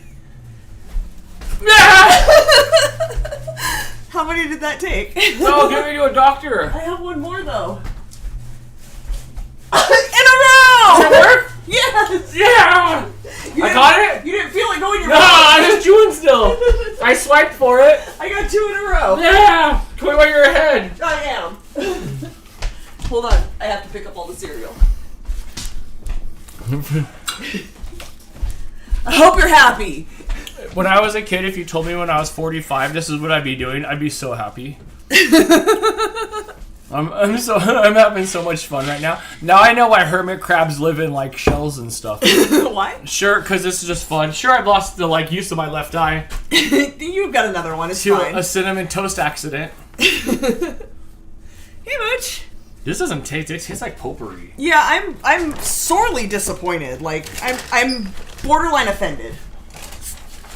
How many did that take? No, get me to a doctor. I have one more though. In a row! Did it work? Yes! Yeah! I got it? You didn't feel it going in your No, mouth. I'm just chewing still. I swiped for it. I got 2 in a row. Yeah! Toy while you're ahead. I am. Hold on. I have to pick up all the cereal. I hope you're happy. When I was a kid, if you told me when I was 45 this is what I'd be doing, I'd be so happy. I'm having so much fun right now. Now I know why hermit crabs live in like shells and stuff. Why? Sure, because this is just fun. Sure, I've lost the use of my left eye You've got another one. It's to fine. a cinnamon toast accident. Hey, Mooch. This doesn't taste. It tastes like potpourri. Yeah, I'm sorely disappointed. Like I'm borderline offended.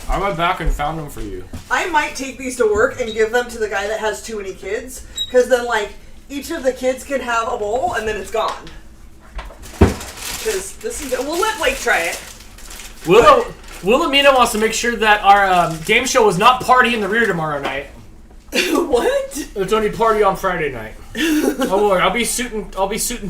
I went back and found them for you. I might take these to work and give them to the guy that has too many kids, because then like each of the kids can have a bowl and then it's gone. because this is. We'll let Blake try it. Wilhelmina wants to make sure that our game show was not party in the rear tomorrow night. What? It's only party on Friday night. Oh, Lord, I'll be suit and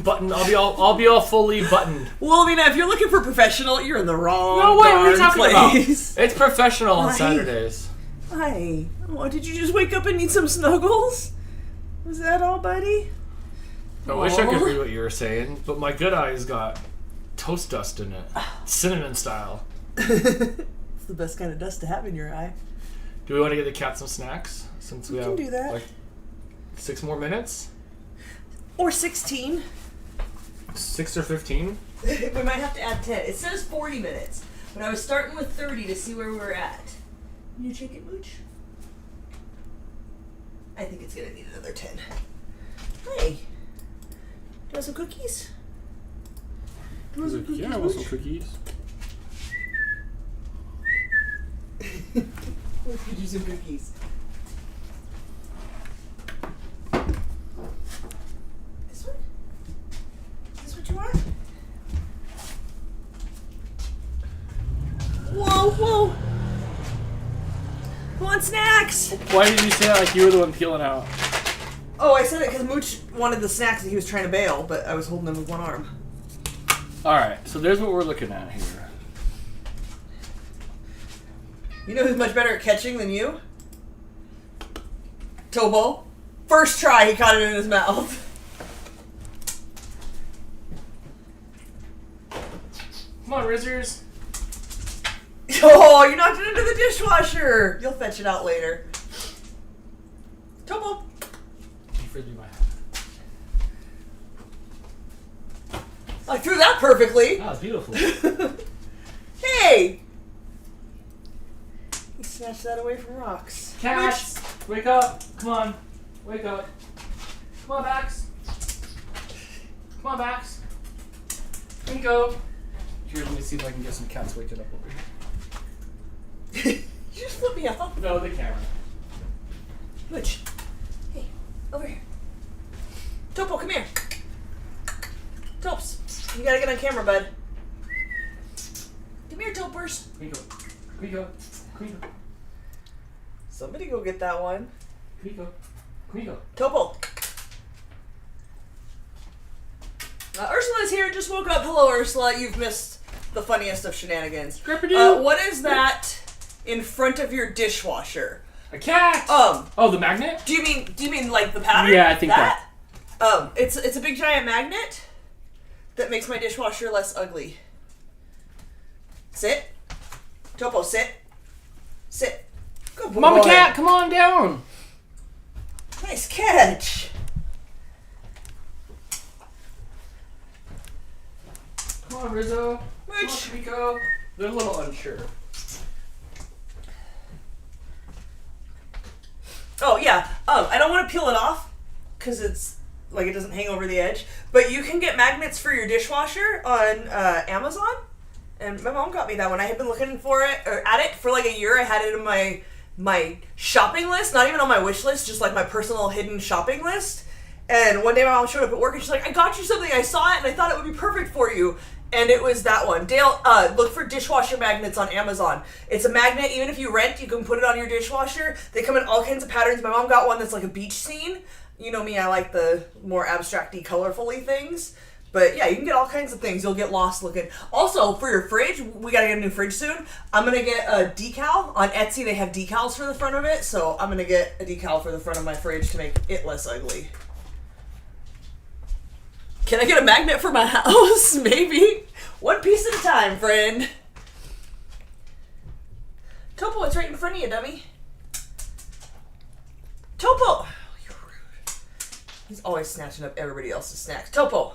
buttoned. I'll be all fully buttoned. Wilhelmina, if you're looking for professional, you're in the wrong. No, what are you talking place. about? It's professional on Hi. Saturdays. Hi. Oh, did you just wake up and need some snuggles? Was that all, buddy? I wish I could read what you were saying, but my good eye's got toast dust in it. Cinnamon style. It's the best kind of dust to have in your eye. Do we want to get the cat some snacks? Since we can have do that. like 6 more minutes? Or 16. 6 or 15? We might have to add 10. It says 40 minutes, but I was starting with 30 to see where we were at. You chicken mooch? I think it's gonna need another 10. Hey, do you want some cookies? Do you want some cookies, Yeah, I want some cookies. Let's get you some cookies. This one? Is this what you want? Whoa, whoa! Who wants snacks? Why did you say that like you were the one peeling out? Oh, I said it because Mooch wanted the snacks and he was trying to bail, but I was holding him with one arm. Alright, so there's what we're looking at here. You know who's much better at catching than you? Tobo. First try, he caught it in his mouth. Come on, Rizzers. Oh, you knocked it into the dishwasher. You'll fetch it out later. Tobo. You fridged my hat. I threw that perfectly. Ah, it's beautiful. Hey! He snatched that away from rocks. Cats, wake up. Come on. Wake up. Come on, Bax. Come on, Bax. Go. Here, let me see if I can get some cats waking up over here. You just flipped me off. No, the camera. Mooch. Hey, over here. Topo, come here. Tops, you gotta get on camera, bud. Come here, Topers. Quico. Somebody go get that one. Quico. Topo. Ursula's here, just woke up. Hello, Ursula. You've missed the funniest of shenanigans. What is that in front of your dishwasher? A cat. Oh, the magnet? Do you mean like the pattern? Yeah, I think that. It's a big giant magnet that makes my dishwasher less ugly. Sit. Topo, sit. Sit. Good boy. Mama cat, come on down. Nice catch. Come on, Rizzo. Mooch. Come on, Quico. They're a little unsure. Oh, yeah. I don't want to peel it off because it's like it doesn't hang over the edge. But you can get magnets for your dishwasher on Amazon. And my mom got me that one. I had been looking for it or at it for like a year. I had it in my shopping list, not even on my wish list, just like my personal hidden shopping list. And one day my mom showed up at work and she's like, I got you something. I saw it and I thought it would be perfect for you. And it was that one. Dale, look for dishwasher magnets on Amazon. It's a magnet. Even if you rent, you can put it on your dishwasher. They come in all kinds of patterns. My mom got one that's like a beach scene. You know me, I like the more abstract-y, colorful-y things. But yeah, you can get all kinds of things. You'll get lost looking. Also, for your fridge, we gotta get a new fridge soon. I'm gonna get a decal. On Etsy, they have decals for the front of it. So I'm gonna get a decal for the front of my fridge to make it less ugly. Can I get a magnet for my house? Maybe. One piece at a time, friend. Topo, it's right in front of you, dummy. Topo! Oh, you're rude. He's always snatching up everybody else's snacks. Topo!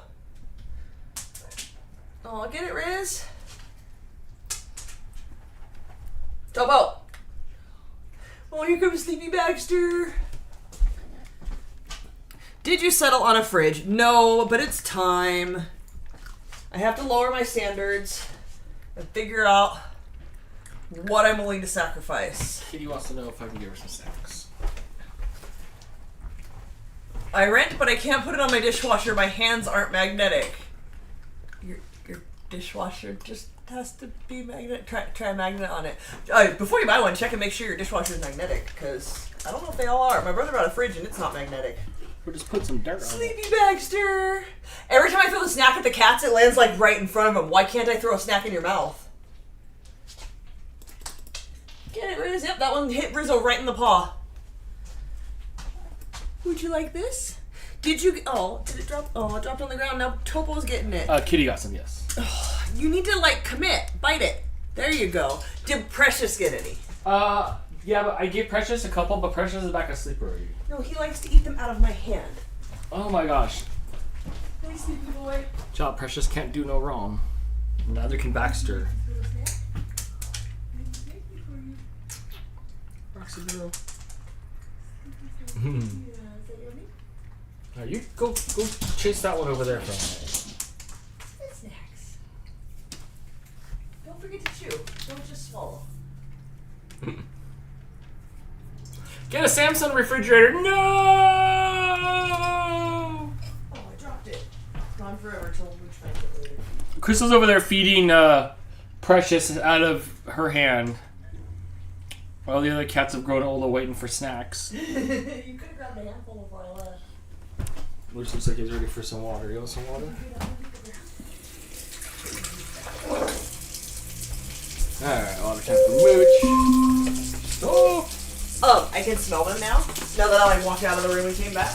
Oh, get it, Riz? Topo! Oh, here comes Sleepy Baxter. Did you settle on a fridge? No, but it's time. I have to lower my standards and figure out what I'm willing to sacrifice. Kitty wants to know if I can give her some snacks. I rent, but I can't put it on my dishwasher. My hands aren't magnetic. You're dishwasher just has to be magnet. Try a magnet on it. Before you buy one, check and make sure your dishwasher is magnetic, because I don't know if they all are. My brother bought a fridge and it's not magnetic. We'll just put some dirt on it. Sleepy Baxter! Every time I throw the snack at the cats, it lands like right in front of them. Why can't I throw a snack in your mouth? Get it, Riz? Yep, that one hit Rizzo right in the paw. Would you like this? Did you... Oh, did it drop? Oh, it dropped on the ground. Now Topo's getting it. Kitty got some, yes. You need to, like, commit. Bite it. There you go. Did Precious get any? Yeah, but I gave Precious a couple, but Precious is back asleep already. No, he likes to eat them out of my hand. Oh my gosh. Hey, sleepy boy. Job Precious can't do no wrong. Neither can Baxter. Roxy girl. Now you go chase that one over there for me. Snacks. Don't forget to chew. Don't just swallow. Get a Samsung refrigerator. No! Oh, I dropped it. Gone forever till we find it later. Crystal's over there feeding Precious out of her hand. While the other cats have grown old and waiting for snacks. You could have grabbed a handful before I left. Which looks like he's ready for some water. You want some water? Alright, water time for Mooch. Oh! I can smell them now. Now that I walked out of the room and came back.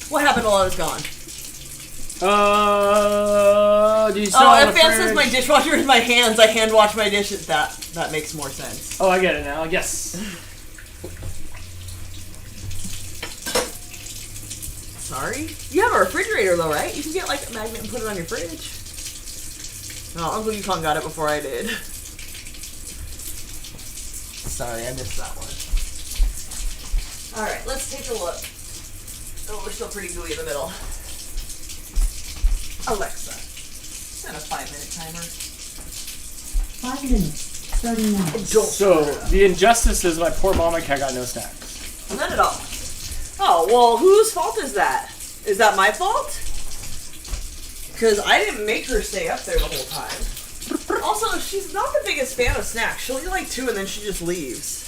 What happened while I was gone? Do you still if Fan says my dishwasher is my hands, I hand wash my dishes. That makes more sense. Oh, I get it now. Yes. Sorry? You have a refrigerator though, right? You can get like a magnet and put it on your fridge. Oh, Uncle Yukon got it before I did. Sorry, I missed that one. Alright, let's take a look. Oh, we're still pretty gooey in the middle. Alexa, set a 5-minute timer. 5 minutes, starting now. So, the injustice is my poor mama cat got no snacks. Not at all. Oh, well, whose fault is that? Is that my fault? Because I didn't make her stay up there the whole time. Also, she's not the biggest fan of snacks. She'll eat like 2 and then she just leaves.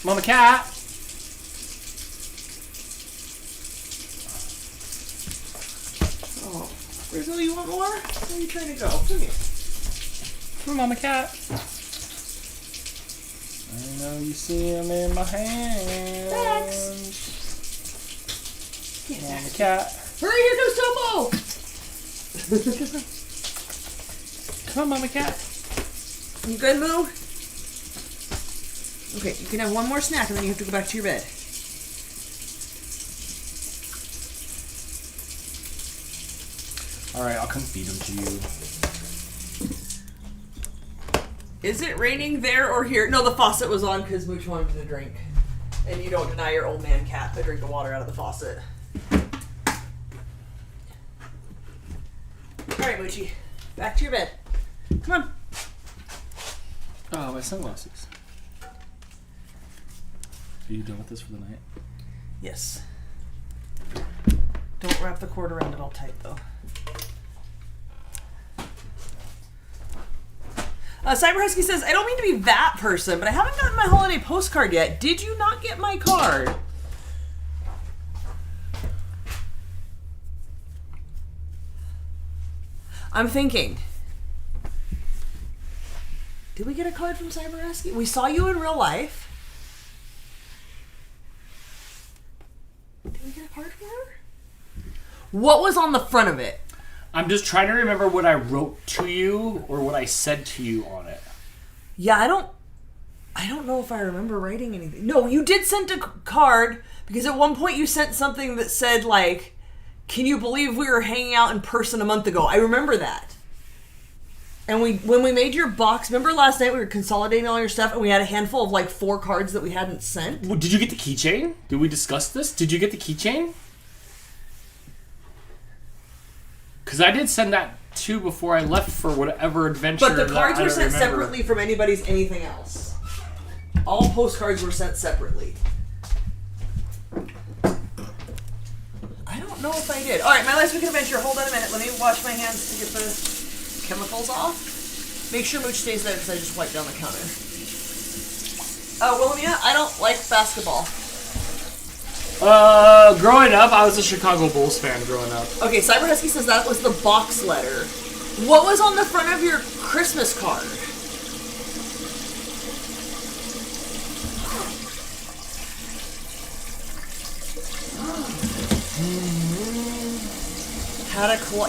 Mama cat! Oh, Rizzo, you want more? Where are you trying to go? Come here. Come on, Mama cat. I know you see him in my hands. Get Mama back. cat. Hurry, here comes Topo! Come on, Mama cat. You good, Moo? Okay, you can have one more snack and then you have to go back to your bed. Alright, I'll come feed him to you. Is it raining there or here? No, the faucet was on because Mooch wanted to drink. And you don't deny your old man cat the drink of water out of the faucet. Alright, Moochie. Back to your bed. Come on. Oh, my sunglasses. Are you done with this for the night? Yes. Don't wrap the cord around it all tight, though. Cyber Husky says, I don't mean to be that person, but I haven't gotten my holiday postcard yet. Did you not get my card? I'm thinking. Did we get a card from Cyber Husky? We saw you in real life. Did we get a card from her? What was on the front of it? I'm just trying to remember what I wrote to you or what I said to you on it. Yeah, I don't know if I remember writing anything. No, you did send a card because at one point you sent something that said like, can you believe we were hanging out in person a month ago? I remember that. And when we made your box, remember last night we were consolidating all your stuff and we had a handful of like 4 cards that we hadn't sent? Well, did you get the keychain? Did we discuss this? Did you get the keychain? Because I did send that too before I left for whatever adventure. But the cards I were don't sent remember. separately from anybody's anything else. All postcards were sent separately. don't know if I did. All right, my last week of adventure. Hold on a minute. Let me wash my hands to get the chemicals off. Make sure Mooch stays there because I just wiped down the counter. Wilhelmina, I don't like basketball. Growing up, I was a Chicago Bulls fan growing up. Okay, Cyber Husky says that was the box letter. What was on the front of your Christmas card?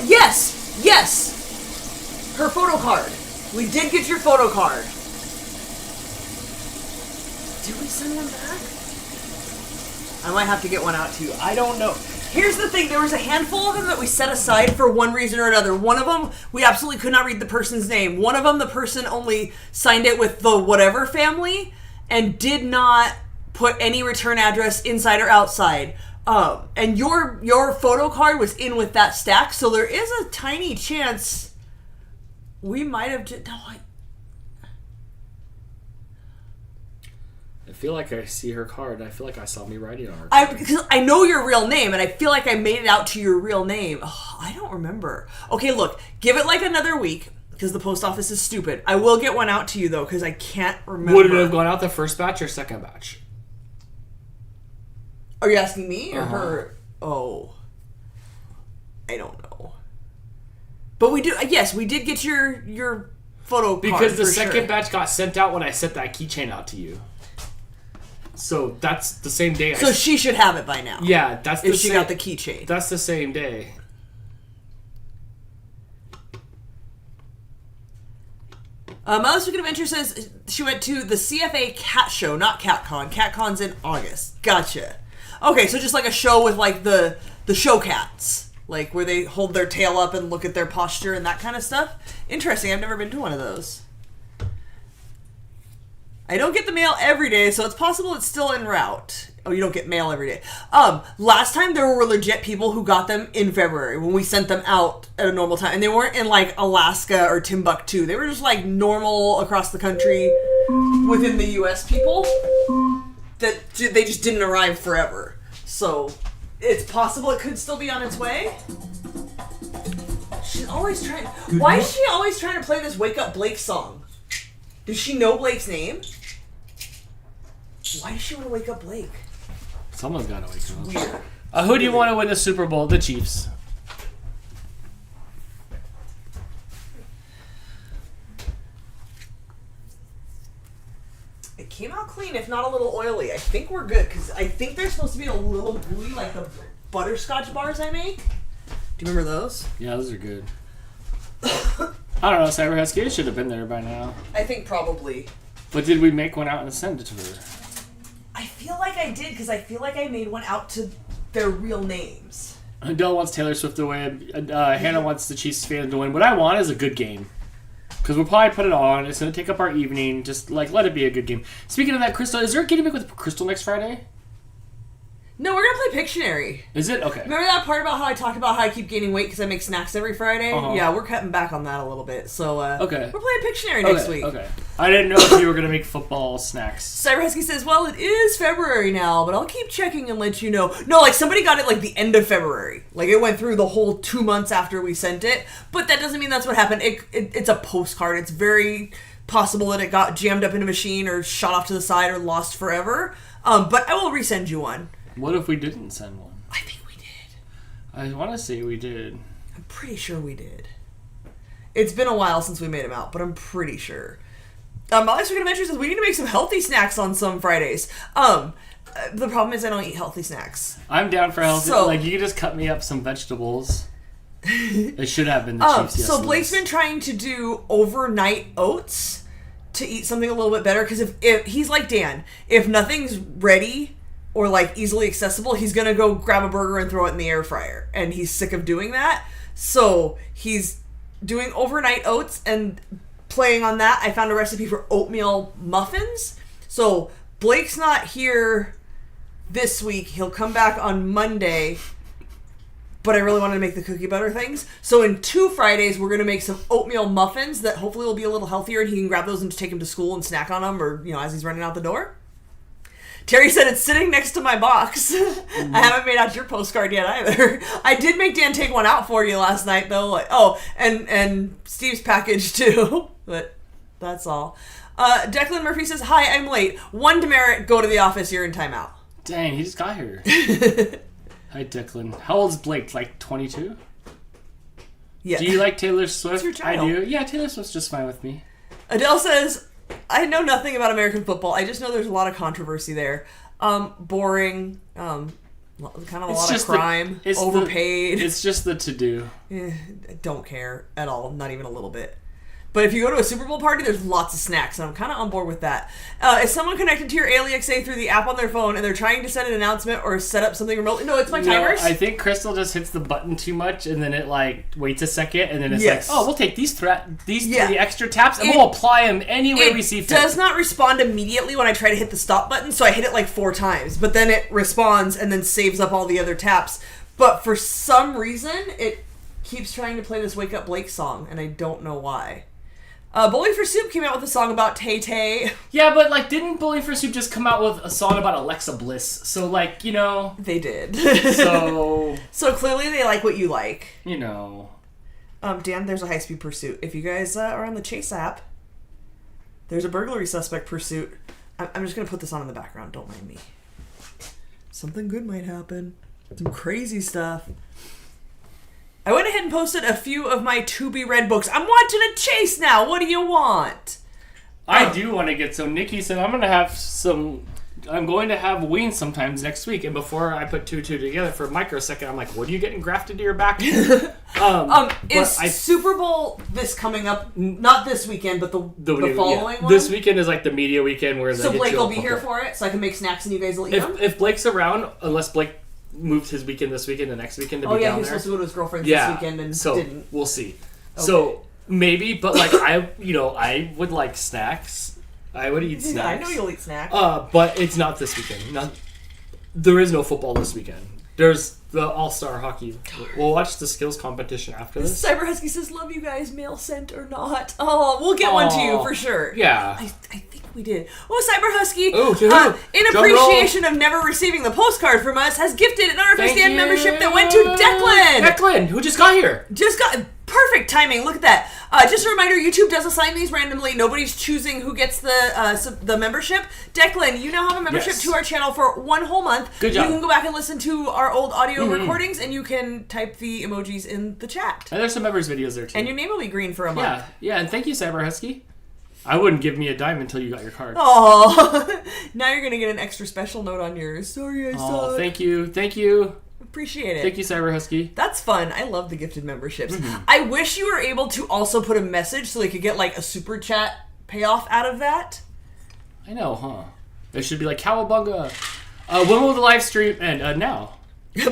Yes! Yes! Her photo card. We did get your photo card. Did we send one back? I might have to get one out to you. I don't know. Here's the thing. There was a handful of them that we set aside for one reason or another. One of them, we absolutely could not read the person's name. One of them, the person only signed it with the whatever family and did not put any return address inside or outside. And your photo card was in with that stack, so there is a tiny chance we might have... I feel like I see her card. I feel like I saw me writing on her card. Because I know your real name, and I feel like I made it out to your real name. Oh, I don't remember. Okay, look. Give it like another week, because the post office is stupid. I will get one out to you, though, because I can't remember. Would it have gone out the first batch or second batch? Are you asking me or her? Oh. I don't know. But we do... Yes, we did get your photo card. Because the second batch got sent out when I sent that keychain out to you. So that's the same day. So she should have it by now. Yeah, that's the if she got the keychain. That's the same day. Mother's Week Adventure says she went to the CFA Cat Show, not CatCon. CatCon's in August. Gotcha. Okay, so just like a show with like the show cats, like where they hold their tail up and look at their posture and that kind of stuff. Interesting. I've never been to one of those. I don't get the mail every day, so it's possible it's still en route. Oh, you don't get mail every day. Last time there were legit people who got them in February when we sent them out at a normal time. And they weren't in like Alaska or Timbuktu. They were just like normal across the country within the US people that they just didn't arrive forever. So it's possible it could still be on its way. She's always trying... Why is she always trying to play this Wake Up Blake song? Does she know Blake's name? Why does she want to wake up Blake? Someone's got to wake up. Weird. Who do you want to win the Super Bowl? The Chiefs. It came out clean, if not a little oily. I think we're good, because I think they're supposed to be a little gooey, like the butterscotch bars I make. Do you remember those? Yeah, those are good. I don't know, Cyber Husky, it should have been there by now. I think probably. But did we make one out and send it to her? I feel like I did, because I feel like I made one out to their real names. Adele wants Taylor Swift to win. Hannah wants the Chiefs fans to win. What I want is a good game. Because we'll probably put it on. It's going to take up our evening. Just, like, let it be a good game. Speaking of that, Crystal, is there a game to make with Crystal next Friday? No, we're going to play Pictionary. Is it? Okay. Remember that part about how I talked about how I keep gaining weight because I make snacks every Friday? Uh-huh. Yeah, we're cutting back on that a little bit. So, okay. We're playing Pictionary next week. Okay. I didn't know if you were going to make football snacks. Cyber Husky says, well, it is February now, but I'll keep checking and let you know. No, like, somebody got it, like, the end of February. Like, it went through the whole 2 months after we sent it. But that doesn't mean that's what happened. It's a postcard. It's very possible that it got jammed up in a machine or shot off to the side or lost forever. But I will resend you one. What if we didn't send one? I think we did. I want to say we did. I'm pretty sure we did. It's been a while since we made them out, but I'm pretty sure. My Last Week Adventure says we need to make some healthy snacks on some Fridays. The problem is I don't eat healthy snacks. I'm down for healthy. So, like, you could just cut me up some vegetables. It should have been the Chiefs. So Blake's been trying to do overnight oats to eat something a little bit better, because if he's like Dan, if nothing's ready or like easily accessible, he's gonna go grab a burger and throw it in the air fryer, and he's sick of doing that. So he's doing overnight oats and playing on that. I found a recipe for oatmeal muffins. So Blake's not here this week. He'll come back on Monday, but I really wanted to make the cookie butter things. So in 2 Fridays, we're going to make some oatmeal muffins that hopefully will be a little healthier, and he can grab those and take them to school and snack on them, or, you know, as he's running out the door. Terry said it's sitting next to my box. I haven't made out your postcard yet either. I did make Dan take one out for you last night though. Like, and Steve's package too. But that's all. Declan Murphy says, "Hi, I'm late. One demerit. Go to the office. You're in timeout." Dang, he just got here. Hi, Declan. How old is Blake? Like 22? Yeah. Do you like Taylor Swift? It's your I child. do. Yeah, Taylor Swift's just fine with me. Adele says, "I know nothing about American football. I just know there's a lot of controversy there. Boring. Kind of a lot of crime. Overpaid. It's just the to-do. Don't care at all. Not even a little bit. But if you go to a Super Bowl party, there's lots of snacks, and I'm kind of on board with that. Is someone connected to your AliXA through the app on their phone, and they're trying to send an announcement or set up something remotely? No, it's my timers. I think Crystal just hits the button too much, and then it like waits a second, and then it's Yes. like, oh, we'll take these 3 extra taps, and we'll apply them any way we see fit. It does not respond immediately when I try to hit the stop button, so I hit it like 4 times, but then it responds and then saves up all the other taps. But for some reason, it keeps trying to play this Wake Up Blake song, and I don't know why. Bowling for Soup came out with a song about Tay Tay. Yeah, but like, didn't Bowling for Soup just come out with a song about Alexa Bliss? So like, you know, They did. so So clearly they like what you like. you know, Dan, there's a high-speed pursuit. If you guys are on the Chase app, there's a burglary suspect pursuit. I'm just going to put this on in the background. Don't mind me. Something good might happen. Some crazy stuff. I went ahead and posted a few of my to-be-read books. I'm watching a Chase now. What do you want? I do want to get. So Nikki said I'm going to have wings sometimes next week, and before I put 2 together for a microsecond, I'm like, what are you getting grafted to your back? Is Super Bowl this coming up? Not this weekend, but the following one? This weekend is like the media weekend where So Blake will be here for it, so I can make snacks and you guys will eat them? If Blake's around, unless Blake moved his weekend this weekend, the next weekend to be down there. He was supposed to go to his girlfriend's this weekend and didn't. We'll see. Okay. So maybe, but like I would like snacks. I would eat snacks. Yeah, I know you'll eat snacks. But it's not this weekend. There is no football this weekend. There's the All-Star Hockey. We'll watch the skills competition after this. Cyber Husky says, "Love you guys, mail sent or not." Oh, we'll get one to you for sure. Yeah. I think we did. Oh, Cyber Husky, Ooh, in appreciation of never receiving the postcard from us, has gifted an RFS membership that went to Declan. Declan, who just got here. Just got perfect timing. Look at that. Just a reminder, YouTube does assign these randomly. Nobody's choosing who gets the membership. Declan, you now have a membership to our channel for 1 whole month. Good job. You can go back and listen to our old audio recordings, and you can type the emojis in the chat. And there's some members videos there too. And your name will be green for a month. Yeah, and thank you, Cyber Husky. I wouldn't give me a dime until you got your card. Oh, now you're gonna get an extra special note on yours. Sorry, I suck. Oh, thank you. Appreciate it. Thank you, Cyber Husky. That's fun. I love the gifted memberships. I wish you were able to also put a message so they could get like a super chat payoff out of that. I know, huh? It should be like Cowabunga. When will the live stream end? Now.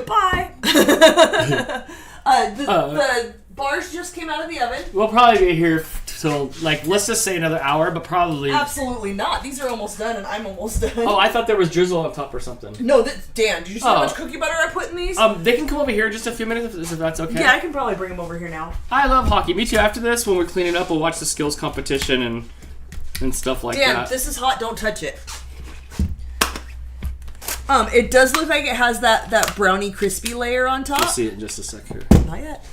Bye. The bars just came out of the oven. We'll probably be here till, like, let's just say another hour, but probably... Absolutely not. These are almost done, and I'm almost done. Oh, I thought there was drizzle on top or something. No, Dan, did you see how much cookie butter I put in these? They can come over here in just a few minutes if that's okay. Yeah, I can probably bring them over here now. I love hockey. Me too. After this, when we're cleaning up, we'll watch the skills competition and stuff like that. Dan, this is hot. Don't touch it. It does look like it has that brownie crispy layer on top. You'll see it in just a sec here. Not yet.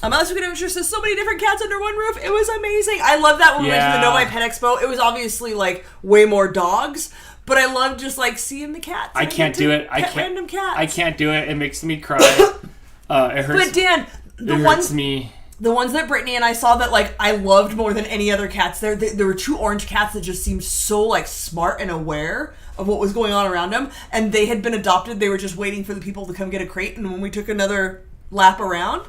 Alice Adventure says, so many different cats under one roof. It was amazing. I love that when we went to the Know My Pet Expo. It was obviously like way more dogs, but I love just like seeing the cats. I can't do it. Random cats. I can't do it. It makes me cry. It hurts. But Dan, it hurts me. The ones that Brittany and I saw that like I loved more than any other cats. There were 2 orange cats that just seemed so like smart and aware of what was going on around them, and they had been adopted. They were just waiting for the people to come get a crate, and when we took another lap around,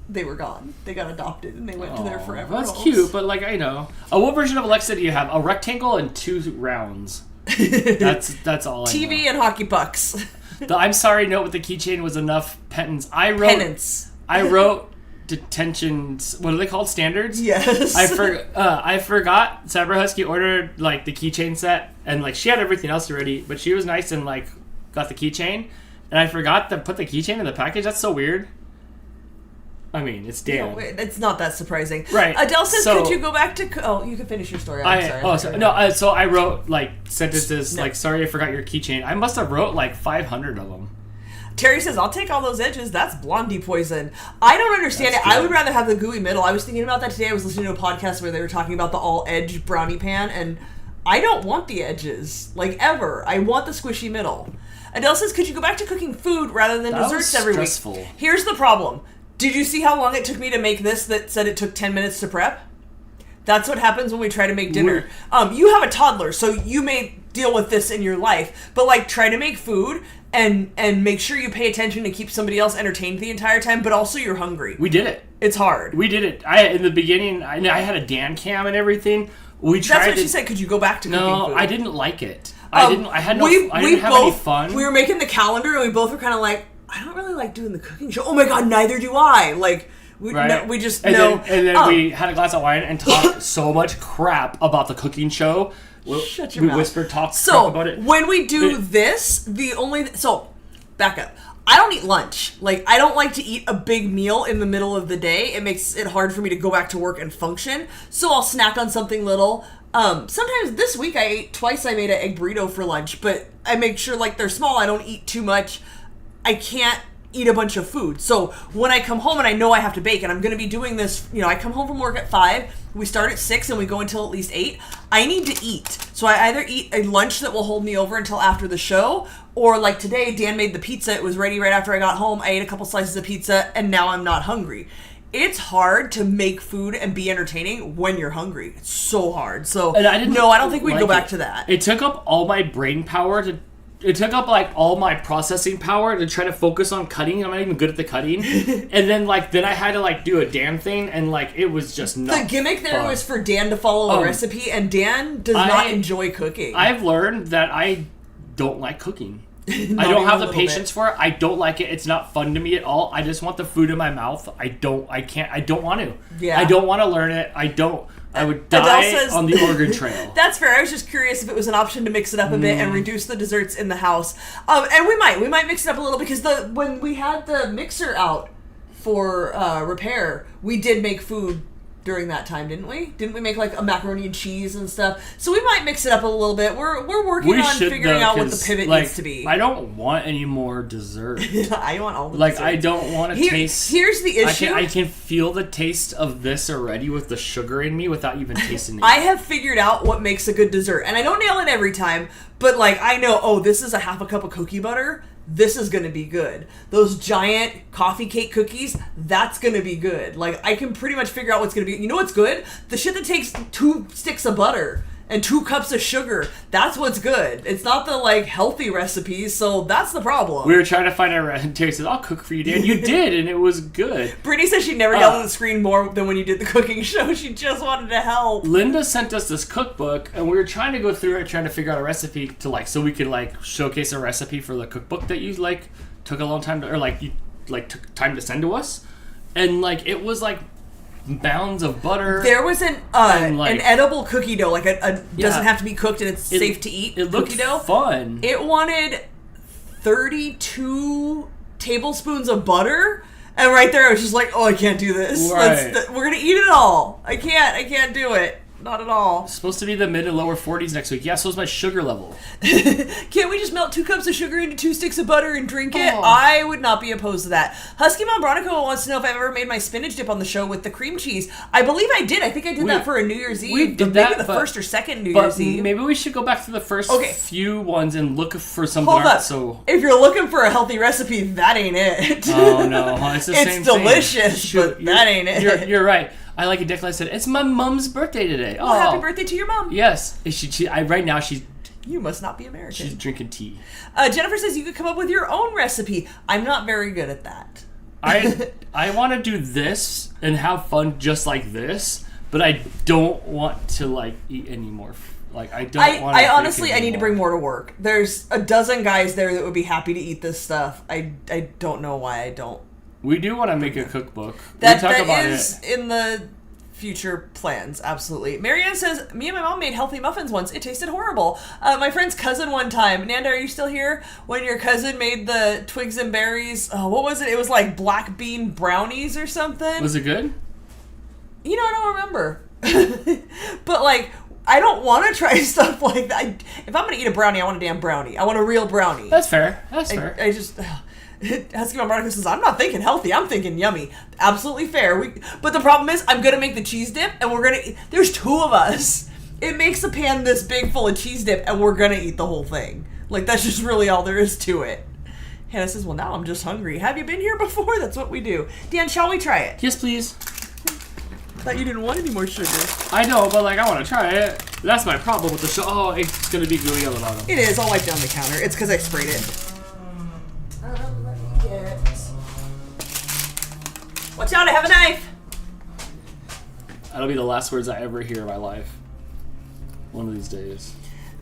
they were gone. They got adopted, and they went to their forever That's homes. cute, but like I know. What version of Alexa do you have? A rectangle and 2 rounds. That's all I know. TV and hockey pucks. The I'm sorry note with the keychain was enough penance. I wrote detentions. What are they called? Standards? Yes. I forgot. Cyber Husky ordered like the keychain set, and like she had everything else already, but she was nice and like got the keychain, and I forgot to put the keychain in the package. That's so weird. I mean, it's Dan. It's not that surprising. Right. Adele says, So- could you go back to... Oh, you can finish your story. So I wrote, like, sentences like, sorry I forgot your keychain. I must have wrote, like, 500 of them. Terry says, I'll take all those edges. That's Blondie poison. I don't understand it. I would rather have the gooey middle. I was thinking about that today. I was listening to a podcast where they were talking about the all-edge brownie pan, and I don't want the edges, like, ever. I want the squishy middle. Adele says, could you go back to cooking food rather than desserts every stressful. week? Here's the problem. Did you see how long it took me to make this that said it took 10 minutes to prep? That's what happens when we try to make dinner. You have a toddler, so you may deal with this in your life, but, like, try to make food and make sure you pay attention to keep somebody else entertained the entire time, but also you're hungry. We did it. It's hard. We did it. In the beginning, I had a Dan cam and everything. We tried. That's what she said. Could you go back to cooking food? No, I didn't like it. I didn't have any fun. We were making the calendar, and we both were kind of like, I don't really like doing the cooking show. Oh my god, neither do I. Like, we just know. And then we had a glass of wine and talked so much crap about the cooking show. Shut your mouth. We whispered, talk about it. When we do this, back up. I don't eat lunch. Like, I don't like to eat a big meal in the middle of the day. It makes it hard for me to go back to work and function. So I'll snack on something little. Sometimes this week I ate twice. I made an egg burrito for lunch, but I make sure, like, they're small. I don't eat too much. I can't eat a bunch of food. So when I come home and I know I have to bake, and I'm going to be doing this, I come home from work at 5, we start at 6, and we go until at least 8, I need to eat. So I either eat a lunch that will hold me over until after the show, or like today, Dan made the pizza. It was ready right after I got home. I ate a couple slices of pizza, and now I'm not hungry. It's hard to make food and be entertaining when you're hungry. It's so hard. So I don't think we'd go back to that. It took up all my brain power It took up, like, all my processing power to try to focus on cutting. I'm not even good at the cutting. And then I had to, like, do a Dan thing, and, like, it was just not The gimmick there fun. was for Dan to follow a recipe, and Dan does not enjoy cooking. I've learned that I don't like cooking. I don't have the patience for it. I don't like it. It's not fun to me at all. I just want the food in my mouth. I don't want to. Yeah. I don't want to learn it. I would die on the Oregon Trail. That's fair. I was just curious if it was an option to mix it up a bit and reduce the desserts in the house. And we might mix it up a little, because when we had the mixer out for repair, we did make food during that time, didn't we? Didn't we make, like, a macaroni and cheese and stuff? So we might mix it up a little bit. We're working on figuring out what the pivot needs to be. I don't want any more dessert. I want all the Like, desserts. I don't want to taste... Here's the issue. I can feel the taste of this already with the sugar in me without even tasting it. I have figured out what makes a good dessert. And I don't nail it every time, but, like, I know, this is a half a cup of cookie butter. This is going to be good. Those giant coffee cake cookies, that's going to be good. Like, I can pretty much figure out what's going to be. You know what's good? The shit that takes 2 sticks of butter and 2 cups of sugar. That's what's good. It's not the, like, healthy recipes, so that's the problem. We were trying to find a... Terry says, I'll cook for you, Dan. You did, and it was good. Brittany says she never yelled at the screen more than when you did the cooking show. She just wanted to help. Linda sent us this cookbook, and we were trying to go through it, trying to figure out a recipe to, like, so we could, like, showcase a recipe for the cookbook that you, like, took a long time to... Or, like, you, like, took time to send to us. And, like, it was, like... Bounds of butter. There was an edible cookie dough, like doesn't have to be cooked and it's safe to eat. It looked cookie dough. Fun. It wanted 32 tablespoons of butter, and right there I was just like, I can't do this. Right. We're gonna eat it all. I can't do it. Not at all. It's supposed to be the mid and lower 40s next week. Yeah, so is my sugar level. Can't we just melt 2 cups of sugar into 2 sticks of butter and drink it? I would not be opposed to that. Husky Mom Bronico wants to know if I've ever made my spinach dip on the show with the cream cheese. I believe I did. I think I did that for a New Year's Eve. We did that, maybe the first or second New But Year's Eve. maybe we should go back to the first few ones and look for something. Hold up. So if you're looking for a healthy recipe, that ain't it. Oh no, it's the same thing. It's delicious, but that ain't it. You're right. I like a Declan said, it's my mom's birthday today. Well, happy birthday to your mom. Yes. Right now she's... You must not be American. She's drinking tea. Jennifer says you could come up with your own recipe. I'm not very good at that. I want to do this and have fun just like this, but I don't want to, like, eat anymore. Like, I don't want to... I honestly, I need to bring more to work. There's a dozen guys there that would be happy to eat this stuff. I don't know why I don't. We do want to make a cookbook. That we talk about is in the future plans, absolutely. Marianne says, me and my mom made healthy muffins once. It tasted horrible. My friend's cousin one time, Nanda, are you still here? When your cousin made the twigs and berries, what was it? It was like black bean brownies or something. Was it good? You know, I don't remember. But like, I don't want to try stuff like that. If I'm going to eat a brownie, I want a damn brownie. I want a real brownie. That's fair. That's fair. I just... Eskimo Monica says, I'm not thinking healthy, I'm thinking yummy. Absolutely fair. But the problem is, I'm going to make the cheese dip, and we're going to... There's 2 of us. It makes a pan this big full of cheese dip, and we're going to eat the whole thing. Like, that's just really all there is to it. Hannah says, well, now I'm just hungry. Have you been here before? That's what we do. Dan, shall we try it? Yes, please. Thought you didn't want any more sugar. I know, but like I want to try it. That's my problem with the show. Oh, it's gonna be gooey on the bottom. It is. I'll wipe down the counter. It's because I sprayed it. Let me get... Watch out! I have a knife. That'll be the last words I ever hear in my life. One of these days.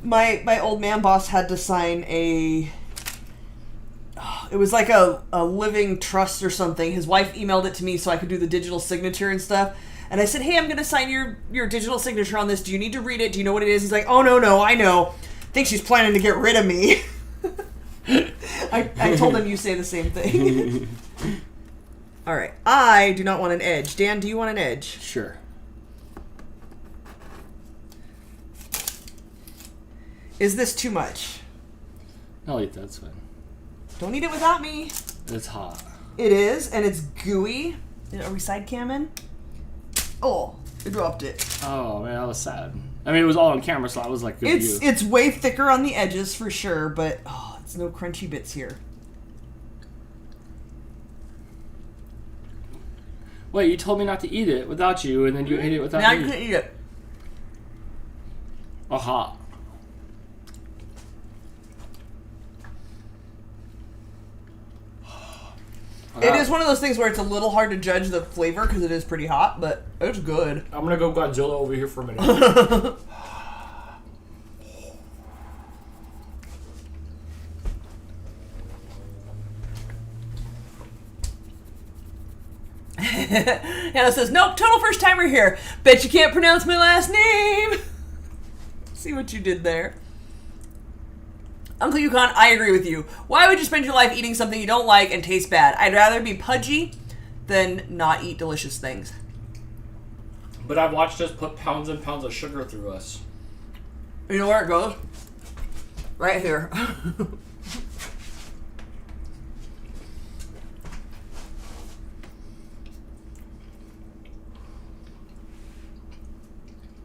My old man boss had to sign a... It was like a living trust or something. His wife emailed it to me so I could do the digital signature and stuff. And I said, hey, I'm going to sign your digital signature on this. Do you need to read it? Do you know what it is? He's like, oh, no, I know. I think she's planning to get rid of me. I told him you say the same thing. All right. I do not want an edge. Dan, do you want an edge? Sure. Is this too much? I'll eat that. It's fine. Don't eat it without me. It's hot. It is, and it's gooey. Are we side camming? Oh, I dropped it. Oh man, I was sad. I mean, it was all on camera, so I was like, good view. It's way thicker on the edges for sure, but it's no crunchy bits here. Wait, you told me not to eat it without you, and then you ate it without now me. Now you can eat it. Oh, hot. It is one of those things where it's a little hard to judge the flavor because it is pretty hot, but it's good. I'm gonna go Godzilla over here for a minute. Hannah says, nope, total first timer here. Bet you can't pronounce my last name. See what you did there. Uncle Yukon, I agree with you. Why would you spend your life eating something you don't like and taste bad? I'd rather be pudgy than not eat delicious things. But I've watched us put pounds and pounds of sugar through us. You know where it goes? Right here.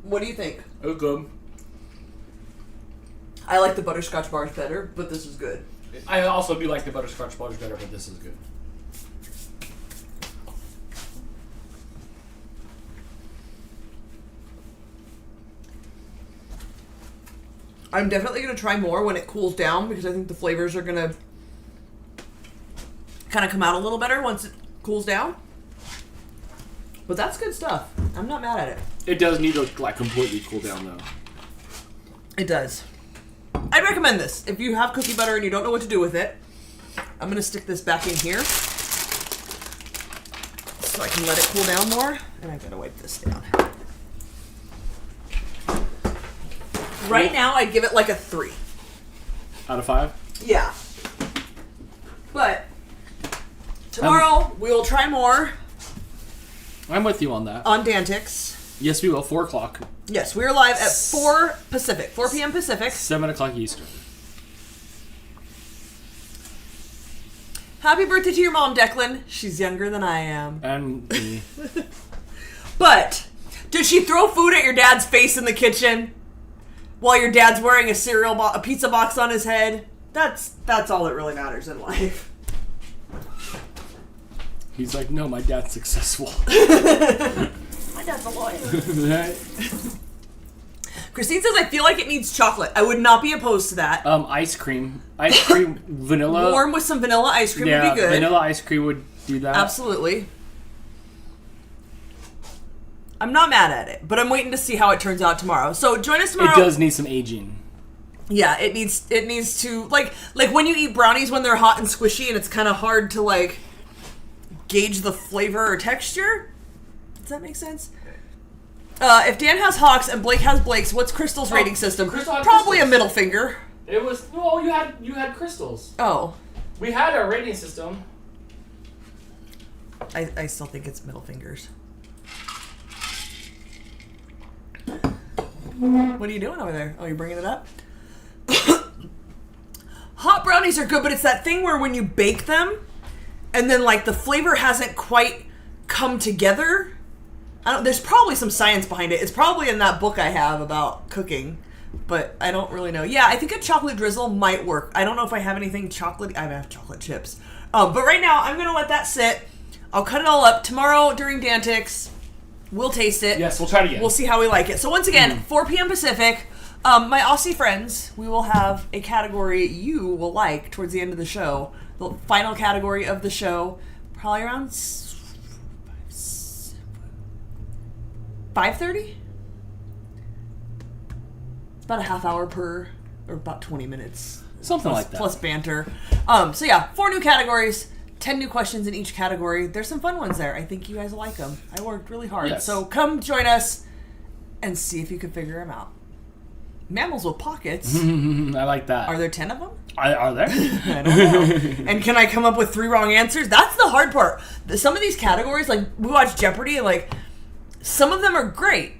What do you think? It was good. I like the butterscotch bars better, but this is good. I also do like the butterscotch bars better, but this is good. I'm definitely going to try more when it cools down because I think the flavors are going to kind of come out a little better once it cools down. But that's good stuff. I'm not mad at it. It does need to like completely cool down though. It does. I'd recommend this. If you have cookie butter and you don't know what to do with it, I'm going to stick this back in here so I can let it cool down more. And I'm going to wipe this down. Right now, I'd give it like a 3. Out of 5? Yeah. But tomorrow, we will try more. I'm with you on that. On Dantix. Yes, we will. 4 o'clock. Yes, we are live at 4 Pacific. 4 p.m. Pacific. 7 o'clock Eastern. Happy birthday to your mom, Declan. She's younger than I am. And me. But, did she throw food at your dad's face in the kitchen while your dad's wearing a pizza box on his head? That's all that really matters in life. He's like, no, my dad's successful. My dad's a lawyer. Christine says, I feel like it needs chocolate. I would not be opposed to that. Ice cream. Ice cream, vanilla. Warm with some vanilla ice cream would be good. Vanilla ice cream would do that. Absolutely. I'm not mad at it, but I'm waiting to see how it turns out tomorrow. So join us tomorrow. It does need some aging. Yeah, it needs to, like when you eat brownies when they're hot and squishy and it's kind of hard to, like, gauge the flavor or texture. Does that make sense? If Dan has Hawks and Blake has Blake's, what's Crystal's rating system? Crystal had Probably crystals. a middle finger. It was well. You had crystals. Oh. We had our rating system. I still think it's middle fingers. What are you doing over there? Oh, you're bringing it up? Hot brownies are good, but it's that thing where when you bake them, and then like the flavor hasn't quite come together. There's probably some science behind it. It's probably in that book I have about cooking, but I don't really know. Yeah, I think a chocolate drizzle might work. I don't know if I have anything chocolate. I have chocolate chips. But right now, I'm going to let that sit. I'll cut it all up. Tomorrow during Dantix, we'll taste it. Yes, we'll try it again. We'll see how we like it. So once again, 4 p.m. Pacific, my Aussie friends, we will have a category you will like towards the end of the show. The final category of the show, probably around 5:30? It's about a half hour per, or about 20 minutes. Something like that. Plus banter. So yeah, 4 new categories, 10 new questions in each category. There's some fun ones there. I think you guys will like them. I worked really hard. Yes. So come join us and see if you can figure them out. Mammals with pockets. I like that. Are there 10 of them? Are there? I don't know. And can I come up with 3 wrong answers? That's the hard part. Some of these categories, like we watch Jeopardy, and like some of them are great,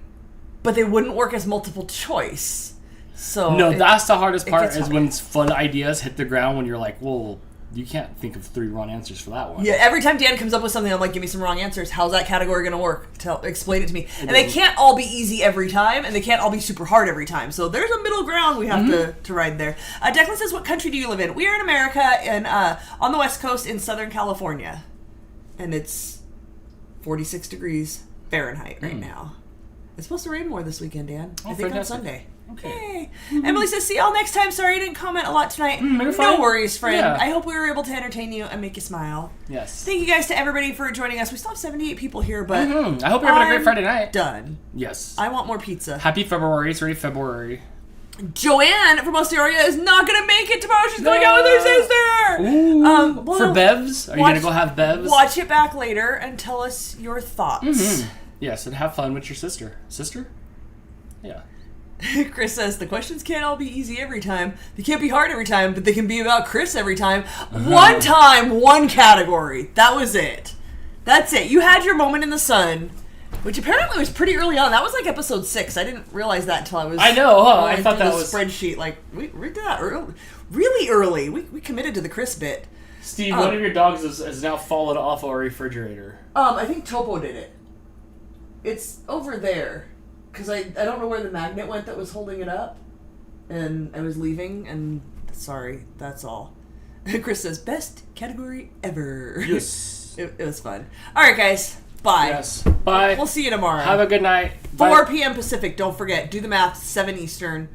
but they wouldn't work as multiple choice. So No, that's the hardest part gets is hard. when fun ideas hit the ground when you're like, well, you can't think of 3 wrong answers for that one. Yeah, every time Dan comes up with something, I'm like, give me some wrong answers. How's that category going to work? Explain it to me. And they can't all be easy every time, and they can't all be super hard every time. So there's a middle ground we have to ride there. Declan says, what country do you live in? We are in America, and on the West Coast in Southern California. And it's 46 degrees Fahrenheit right now. It's supposed to rain more this weekend, Dan. I think fantastic. on Sunday. Okay. Yay. Emily says, see y'all next time. Sorry I didn't comment a lot tonight. you're No fine. worries, friend. Yeah. I hope we were able to entertain you and make you smile. Yes. Thank you guys to everybody for joining us. We still have 78 people here, but I hope you're having a great Friday night. done. Yes. I want more pizza. Happy February. It's already February. Joanne from Osteria is not going to make it tomorrow. She's going out with her sister. Ooh. Well, For Bevs? Are you going to go have Bevs? Watch it back later and tell us your thoughts. Yes, and have fun with your sister. Sister? Yeah. Chris says, the questions can't all be easy every time. They can't be hard every time, but they can be about Chris every time. One time, one category. That was it. That's it. You had your moment in the sun, which apparently was pretty early on. That was like episode 6. I didn't realize that until I was... I know, huh? going I thought through that the was... spreadsheet. Like, we did that early. Really early. We committed to the Chris bit. Steve, one of your dogs has now fallen off our refrigerator. I think Topo did it. It's over there. Because I don't know where the magnet went that was holding it up. And I was leaving, and sorry, that's all. Chris says, best category ever. Yes. It was fun. Alright, guys. Bye. Yes. Bye. We'll see you tomorrow. Have a good night. 4 Bye. p.m. Pacific. Don't forget. Do the math. 7 Eastern.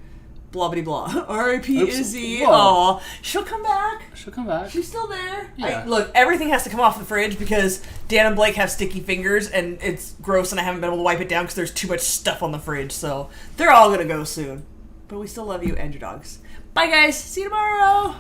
Blah, blah. R.I.P. Oops. Izzy. Whoa. Aw. She'll come back. She'll come back. She's still there. Yeah. Look, everything has to come off the fridge because Dan and Blake have sticky fingers and it's gross and I haven't been able to wipe it down because there's too much stuff on the fridge. So they're all going to go soon. But we still love you and your dogs. Bye, guys. See you tomorrow.